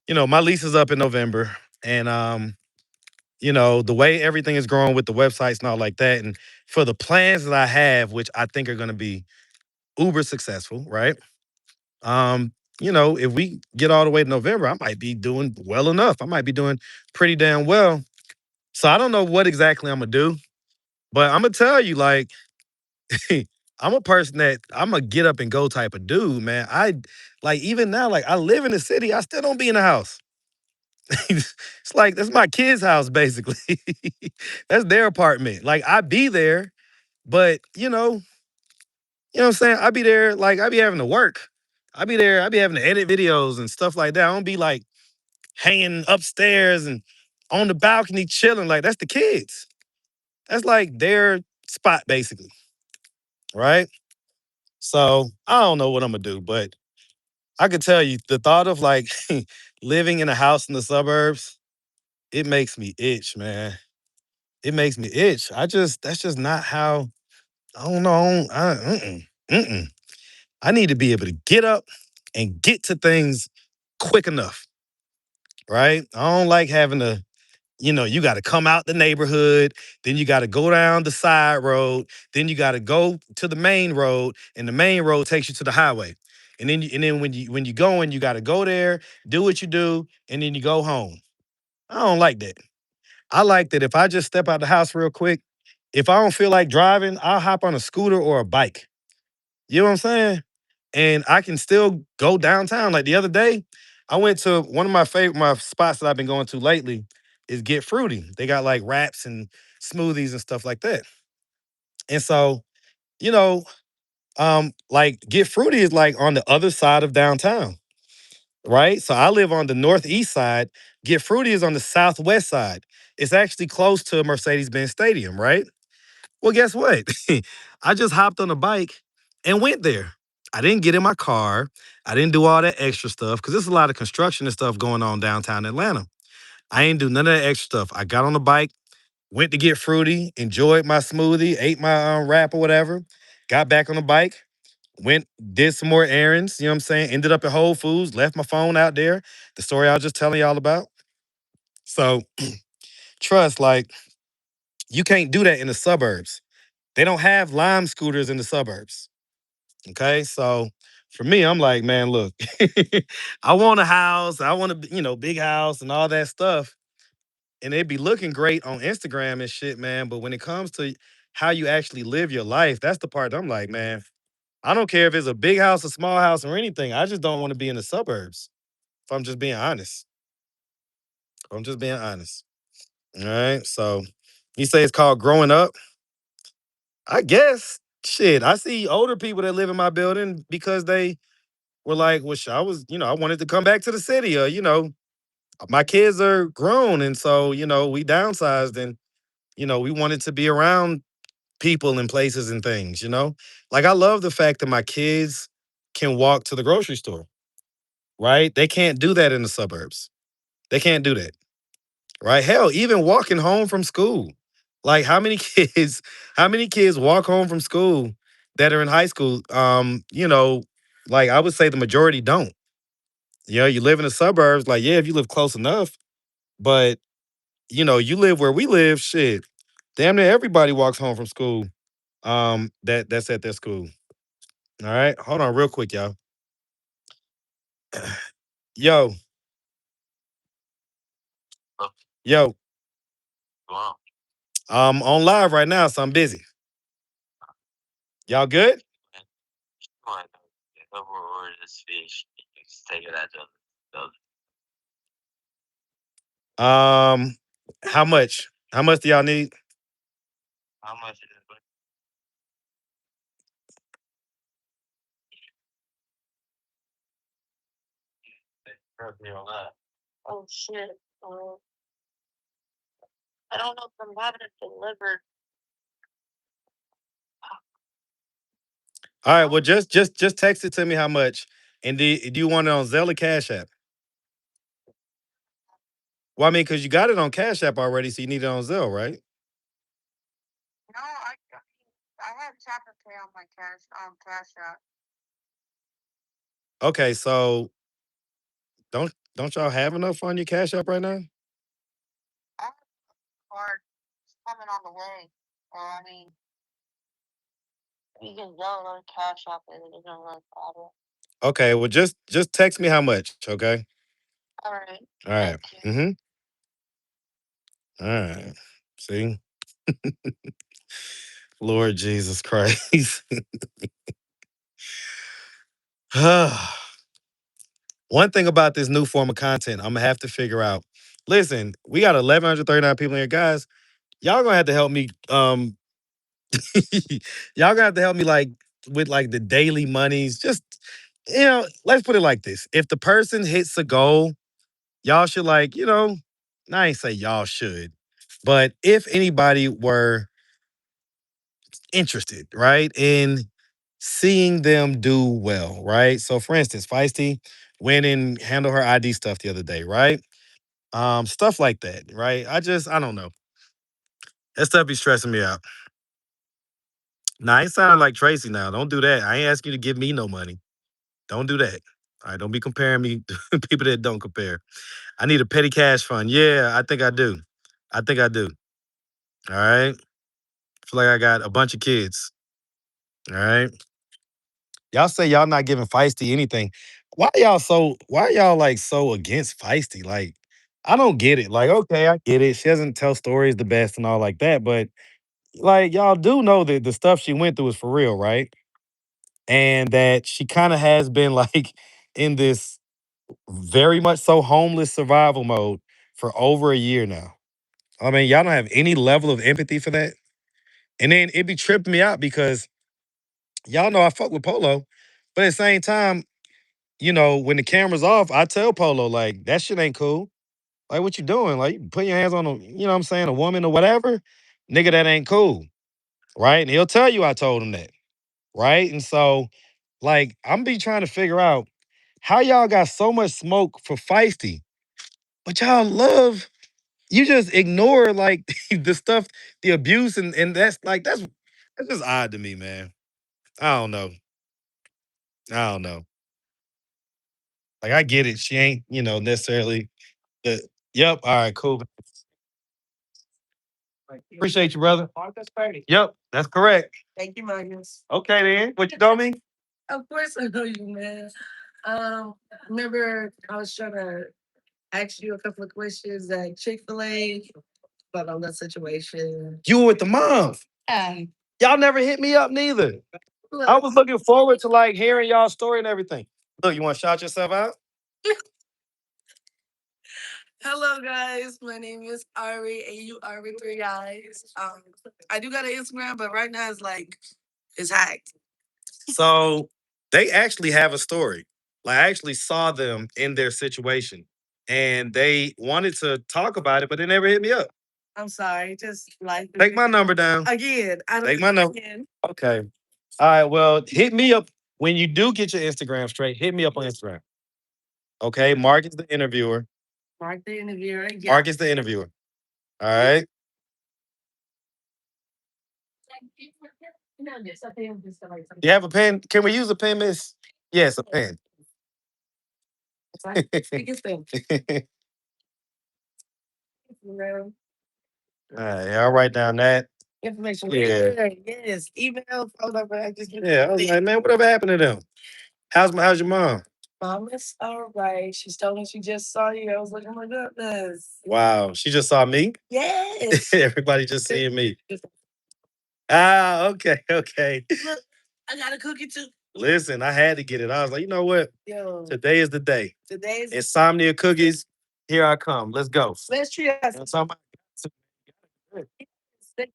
my lease is up in November, and the way everything is growing with the websites and all like that, and for the plans that I have, which I think are gonna be uber successful, right? If we get all the way to November, I might be doing well enough. I might be doing pretty damn well. So I don't know what exactly I'm gonna do, but I'm gonna tell you, like, I'm a person that I'm a get up and go type of dude, man. I like even now, like I live in the city, I still don't be in the house. It's like that's my kid's house, basically. That's their apartment. Like I be there, but what I'm saying? I be there, like I be having to work. I be there, I be having to edit videos and stuff like that. I don't be like hanging upstairs and on the balcony chilling. Like that's the kids. That's like their spot, basically. Right? So I don't know what I'm gonna do, but I could tell you the thought of like living in a house in the suburbs, it makes me itch, man. It makes me itch. That's just not how. I don't know. Mm-mm. I need to be able to get up and get to things quick enough, right? I don't like having to. You got to come out the neighborhood, then you got to go down the side road, then you got to go to the main road, and the main road takes you to the highway. And then when you go in, you got to go there, do what you do, and then you go home. I don't like that. I like that if I just step out the house real quick If I don't feel like driving, I'll hop on a scooter or a bike. You know what I'm saying? And I can still go downtown. Like the other day, I went to one of my spots that I've been going to lately is Get Fruity. They got like wraps and smoothies and stuff like that. And so, you know, like Get Fruity is like on the other side of downtown, right? So I live on the northeast side. Get Fruity is on the southwest side. It's actually close to Mercedes-Benz Stadium, right? Well, guess what? I just hopped on a bike and went there. I didn't get in my car. I didn't do all that extra stuff because there's a lot of construction and stuff going on downtown Atlanta. I ain't do none of that extra stuff. I got on the bike, went to Get Fruity, enjoyed my smoothie, ate my wrap or whatever, got back on the bike, went, did some more errands, you know what I'm saying? Ended up at Whole Foods, left my phone out there, the story I was just telling y'all about. So trust, like, you can't do that in the suburbs. They don't have lime scooters in the suburbs. Okay. So for me, I'm like, man, look, I want a house. I want a, big house and all that stuff. And it'd be looking great on Instagram and shit, man. But when it comes to how you actually live your life, that's the part that I'm like, man, I don't care if it's a big house, a small house, or anything. I just don't want to be in the suburbs. If I'm just being honest. If I'm just being honest. All right. So you say it's called growing up. I guess shit. I see older people that live in my building because they were like, well, I was, I wanted to come back to the city. Or, my kids are grown. And so, we downsized and, we wanted to be around people and places and things. Like I love the fact that my kids can walk to the grocery store, right? They can't do that in the suburbs. They can't do that. Right? Hell, even walking home from school. Like how many kids walk home from school that are in high school? Like I would say the majority don't. You live in the suburbs, like, yeah, if you live close enough, but you live where we live, shit. Damn near everybody walks home from school. That's at their school. All right. Hold on real quick, y'all. Yo, yo, I'm on live right now, so I'm busy. Y'all good? Um, how much? How much do y'all need? All right, well, just text it to me how much. And do you want it on Zelle or Cash App? Well, I mean, because you got it on Cash App already, so you need it on Zelle, right? Okay, so don't y'all have enough on your Cash App right now? Okay, well, just text me how much, okay? All right. Mm-hmm. All right. See, Lord Jesus Christ. One thing about this new form of content, I'm gonna have to figure out. Listen, we got 1,139 people in here, guys. Y'all gonna have to help me. Y'all gonna have to help me like with like the daily monies. Just let's put it like this: if the person hits a goal, y'all should like I ain't say y'all should, but if anybody were interested, right, in seeing them do well, right? So, for instance, Feisty went and handled her ID stuff the other day, right? Stuff like that, right? I don't know. That stuff be stressing me out. Now, I ain't sounding like Tracy now. Don't do that. I ain't asking you to give me no money. Don't do that. All right, don't be comparing me to people that don't compare. I need a petty cash fund. Yeah, I think I do. I think I do. All right. Feel like I got a bunch of kids. All right. Y'all say y'all not giving Feisty anything. Why y'all like so against Feisty? Like, I don't get it. Like, okay, I get it. She doesn't tell stories the best and all like that, but like y'all do know that the stuff she went through is for real, right? And that she kind of has been like in this very much so homeless survival mode for over a year now. I mean, y'all don't have any level of empathy for that. And then it be tripping me out because y'all know I fuck with Polo, but at the same time, when the camera's off, I tell Polo like that shit ain't cool. Like what you doing? Like you put your hands on what I'm saying, a woman or whatever, nigga, that ain't cool, right? And he'll tell you I told him that, right? And so, like, I'm be trying to figure out how y'all got so much smoke for feisty, but y'all love you just ignore like the stuff, the abuse, and that's just odd to me, man. I don't know. I don't know. Like I get it. She ain't, necessarily the yep. All right, cool. Appreciate you, brother. Yep, that's correct. Thank you, Magnus. Okay then. What you know me? Of course I know you, man. Remember I was trying to ask you a couple of questions at Chick-fil-A about on that situation. You were with the mom. Yeah. Y'all never hit me up neither. Look. I was looking forward to like hearing y'all story and everything. Look, you want to shout yourself out? Hello guys, my name is Ari, and you are with three guys. I do got an Instagram, but right now it's hacked. So they actually have a story. Like I actually saw them in their situation, and they wanted to talk about it, but they never hit me up. I'm sorry, just like take my number down again. I don't take my number. Again. Okay. All right. Well, hit me up when you do get your Instagram straight. Hit me up on Instagram. Okay. Mark is the interviewer. Mark the interviewer. Yeah. Mark is the interviewer. All right. You have a pen? Can we use a pen, miss? Yes, a pen. All right, I'll write down that. Information. Yeah. Yes. Email, phone number. Yeah. I was like, man, whatever happened to them? How's your mom? Mom is all right. She's told me she just saw you. I was like, oh my goodness. Wow. She just saw me? Yes. Everybody just seeing me. Ah, okay, okay. Look, I got a cookie too. Listen, I had to get it. I was like, you know what? Yo. Today is the day. Today's insomnia cookies. Here I come. Let's go. Let's try.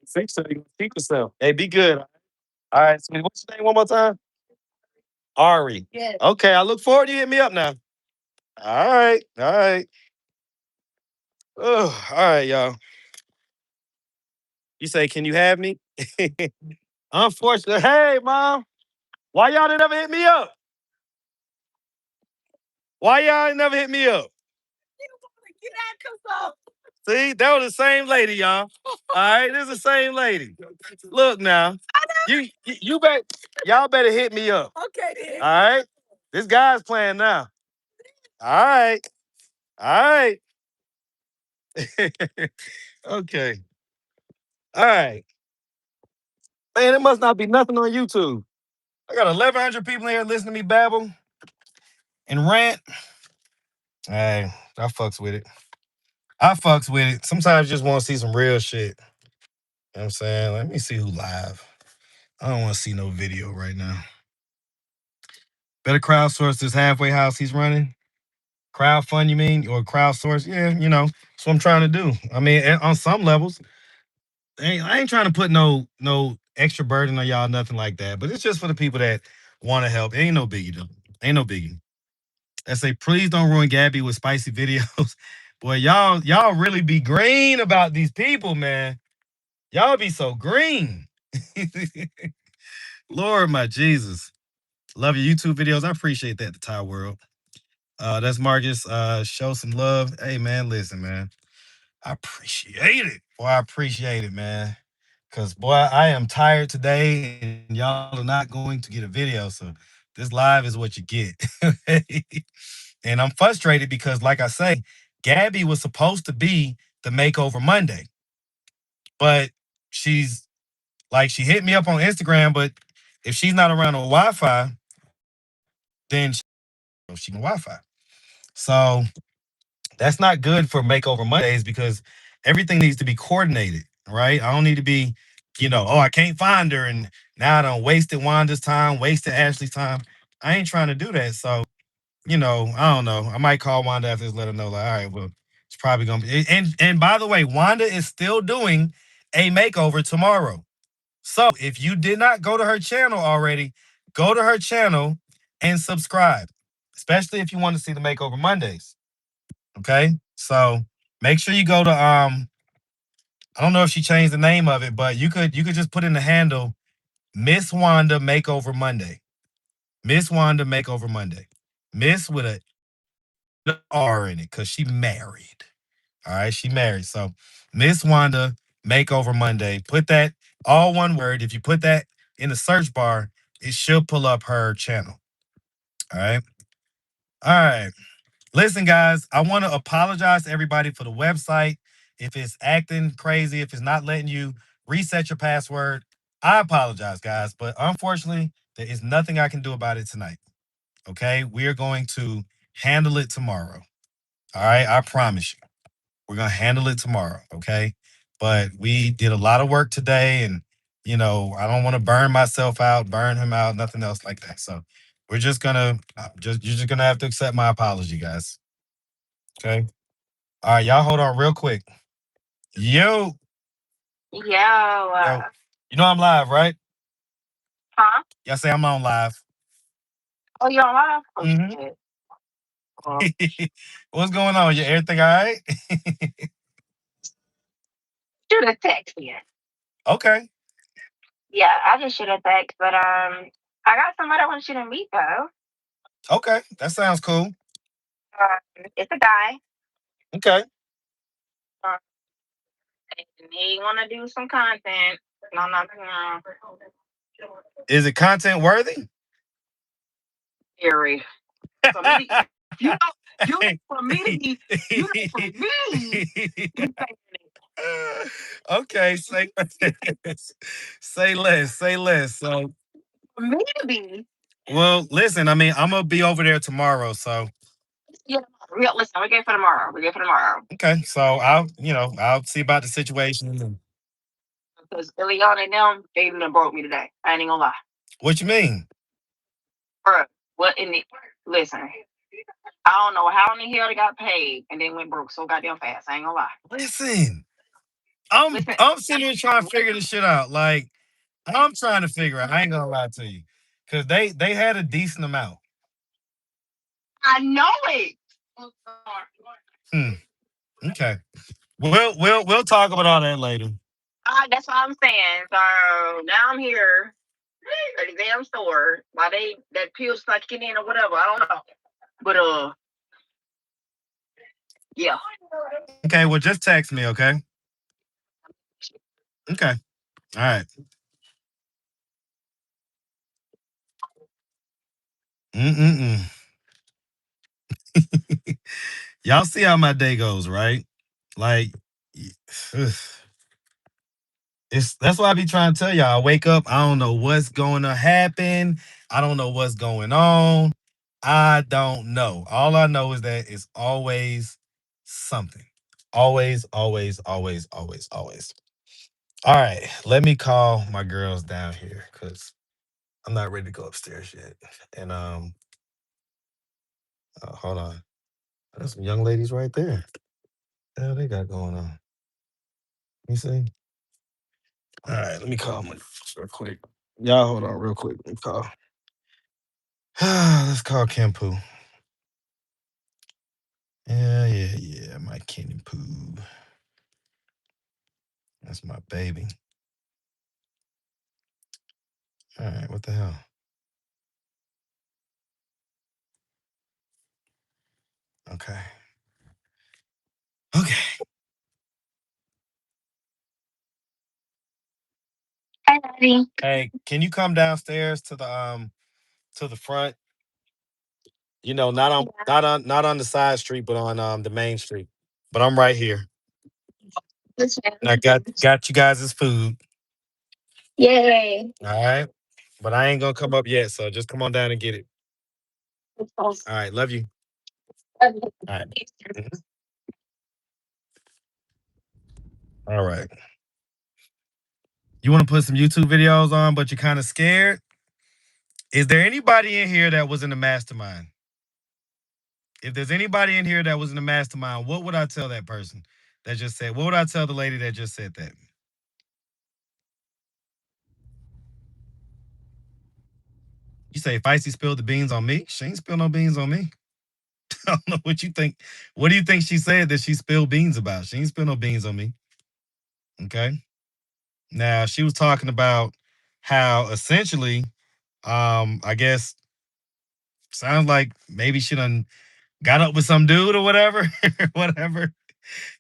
Say so you keep yourself. Hey, be good. All right. So what's your name one more time? Ari. Yes. Okay, I look forward to you hitting me up now. All right. All right. Oh, all right, y'all. You say, can you have me? Unfortunately, hey, mom. Why y'all didn't ever hit me up? Why y'all ain't never hit me up? See, that was the same lady, y'all. All right, this is the same lady. Look now, you bet y'all better hit me up. Okay, then. All right, this guy's playing now. All right, all right. Okay, all right. Man, it must not be nothing on YouTube. I got 1,100 people in here listening to me babble and rant. Hey, I fucks with it. I fucks with it. Sometimes you just want to see some real shit. You know what I'm saying? Let me see who live. I don't want to see no video right now. Better crowdsource this halfway house he's running. Crowdfund, you mean? Or crowdsource? Yeah, that's what I'm trying to do. I mean, on some levels, I ain't trying to put no extra burden on y'all, nothing like that. But it's just for the people that want to help. Ain't no biggie, though. Ain't no biggie. I say, please don't ruin Gabby with spicy videos. Boy, y'all really be green about these people, man. Y'all be so green. Lord, my Jesus. Love your YouTube videos. I appreciate that, the Thai world. That's Marcus. Show some love. Hey, man, listen, man. I appreciate it. Boy, I appreciate it, man. Because, boy, I am tired today, and y'all are not going to get a video. So this live is what you get. And I'm frustrated because, like I say, Gabby was supposed to be the Makeover Monday. But she's like, she hit me up on Instagram, but if she's not around on Wi-Fi, then she can Wi-Fi. So that's not good for Makeover Mondays because everything needs to be coordinated, right? I don't need to be oh, I can't find her, and now I done wasted Wanda's time, wasted Ashley's time. I ain't trying to do that. So, I don't know. I might call Wanda after this, let her know, like, all right, well, it's probably gonna be. And by the way, Wanda is still doing a makeover tomorrow. So if you did not go to her channel already, go to her channel and subscribe, especially if you want to see the makeover Mondays. Okay, so make sure you go to I don't know if she changed the name of it, but you could just put in the handle Miss Wanda Makeover Monday. Miss Wanda Makeover Monday. Miss with a R in it because she married. All right, she married. So Miss Wanda Makeover Monday. Put that all one word. If you put that in the search bar, it should pull up her channel. All right. All right. Listen, guys, I want to apologize to everybody for the website. If it's acting crazy, if it's not letting you reset your password, I apologize, guys. But unfortunately, there is nothing I can do about it tonight. Okay. We are going to handle it tomorrow. All right. I promise you. We're going to handle it tomorrow. Okay. But we did a lot of work today. And, I don't want to burn myself out, burn him out, nothing else like that. So we're just going to, you're just going to have to accept my apology, guys. Okay. All right, y'all hold on real quick. Yo, Yo, yo. You know I'm live, right? huh? Y'all say I'm on live. Oh, you're on live? Oh, hmm shit. What's going on? Everything all right? Shoot a text me. Okay. Yeah, I just shoot a text, but I got somebody I want you to meet though. Okay. That sounds cool. It's a guy. Okay. Um, and he want to do some content. No, no, no. Is it content worthy? Very. For me, you know, you know, for me to be, you know, for me, you saying it. Okay, say say less, say less. So, For me to be, well, listen. I mean, I'm gonna be over there tomorrow. So, yeah. Listen, we're good for tomorrow. We're good for tomorrow. okay. So I'll see about the situation. And Because Ileana and them, they done broke me today. I ain't gonna lie. what you mean? Bruh, what in the listen? I don't know how in the hell they got paid and then went broke so goddamn fast. I ain't gonna lie. Listen, I'm Listen, I'm sitting here trying to figure this shit out. Like I'm trying to figure out. I ain't gonna lie to you, because they had a decent amount. I know it. Hmm. Okay. We'll talk about all that later. That's what I'm saying. So now I'm here at the damn store while they that pill sucking in or whatever. I don't know. But yeah. Okay. Well, just text me. Okay. Okay. All right. Mm-mm-mm. Y'all see how my day goes, right? Like, it's that's why I be trying to tell y'all. I wake up, I don't know what's going to happen. I don't know what's going on. I don't know. All I know is that it's always something. Always, always, always, always, always. All right, let me call my girls down here because I'm not ready to go upstairs yet. And hold on. There's some young ladies right there. What the hell they got going on? Let me see. All right, let me call my real quick. Y'all hold on real quick. Let me call. Let's call Kim Poo. Yeah, yeah, yeah. My Kenny Poo. That's my baby. All right, what the hell? Okay. Okay. Hi, Daddy. Hey, can you come downstairs to the front? Not on the side street, but on the main street. But I'm right here. And I got you guys' food. Yay. All right. But I ain't gonna come up yet, so just come on down and get it. All right, love you. All right. Mhm. All right. You want to put some YouTube videos on, but you're kind of scared. Is there anybody in here that was in the mastermind? If there's anybody in here that was in the mastermind, what would I tell that person that just said? What would I tell the lady that just said that? You say Feisty spilled the beans on me. She ain't spilled no beans on me. I don't know what you think. What do you think she said that she spilled beans about? She ain't spilled no beans on me. Okay. Now she was talking about how essentially, I guess sounds like maybe she done got up with some dude or whatever, whatever.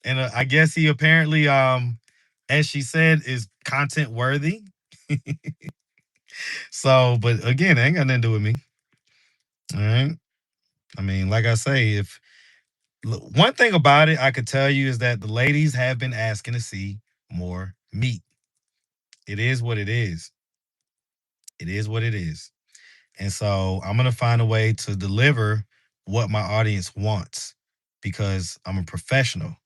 And I guess he apparently, as she said, is content worthy. So, but again, it ain't got nothing to do with me. All right. I mean, like I say, if one thing about it I could tell you is that the ladies have been asking to see more meat. It is what it is. It is what it is. And so I'm going to find a way to deliver what my audience wants because I'm a professional.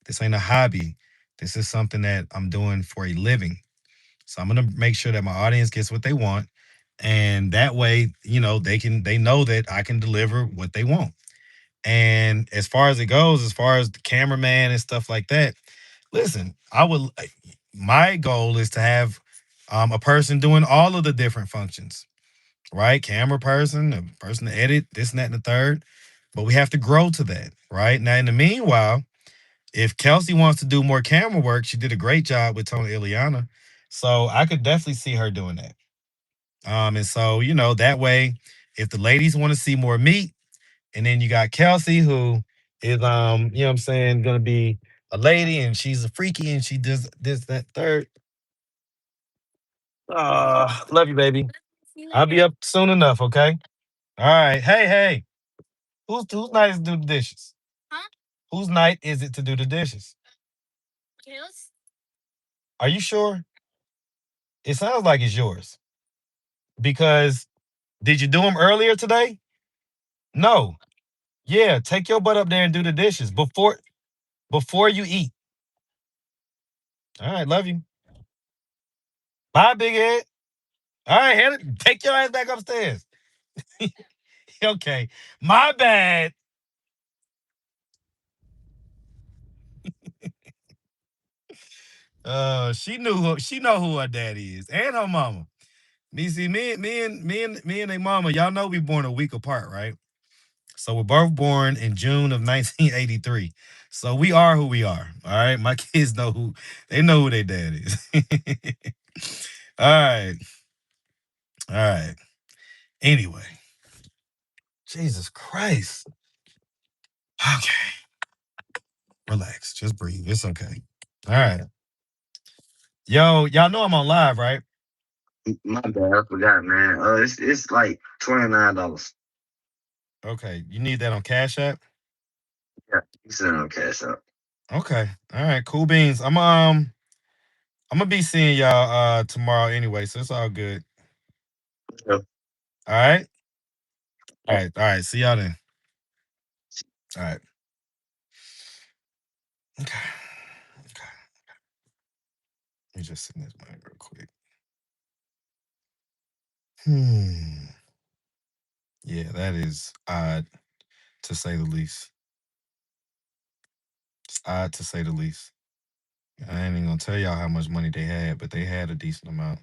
This ain't a hobby. This is something that I'm doing for a living. So I'm going to make sure that my audience gets what they want. And that way, they know that I can deliver what they want. And as far as it goes, as far as the cameraman and stuff like that, listen, my goal is to have a person doing all of the different functions, right? Camera person, a person to edit, this and that and the third. But we have to grow to that, right? Now, in the meanwhile, if Kelsey wants to do more camera work, she did a great job with Tony Ileana. So I could definitely see her doing that. And so, that way, if the ladies want to see more meat, and then you got Kelsey, who is what I'm saying, gonna be a lady and she's a freaky and she does this, that, third. Love you, baby. I'll be up soon enough, okay? All right. Hey, hey. Whose night is to do the dishes? Huh? Whose night is it to do the dishes? Yours. Are you sure? It sounds like it's yours. Because did you do them earlier today? No. Yeah, take your butt up there and do the dishes before you eat. All right, love you. Bye, big head. All right, take your ass back upstairs. Okay, my bad. She know who her daddy is and her mama. Me and their mama, y'all know we born a week apart, right? So we're both born in June of 1983. So we are who we are. All right. My kids know who their dad is. All right. All right. Anyway, Jesus Christ. Okay. Relax. Just breathe. It's okay. All right. Yo, y'all know I'm on live, right? My bad, I forgot, man. It's like $29. Okay. You need that on Cash App? Yeah, you send on Cash App. Okay. All right. Cool beans. I'm gonna be seeing y'all tomorrow anyway, so it's all good. Yep. All right. All right. All right. See y'all then. All right. Okay. Okay. Let me just send this mic real quick. Yeah, that is odd to say the least. It's odd to say the least. I ain't even gonna tell y'all how much money they had, but they had a decent amount.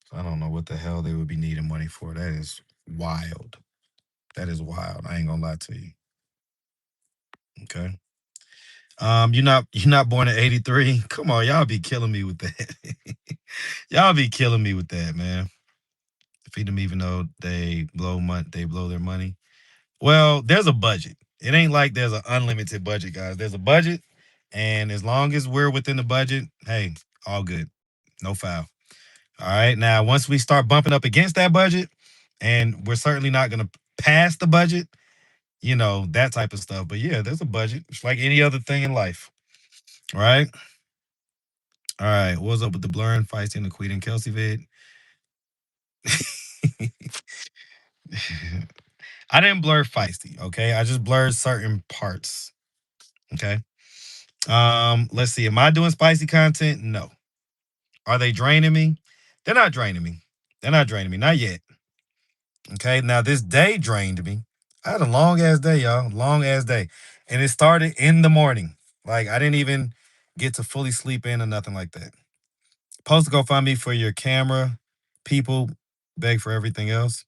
So I don't know what the hell they would be needing money for. That is wild. That is wild. I ain't gonna lie to you. Okay. You're not born in '83. Come on, y'all be killing me with that. Y'all be killing me with that, man. Feed them even though they blow their money. Well, there's a budget. It ain't like there's an unlimited budget, guys. There's a budget, and as long as we're within the budget, hey, all good. No foul. All right. Now, once we start bumping up against that budget, and we're certainly not gonna pass the budget, that type of stuff. But yeah, there's a budget. It's like any other thing in life. All right. All right. What's up with the blurring fights in the Queen and Kelsey vid? I didn't blur feisty, okay? I just blurred certain parts. Okay. Let's see. Am I doing spicy content? No. Are they draining me? They're not draining me. They're not draining me. Not yet. Okay. Now this day drained me. I had a long ass day, y'all. Long ass day. And it started in the morning. Like I didn't even get to fully sleep in or nothing like that. Post to go find me for your camera. People beg for everything else.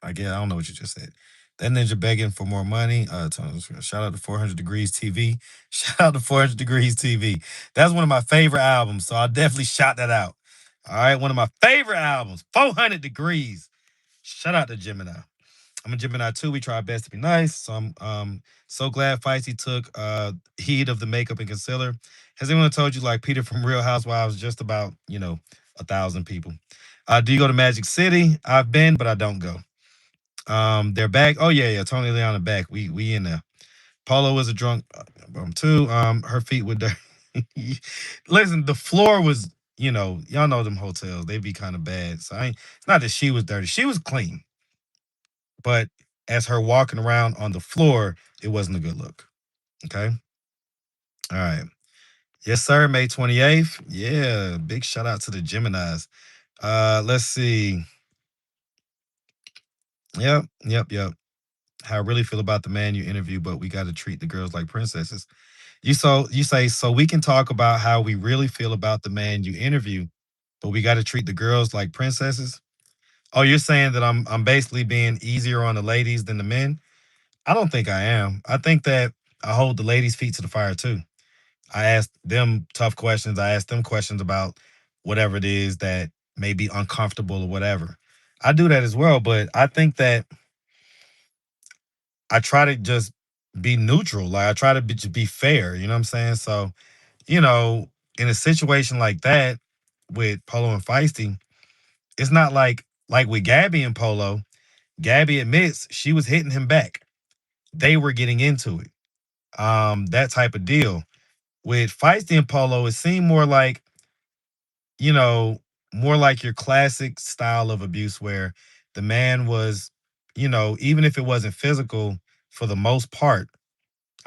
I guess I don't know what you just said. That ninja begging for more money. Shout out to 400 Degrees TV. Shout out to 400 Degrees TV. That's one of my favorite albums, so I definitely shout that out. All right, one of my favorite albums, 400 Degrees. Shout out to Gemini. I'm a Gemini too. We try our best to be nice. So I'm so glad Feisty took heed of the makeup and concealer. Has anyone told you like Peter from Real Housewives just about, 1,000 people? Do you go to Magic City? I've been, but I don't go. They're back. Oh yeah. Tony Leon back. We in there. Paulo was a drunk too. Her feet were dirty. Listen, the floor was, y'all know them hotels. They be kind of bad. So it's not that she was dirty. She was clean. But as her walking around on the floor, it wasn't a good look. Okay. All right. Yes, sir. May 28th. Yeah. Big shout out to the Geminis. Let's see. Yep. How I really feel about the man you interview, but we got to treat the girls like princesses. You say so we can talk about how we really feel about the man you interview, but we got to treat the girls like princesses. Oh, you're saying that I'm basically being easier on the ladies than the men? I don't think I am. I think that I hold the ladies' feet to the fire too. I ask them tough questions. I ask them questions about whatever it is that may be uncomfortable or whatever. I do that as well, but I think that I try to just be neutral. Like I try to be fair. You know what I'm saying? So, you know, in a situation like that with Polo and Feisty, it's not like with Gabby and Polo. Gabby admits she was hitting him back. They were getting into it. That type of deal. With Feisty and Polo, it seemed more like, you know, more like your classic style of abuse where the man was, even if it wasn't physical for the most part,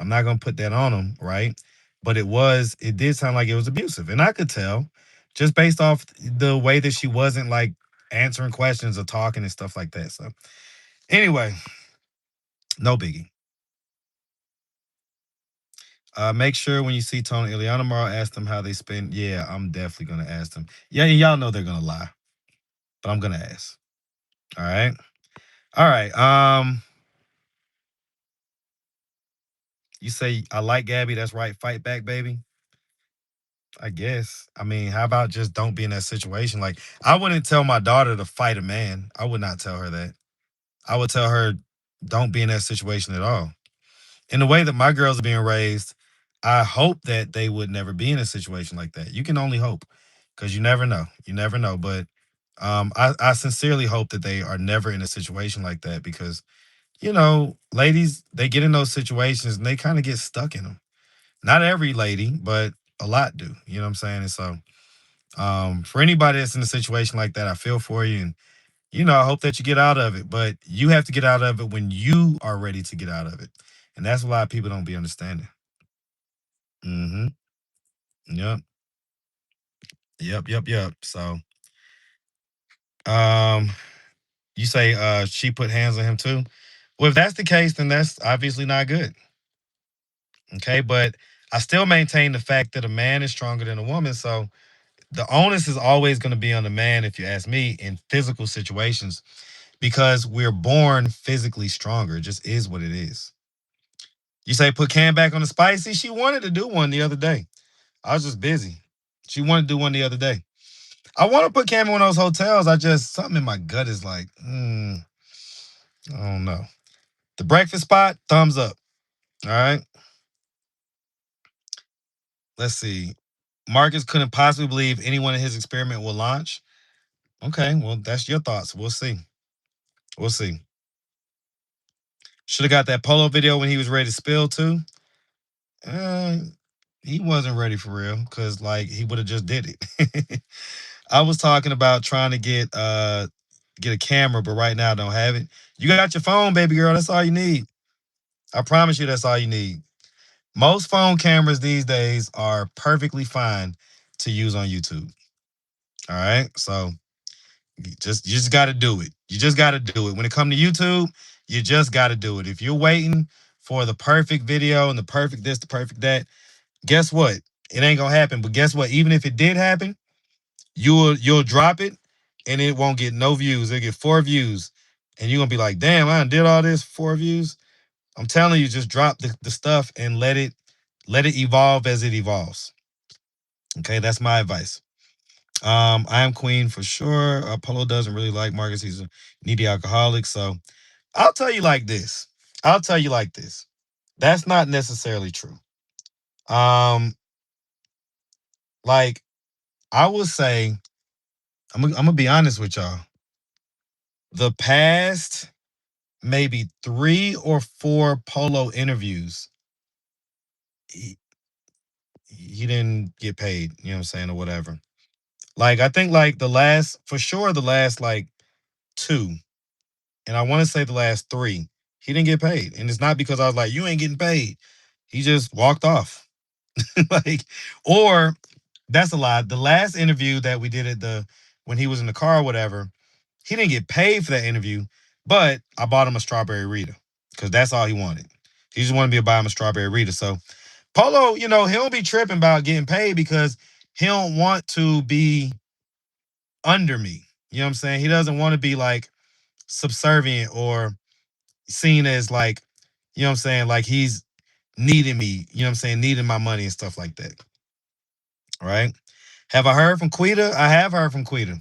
I'm not gonna put that on him, right? But it did sound like it was abusive. And I could tell just based off the way that she wasn't like answering questions or talking and stuff like that. So anyway, no biggie. Make sure when you see Tony and Ileana tomorrow, ask them how they spend. Yeah, I'm definitely gonna ask them. Yeah, and y'all know they're gonna lie, but I'm gonna ask. All right. All right. You say I like Gabby, that's right. Fight back, baby. I guess. I mean, how about just don't be in that situation? Like, I wouldn't tell my daughter to fight a man. I would not tell her that. I would tell her, don't be in that situation at all. In the way that my girls are being raised, I hope that they would never be in a situation like that. You can only hope because you never know. You never know. But I sincerely hope that they are never in a situation like that because, ladies, they get in those situations and they kind of get stuck in them. Not every lady, but a lot do. You know what I'm saying? And so, for anybody that's in a situation like that, I feel for you. And, I hope that you get out of it. But you have to get out of it when you are ready to get out of it. And that's a lot of people don't be understanding. Mm-hmm. Yep. Yep. So, um, you say she put hands on him too. Well, if that's the case, then that's obviously not good. Okay. But I still maintain the fact that a man is stronger than a woman. So the onus is always going to be on the man, if you ask me, in physical situations because we're born physically stronger. It just is what it is. You say put Cam back on the spicy. She wanted to do one the other day. I was just busy. She wanted to do one the other day. I want to put Cam in one of those hotels. I just something in my gut is like, I don't know. The breakfast spot, thumbs up. All right. Let's see. Marcus couldn't possibly believe anyone in his experiment will launch. Okay, well, that's your thoughts. We'll see. We'll see. Should have got that polo video when he was ready to spill too. Uh, he wasn't ready for real because like he would have just did it. I was talking about trying to get a camera, but right now I don't have it. You got your phone, baby girl. That's all you need. I promise you, that's all you need. Most phone cameras these days are perfectly fine to use on YouTube. All right. So you just got to do it. You just got to do it. When it comes to YouTube, you just got to do it. If you're waiting for the perfect video and the perfect this, the perfect that, guess what? It ain't gonna happen. But guess what? Even if it did happen, you'll drop it and it won't get no views. It'll get 4 views. And you're gonna be like, damn, I done did all this, 4 views. I'm telling you, just drop the stuff and let it evolve as it evolves. Okay, that's my advice. I am Queen for sure. Polo doesn't really like Marcus. He's a needy alcoholic. So I'll tell you like this. I'll tell you like this. That's not necessarily true. Um, like I would say, I'm gonna be honest with y'all. The past maybe 3 or 4 Polo interviews, he, he didn't get paid. You know what I'm saying, or whatever. Like I think like the last, for sure, the last like 2, and I want to say the last 3, he didn't get paid, and it's not because I was like, you ain't getting paid. He just walked off. Like, or that's a lie. The last interview that we did at the when he was in the car or whatever, he didn't get paid for that interview, but I bought him a strawberry Rita because that's all he wanted. He just wanted me to buy him a strawberry Rita. So Polo, he don't be tripping about getting paid because he don't want to be under me. You know what I'm saying? He doesn't want to be like subservient or seen as like, you know what I'm saying, like he's needing me, you know what I'm saying, needing my money and stuff like that. All right. Have I heard from Quita? I have heard from Quita.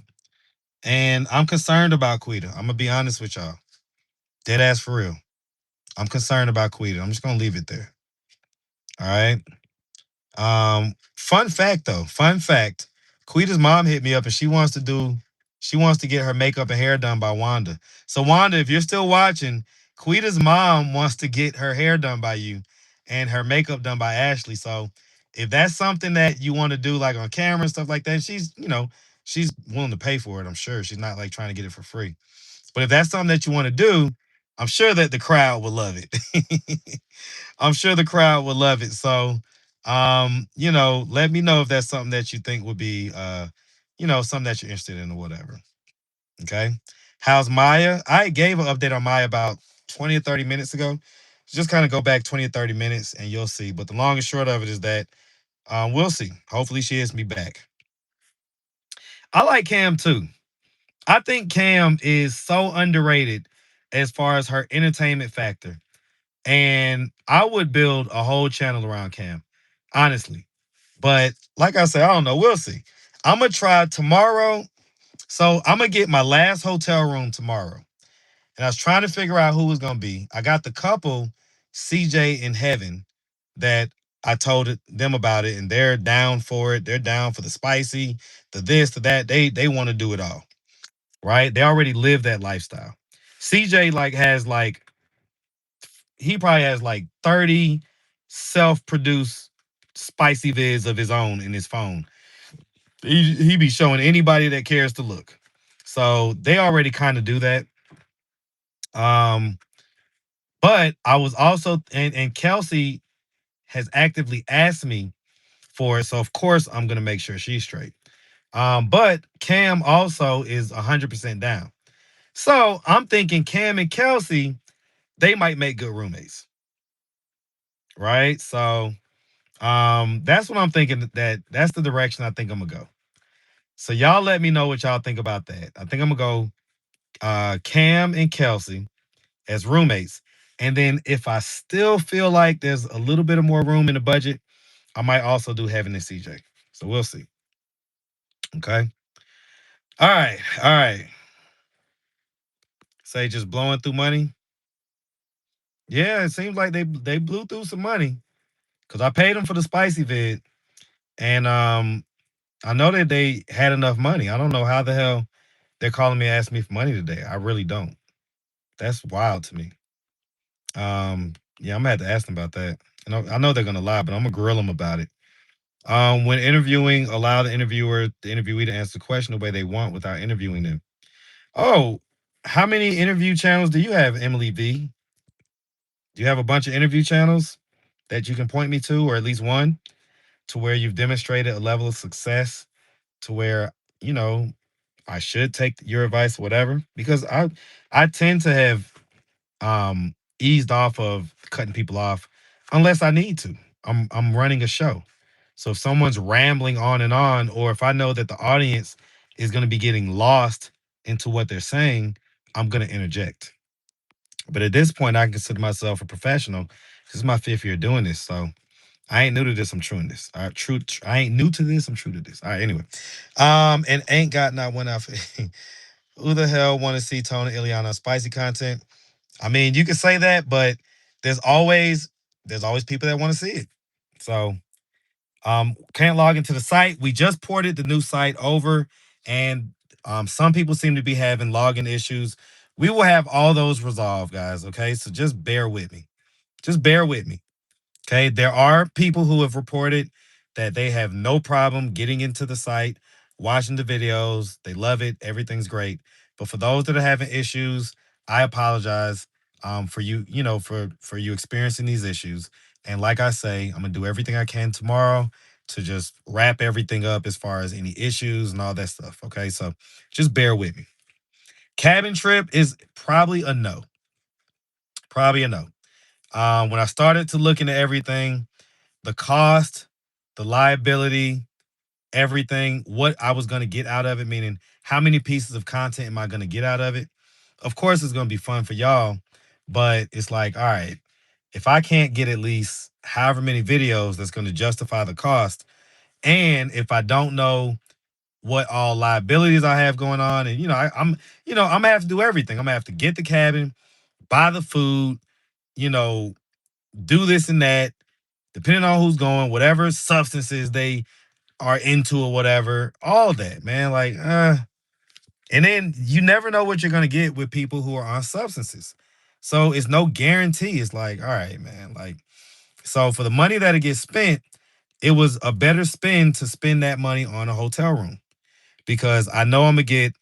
And I'm concerned about Quita. I'm gonna be honest with y'all. Dead ass for real. I'm concerned about Quita. I'm just gonna leave it there. All right. Fun fact though. Fun fact. Quita's mom hit me up and she wants to get her makeup and hair done by Wanda. So Wanda, if you're still watching, Quita's mom wants to get her hair done by you and her makeup done by Ashley. So if that's something that you want to do like on camera and stuff like that, she's willing to pay for it. I'm sure she's not like trying to get it for free. But if that's something that you want to do, I'm sure that the crowd will love it. I'm sure the crowd would love it. So, let me know if that's something that you think would be, something that you're interested in or whatever. Okay. How's Maya? I gave an update on Maya about 20 or 30 minutes ago. Just kind of go back 20 or 30 minutes and you'll see. But the long and short of it is that we'll see. Hopefully she hits me back. I like Cam too. I think Cam is so underrated as far as her entertainment factor. And I would build a whole channel around Cam, honestly. But like I said, I don't know. We'll see. I'm gonna try tomorrow. So I'm gonna get my last hotel room tomorrow. And I was trying to figure out who was gonna be. I got the couple, CJ and Heaven, that I told them about it, and they're down for it. They're down for the spicy, the this, the that. They want to do it all, right? They already live that lifestyle. CJ has he probably has like 30 self-produced spicy vids of his own in his phone. He be showing anybody that cares to look. So they already kind of do that. Um, but I was also and Kelsey has actively asked me for it. So of course I'm gonna make sure she's straight. But Cam also is 100% down. So I'm thinking Cam and Kelsey, they might make good roommates. Right. So that's what I'm thinking. That's the direction I think I'm gonna go. So y'all let me know what y'all think about that. I think I'm gonna go Cam and Kelsey as roommates. And then if I still feel like there's a little bit of more room in the budget, I might also do Heaven and CJ. So we'll see. Okay. All right. All right. Say just blowing through money. Yeah, it seems like they blew through some money because I paid them for the spicy vid, and I know that they had enough money. I don't know how the hell they're calling me asking me for money today. I really don't. That's wild to me. Yeah, I'm gonna have to ask them about that. I know they're gonna lie, but I'm gonna grill them about it. When interviewing, allow the interviewee to answer the question the way they want without interviewing them. Oh, how many interview channels do you have, Emily V? Do you have a bunch of interview channels that you can point me to, or at least one? to where you've demonstrated a level of success to where, you know, I should take your advice, whatever, because I tend to have eased off of cutting people off unless I need to. I'm running a show. So if someone's rambling on, or if I know that the audience is going to be getting lost into what they're saying, I'm going to interject. But at this point, I consider myself a professional. This is my fifth year doing this, so I ain't new to this. I'm true in this. I ain't new to this. I'm true to this. All right. Anyway, and ain't got not one out. Who the hell want to see Tony Ileana spicy content? I mean, you can say that, but there's always there's always people that want to see it. So can't log into the site. We just ported the new site over, and some people seem to be having login issues. We will have all those resolved, guys. Okay, so just bear with me. Just bear with me. Okay, there are people who have reported that they have no problem getting into the site, watching the videos. They love it. Everything's great. But for those that are having issues, I apologize for you, for you experiencing these issues. And like I say, I'm gonna do everything I can tomorrow to just wrap everything up as far as any issues and all that stuff. Okay, so just bear with me. Cabin trip is probably a no. Probably a no. When I started to look into everything, the cost, the liability, everything, what I was going to get out of it, meaning how many pieces of content am I going to get out of it? Of course, it's going to be fun for y'all, but it's like, all right, if I can't get at least however many videos that's going to justify the cost, and if I don't know what all liabilities I have going on, and I'm gonna have to do everything. I'm gonna have to get the cabin, buy the food, you know, do this and that, depending on who's going, whatever substances they are into or whatever, all that, man. Like, and then you never know what you're gonna get with people who are on substances. So it's no guarantee. It's like, all right, man. Like, so for the money that it gets spent, it was a better spend to spend that money on a hotel room because I know I'm gonna get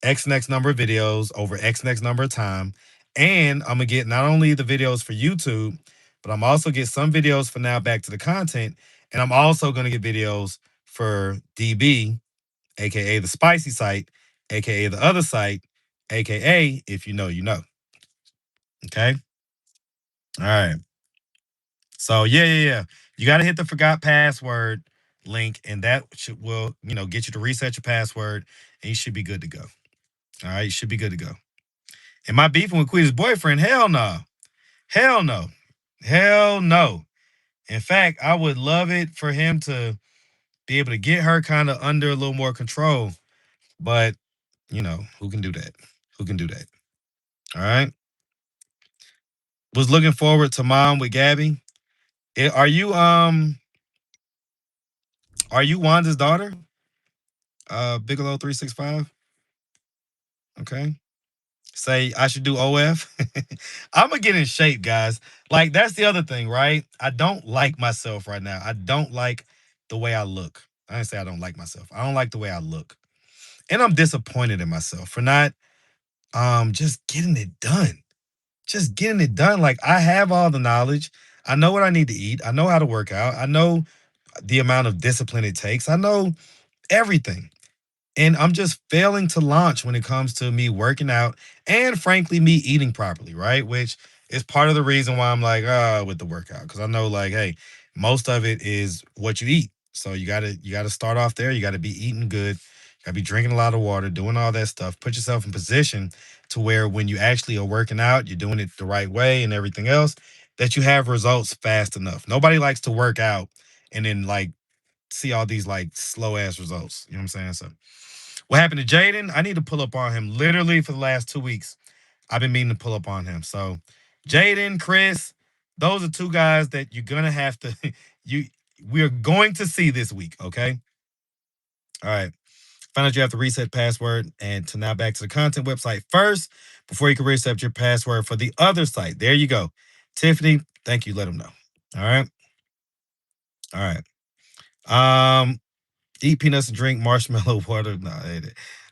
X next number of videos over X next number of time. And I'm gonna get not only the videos for YouTube, but I'm also get some videos for now back to the content. And I'm also gonna get videos for DB, aka the spicy site, aka the other site, aka if you know, you know. Okay. All right. So yeah. You gotta hit the forgot password link, and that will, get you to reset your password, and you should be good to go. All right, you should be good to go. Am I beefing with Quita's boyfriend? Hell no. Hell no. Hell no. In fact, I would love it for him to be able to get her kind of under a little more control. But, who can do that? Who can do that? All right. Was looking forward to Mom with Gabby. Are you Wanda's daughter? Bigelow 365. Okay. Say I should do OF. I'm gonna get in shape, guys. Like that's the other thing, right? I don't like myself right now. I don't like the way I look. I didn't say I don't like myself. I don't like the way I look, and I'm disappointed in myself for not just getting it done. Just getting it done. Like I have all the knowledge. I know what I need to eat. I know how to work out. I know the amount of discipline it takes. I know everything. And I'm just failing to launch when it comes to me working out and frankly me eating properly, right? Which is part of the reason why I'm like, with the workout. Cause I know like, hey, most of it is what you eat. So you gotta start off there. You gotta be eating good. You gotta be drinking a lot of water, doing all that stuff. Put yourself in position to where when you actually are working out, you're doing it the right way and everything else, that you have results fast enough. Nobody likes to work out and then like see all these like slow ass results. You know what I'm saying? So what happened to Jaden? I need to pull up on him literally for the last 2 weeks. I've been meaning to pull up on him. So Jaden, Chris, those are two guys that you're gonna have to you we're going to see this week. Okay. All right. Find out you have to reset password and to now back to the content website first before you can reset your password for the other site. There you go. Tiffany, thank you. Let them know. All right. All right. Eat peanuts and drink marshmallow water. No,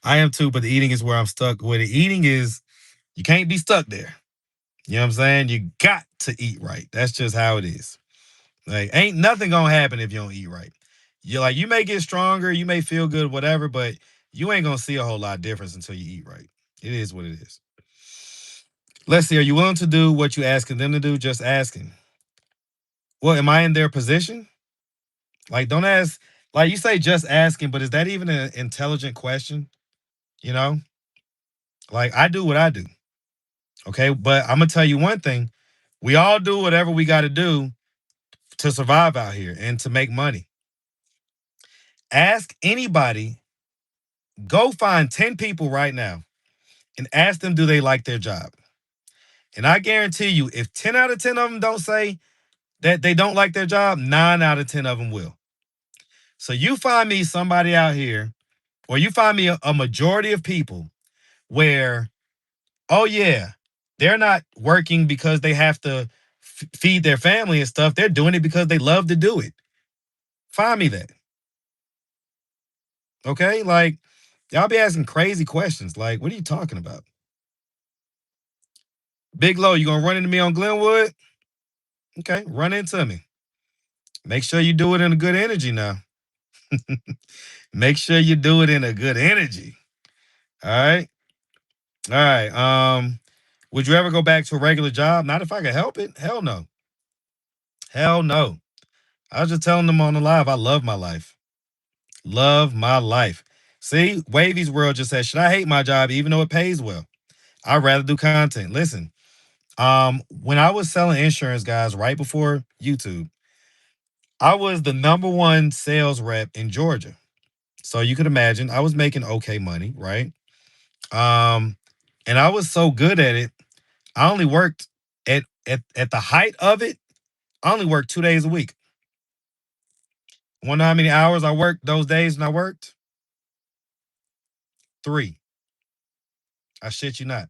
I am too, but the eating is where I'm stuck. Where the eating is, you can't be stuck there. You know what I'm saying? You got to eat right. That's just how it is. Like, ain't nothing gonna happen if you don't eat right. You like you may get stronger, you may feel good, whatever, but you ain't gonna see a whole lot of difference until you eat right. It is what it is. Let's see. Are you willing to do what you asking them to do? Just asking. Well, am I in their position? Like, don't ask. Like you say, just asking, but is that even an intelligent question? You know, like I do what I do. Okay, but I'm gonna tell you one thing: we all do whatever we got to do to survive out here and to make money. Ask anybody. Go find 10 people right now and ask them, do they like their job? And I guarantee you, if 10 out of 10 of them don't say that they don't like their job, 9 out of 10 of them will. So you find me somebody out here, or you find me a majority of people where, oh yeah, they're not working because they have to feed their family and stuff. They're doing it because they love to do it. Find me that. Okay? Like, y'all be asking crazy questions. Like, what are you talking about? Big Low, you gonna run into me on Glenwood? Okay, run into me. Make sure you do it in a good energy now. Make sure you do it in a good energy. All right. All right. Would you ever go back to a regular job? Not if I could help it. Hell no. Hell no. I was just telling them on the live, I love my life. Love my life. See, Wavy's World just said, should I hate my job even though it pays well? I'd rather do content. Listen, when I was selling insurance, guys, right before YouTube, I was the number one sales rep in Georgia. So you could imagine I was making okay money, right? Um, and I was so good at it. I only worked at the height of it. I only worked 2 days a week. Wonder how many hours I worked those days when I worked? 3. I shit you not.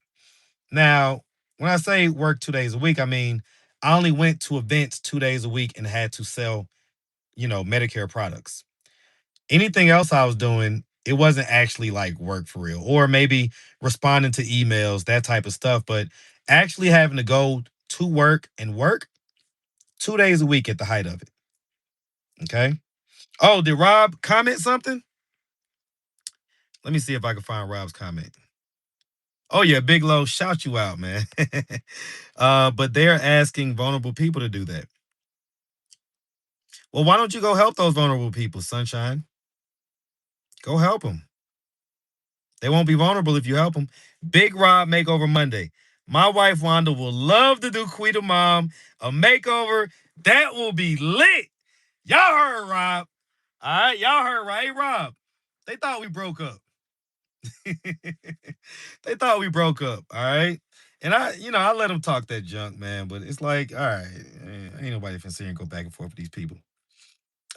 Now, when I say work 2 days a week, I mean I only went to events 2 days a week and had to sell, Medicare products. Anything else I was doing, it wasn't actually like work for real, or maybe responding to emails, that type of stuff. But actually having to go to work and work 2 days a week at the height of it. Okay. Oh, did Rob comment something? Let me see if I can find Rob's comment. Oh yeah, Big Low, shout you out, man. But they're asking vulnerable people to do that. Well, why don't you go help those vulnerable people, Sunshine? Go help them. They won't be vulnerable if you help them. Big Rob Makeover Monday. My wife Wanda will love to do Quita Mom a makeover. That will be lit. Y'all heard Rob. All right, y'all heard right, hey, Rob. They thought we broke up. They thought we broke up. All right. And I let them talk that junk, man. But it's like, all right, ain't nobody finna sit here and go back and forth with these people.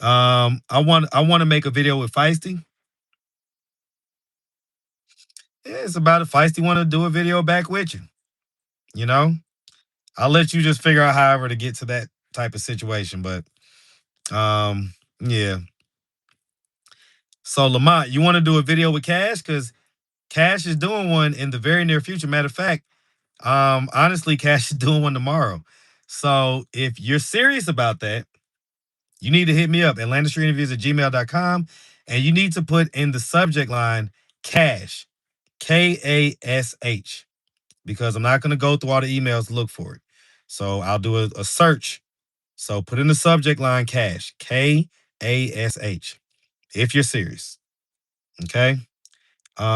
I want to make a video with Feisty. Yeah, it's about it. Feisty want to do a video back with you. You know, I'll let you just figure out however to get to that type of situation. But yeah. So Lamont, you want to do a video with Cash? Because Cash is doing one in the very near future. Matter of fact, honestly, Cash is doing one tomorrow. So if you're serious about that, you need to hit me up, atlanticstreetinterviews@gmail.com, and you need to put in the subject line Cash, Kash, because I'm not going to go through all the emails to look for it. So I'll do a search. So put in the subject line Cash, Kash, if you're serious. Okay.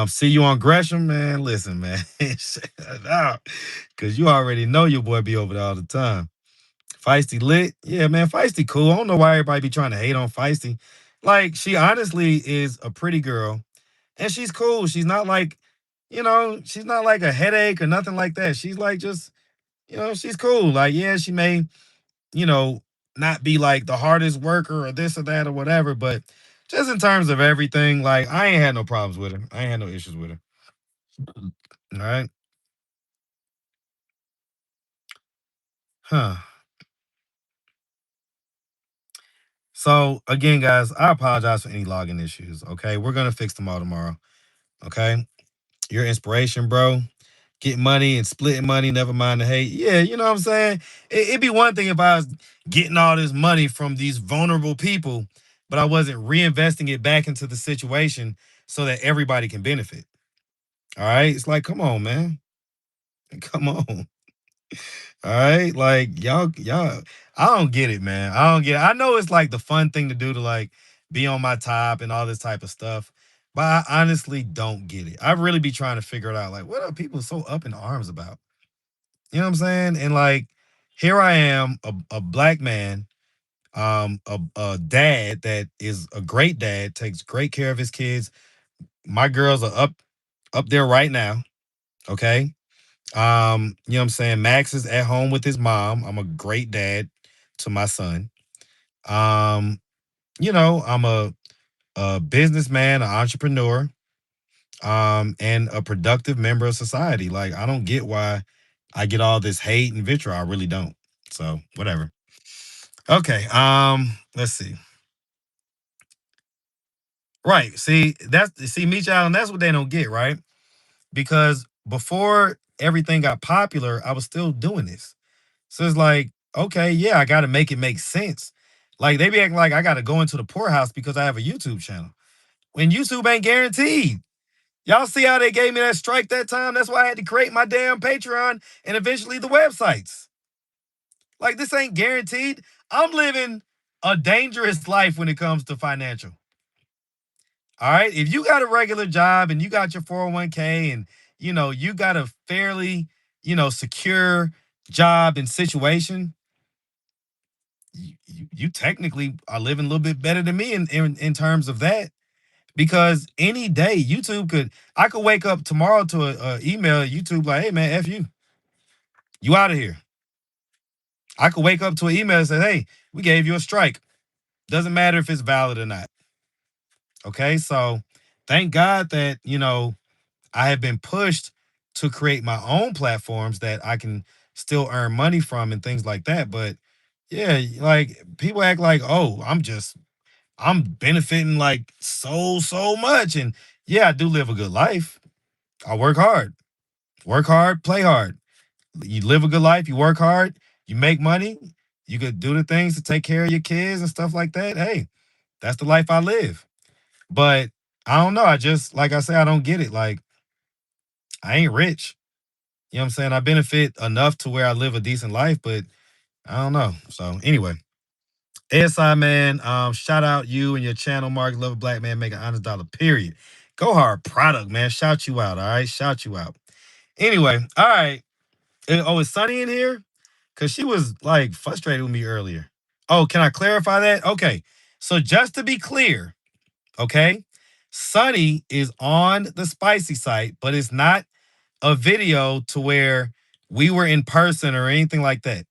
See you on Gresham, man. Listen, man. Shut up. Cause you already know your boy be over there all the time. Feisty lit. Yeah, man. Feisty cool. I don't know why everybody be trying to hate on Feisty. Like, she honestly is a pretty girl. And she's cool. She's not like, she's not like a headache or nothing like that. She's like just, she's cool. Like, yeah, she may, you know, not be like the hardest worker or this or that or whatever, but just in terms of everything, like I ain't had no problems with her. I ain't had no issues with her. All right. Huh. So again, guys, I apologize for any login issues. Okay. We're gonna fix them all tomorrow. Okay. Your inspiration, bro. get money and splitting money, never mind the hate. Yeah, you know what I'm saying? It'd be one thing if I was getting all this money from these vulnerable people, but I wasn't reinvesting it back into the situation so that everybody can benefit. All right. It's like, come on, man. Come on. All right. Like, y'all, I don't get it, man. I don't get it. I know it's like the fun thing to do to like be on my top and all this type of stuff. But I honestly don't get it. I really be trying to figure it out. Like, what are people so up in arms about? You know what I'm saying? And like, here I am, a black man, a dad that is a great dad, takes great care of his kids. My girls are up there right now. Okay. You know what I'm saying? Max is at home with his mom. I'm a great dad to my son. Um, I'm a businessman, an entrepreneur, and a productive member of society. Like, I don't get why I get all this hate and vitriol. I really don't. So whatever. Okay. Let's see. Right. See, Meech Allen, that's what they don't get, right? Because before everything got popular, I was still doing this. So it's like, okay, yeah, I gotta make it make sense. Like they be acting like I gotta go into the poorhouse because I have a YouTube channel. When YouTube ain't guaranteed. Y'all see how they gave me that strike that time? That's why I had to create my damn Patreon and eventually the websites. Like this ain't guaranteed. I'm living a dangerous life when it comes to financial. All right. If you got a regular job and you got your 401k and you got a fairly, secure job and situation, you technically are living a little bit better than me in terms of that. Because any day I could wake up tomorrow to a email at YouTube like, hey man, F you out of here. I could wake up to an email and say, hey, we gave you a strike. Doesn't matter if it's valid or not. Okay. So thank God that, I have been pushed to create my own platforms that I can still earn money from and things like that. But yeah, like people act like, oh, I'm benefiting like so much. And yeah, I do live a good life. I work hard, play hard. You live a good life, you work hard, you make money, you could do the things to take care of your kids and stuff like that. Hey, that's the life I live. But I don't know. I just, like I say, I don't get it. Like, I ain't rich. You know what I'm saying? I benefit enough to where I live a decent life, but I don't know. So anyway, ASI man, shout out you and your channel, Mark. Love a black man, make an honest dollar, period. Go hard product, man. Shout you out. All right. Shout you out. Anyway, all right. Oh, is Sunny in here? Cause she was like frustrated with me earlier. Oh, can I clarify that? Okay. So just to be clear, okay, Sunny is on the spicy site, but it's not a video to where we were in person or anything like that.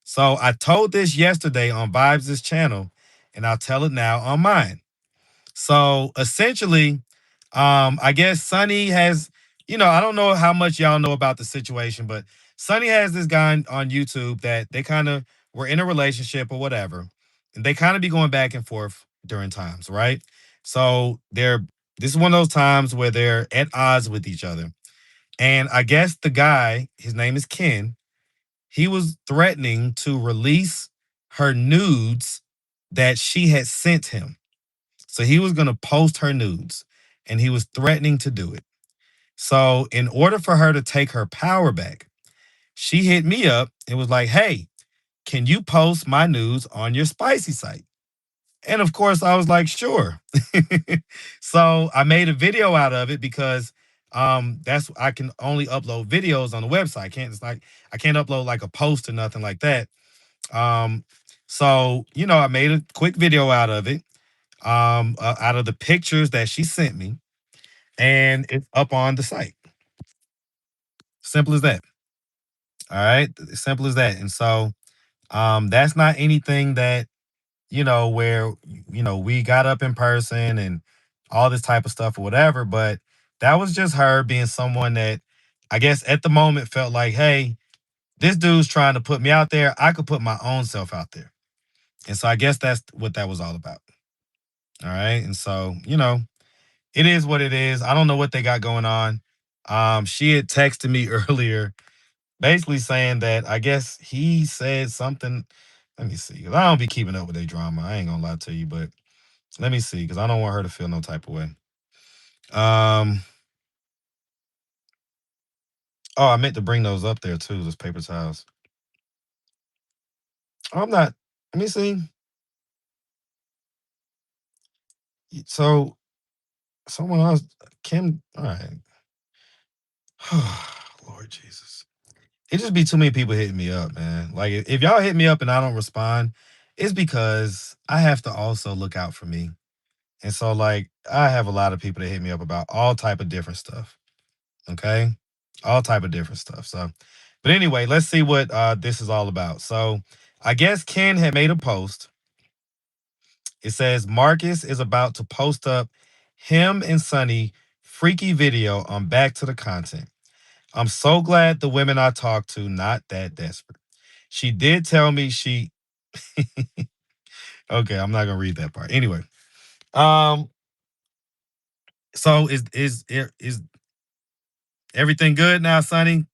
So I told this yesterday on Vibes' channel, and I'll tell it now on mine. So essentially, I guess Sonny has, I don't know how much y'all know about the situation, but Sonny has this guy on YouTube that they kind of were in a relationship or whatever, and they kind of be going back and forth during times, right? So this is one of those times where they're at odds with each other. And I guess the guy, his name is Ken, he was threatening to release her nudes that she had sent him. So he was going to post her nudes and he was threatening to do it. So, in order for her to take her power back, she hit me up and was like, hey, can you post my nudes on your spicy site? And of course, I was like, sure. So I made a video out of it because that's I can only upload videos on the website. I can't upload like a post or nothing like that. Um, so I made a quick video out of it, out of the pictures that she sent me, and it's up on the site. Simple as that. All right, simple as that. And so that's not anything that where we got up in person and all this type of stuff or whatever. But that was just her being someone that I guess at the moment felt like, hey, this dude's trying to put me out there. I could put my own self out there. And so I guess that's what that was all about. All right. And so, it is what it is. I don't know what they got going on. She had texted me earlier, basically saying that I guess he said something. Let me see, because I don't be keeping up with their drama. I ain't gonna lie to you, but let me see, because I don't want her to feel no type of way. Um, oh, I meant to bring those up there too. Those paper towels. Oh, I'm not. Let me see. So someone else, Kim. All right. Lord Jesus. It just be too many people hitting me up, man. Like if y'all hit me up and I don't respond, it's because I have to also look out for me. And so like I have a lot of people that hit me up about all type of different stuff. Okay? All type of different stuff. So but anyway, let's see what this is all about. So I guess Ken had made a post. It says Marcus is about to post up him and Sonny freaky video on back to the content. I'm so glad the women I talked to not that desperate. She did tell me she okay, I'm not gonna read that part. Anyway, um, so is everything good now, Sonny?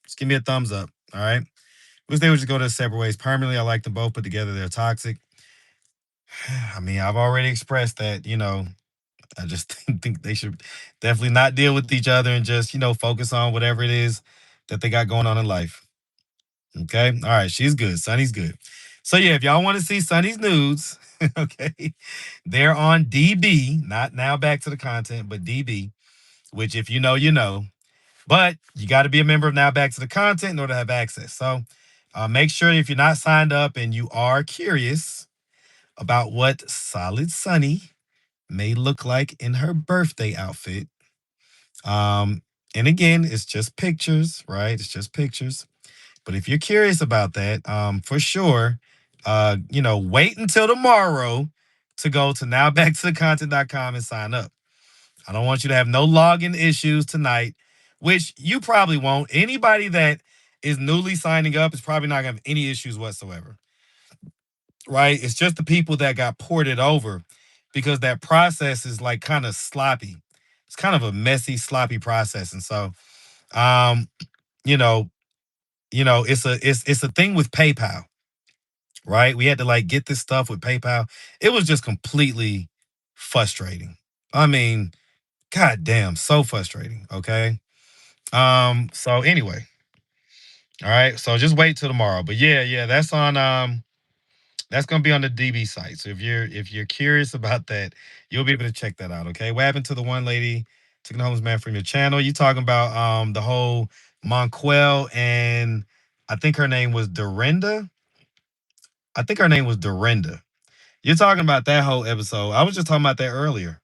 Just give me a thumbs up. All right. Wish they would just go their separate ways permanently. I like them both, but together they're toxic. I mean, I've already expressed that, I just think they should definitely not deal with each other and just, focus on whatever it is that they got going on in life. Okay. All right. She's good. Sunny's good. So yeah, if y'all want to see Sunny's nudes, okay, they're on DB, not now back to the content, but DB, which if you know, you know. But you got to be a member of Now Back to the Content in order to have access. So make sure if you're not signed up and you are curious about what Solid Sunny may look like in her birthday outfit. Um, and again, it's just pictures, right? It's just pictures. But if you're curious about that, for sure, wait until tomorrow to go to nowbacktothecontent.com and sign up. I don't want you to have no login issues tonight, which you probably won't. Anybody that is newly signing up is probably not gonna have any issues whatsoever. Right? It's just the people that got ported over because that process is like kind of sloppy. It's kind of a messy, sloppy process. And so um, you know, it's a thing with PayPal, right? We had to like get this stuff with PayPal. It was just completely frustrating. I mean, god damn, so frustrating. Okay. So anyway, all right. So just wait till tomorrow. But yeah, that's gonna be on the DB site. So if you're curious about that, you'll be able to check that out. Okay. What happened to the one lady taking the homeless man from your channel? You talking about the whole Monquel and I think her name was Dorinda. I think her name was Dorinda. You're talking about that whole episode. I was just talking about that earlier.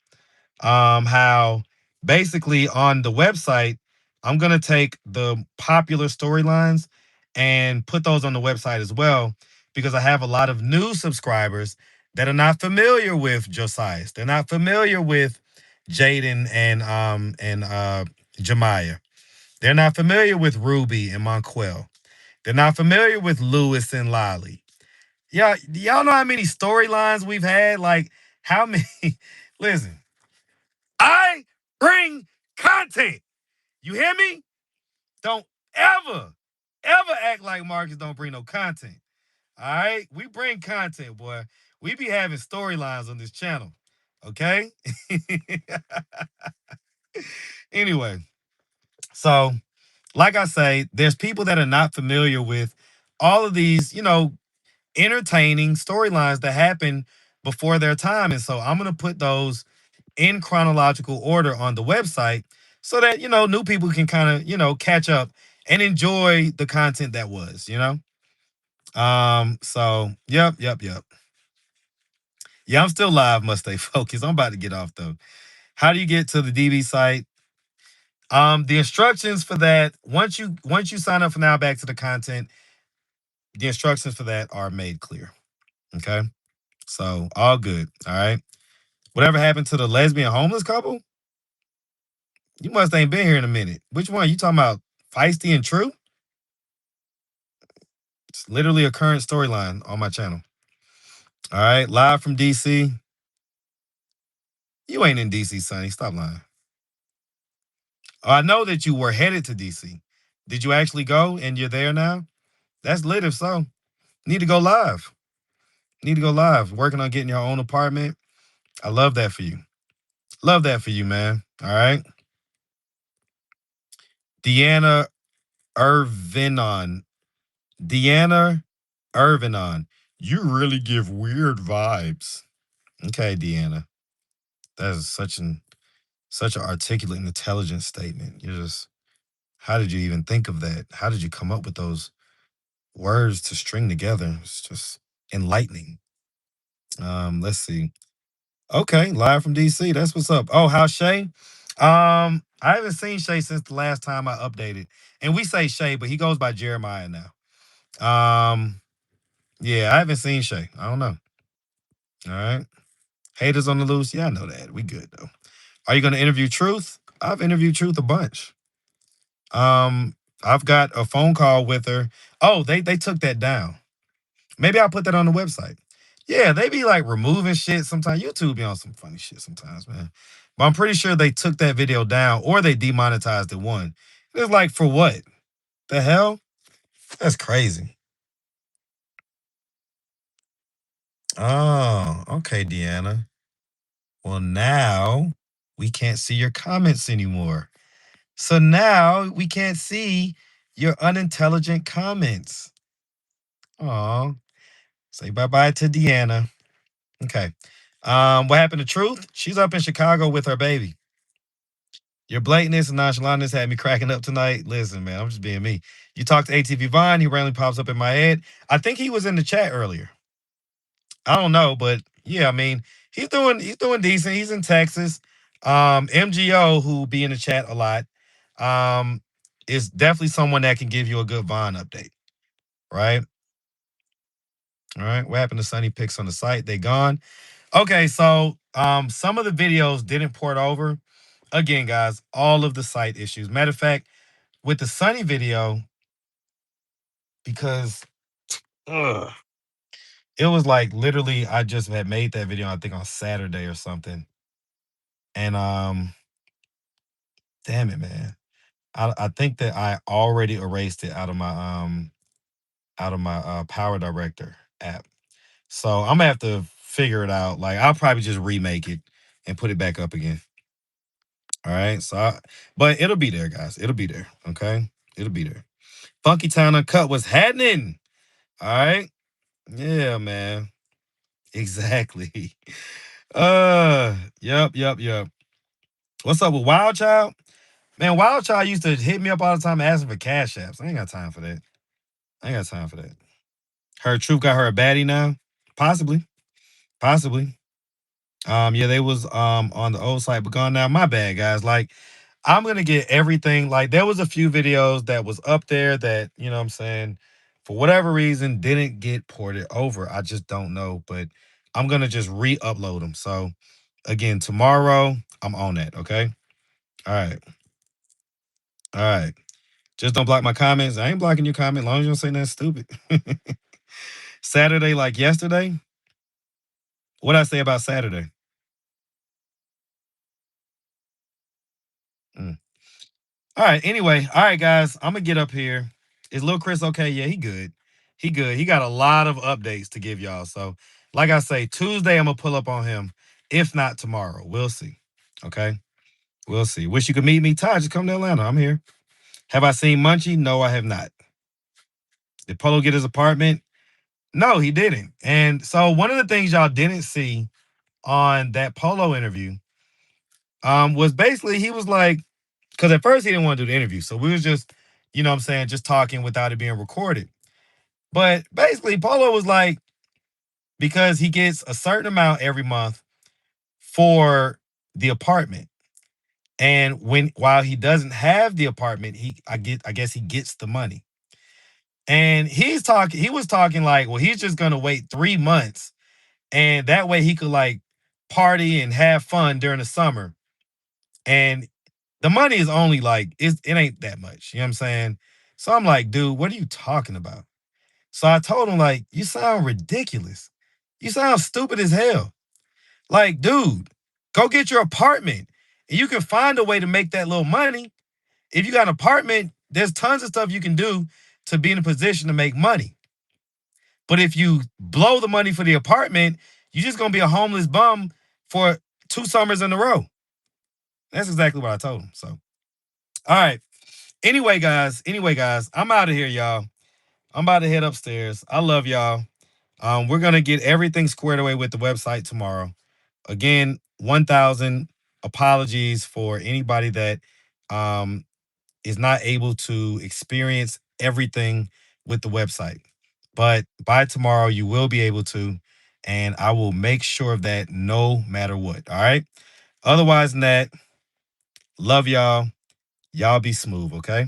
How basically on the website, I'm gonna take the popular storylines and put those on the website as well because I have a lot of new subscribers that are not familiar with Josias. They're not familiar with Jaden and Jemiah. They're not familiar with Ruby and Monquel. They're not familiar with Lewis and Lolly. Yeah, y'all know how many storylines we've had? Like how many listen, I bring content. You hear me? Don't ever, ever act like Marcus don't bring no content. All right? We bring content, boy. We be having storylines on this channel. Okay? Anyway, so like I say, there's people that are not familiar with all of these, entertaining storylines that happen before their time. And so I'm going to put those in chronological order on the website so that, new people can kind of, catch up and enjoy the content that was. So yep. Yeah, I'm still live, must stay focused. I'm about to get off though. How do you get to the DB site? The instructions for that, once you sign up for Now Back to the Content, the instructions for that are made clear. Okay. So all good. All right. Whatever happened to the lesbian homeless couple? You must ain't been here in a minute. Which one? You talking about Feisty and True? It's literally a current storyline on my channel. All right. Live from DC. You ain't in DC, Sonny. Stop lying. I know that you were headed to DC. Did you actually go and you're there now? That's lit if so. Need to go live. Need to go live. Working on getting your own apartment. I love that for you. Love that for you, man. All right. Deanna Irvinon. Deanna Irvinon. You really give weird vibes. Okay, Deanna. That is such an articulate and intelligent statement. You're just how did you even think of that? How did you come up with those words to string together? It's just enlightening. Let's see. Okay, live from DC. That's what's up. Oh, how's Shay? I haven't seen Shay since the last time I updated. And we say Shay, but he goes by Jeremiah now. Um, yeah, I haven't seen Shay. I don't know. All right. Haters on the loose. Yeah, I know that. We good though. Are you gonna interview Truth? I've interviewed Truth a bunch. Um, I've got a phone call with her. Oh, they took that down. Maybe I'll put that on the website. Yeah, they be like removing shit sometimes. YouTube be on some funny shit sometimes, man. But I'm pretty sure they took that video down or they demonetized it one. It's like for what? The hell? That's crazy. Oh, okay, Deanna. Well, now we can't see your comments anymore. So now we can't see your unintelligent comments. Oh, say bye bye to Deanna. Okay. What happened to Truth? She's up in Chicago with her baby. Your blatantness and nonchalantness had me cracking up tonight. Listen, man, I'm just being me. You talked to ATV Vine, he randomly pops up in my head. I think he was in the chat earlier. I don't know, but yeah, I mean, he's doing decent. He's in Texas. MGO, who be in the chat a lot, um, is definitely someone that can give you a good Vine update, right? All right. What happened to Sunny Pics on the site? They gone. Okay, so some of the videos didn't port over. Again, guys, all of the site issues. Matter of fact, with the Sunny video, because ugh, it was like literally I just had made that video, I think on Saturday or something. And damn it, man. I think that I already erased it out of my Power Director app. So I'm gonna have to figure it out. Like I'll probably just remake it and put it back up again. All right. But it'll be there, guys. It'll be there. Okay. It'll be there. Funky Town Uncut was happening. All right. Yeah, man. Exactly. Yep. What's up with Wild Child? Man, Wild Child used to hit me up all the time asking for cash apps. I ain't got time for that. I ain't got time for that. Her Truth got her a baddie now? Possibly. Possibly. Yeah, they was on the old site, but gone now. My bad, guys. Like, I'm gonna get everything. Like, there was a few videos that was up there that, you know what I'm saying, for whatever reason, didn't get ported over. I just don't know. But I'm gonna just re-upload them. So again, tomorrow, I'm on that. Okay. All right. All right. Just don't block my comments. I ain't blocking your comment as long as you don't say nothing stupid. Saturday, like yesterday. What I say about Saturday? Mm. All right. Anyway, all right, guys. I'm gonna get up here. Is Lil Chris okay? Yeah, he good. He good. He got a lot of updates to give y'all. So, like I say, Tuesday I'm gonna pull up on him. If not tomorrow, we'll see. Okay, we'll see. Wish you could meet me. Ty, just come to Atlanta. I'm here. Have I seen Munchie? No, I have not. Did Polo get his apartment? No, he didn't. And so one of the things y'all didn't see on that Polo interview was basically he was like, because at first he didn't want to do the interview. So we was just, you know what I'm saying, just talking without it being recorded. But basically, Polo was like, because he gets a certain amount every month for the apartment. And while he doesn't have the apartment, I guess he gets the money. And he was talking like, well, he's just gonna wait 3 months and that way he could like party and have fun during the summer. And the money is only like it ain't that much. You know what I'm saying? So I'm like, dude, what are you talking about? So I told him, like, you sound ridiculous. You sound stupid as hell. Like, dude, go get your apartment. And you can find a way to make that little money. If you got an apartment, there's tons of stuff you can do to be in a position to make money. But if you blow the money for the apartment, you're just gonna be a homeless bum for 2 summers in a row. That's exactly what I told him. So, all right. Anyway, guys, I'm out of here, y'all. I'm about to head upstairs. I love y'all. We're gonna get everything squared away with the website tomorrow. Again, 1,000 apologies for anybody that um, is not able to experience everything with the website. But by tomorrow, you will be able to, and I will make sure of that no matter what. All right. Otherwise than that, love y'all. Y'all be smooth, okay?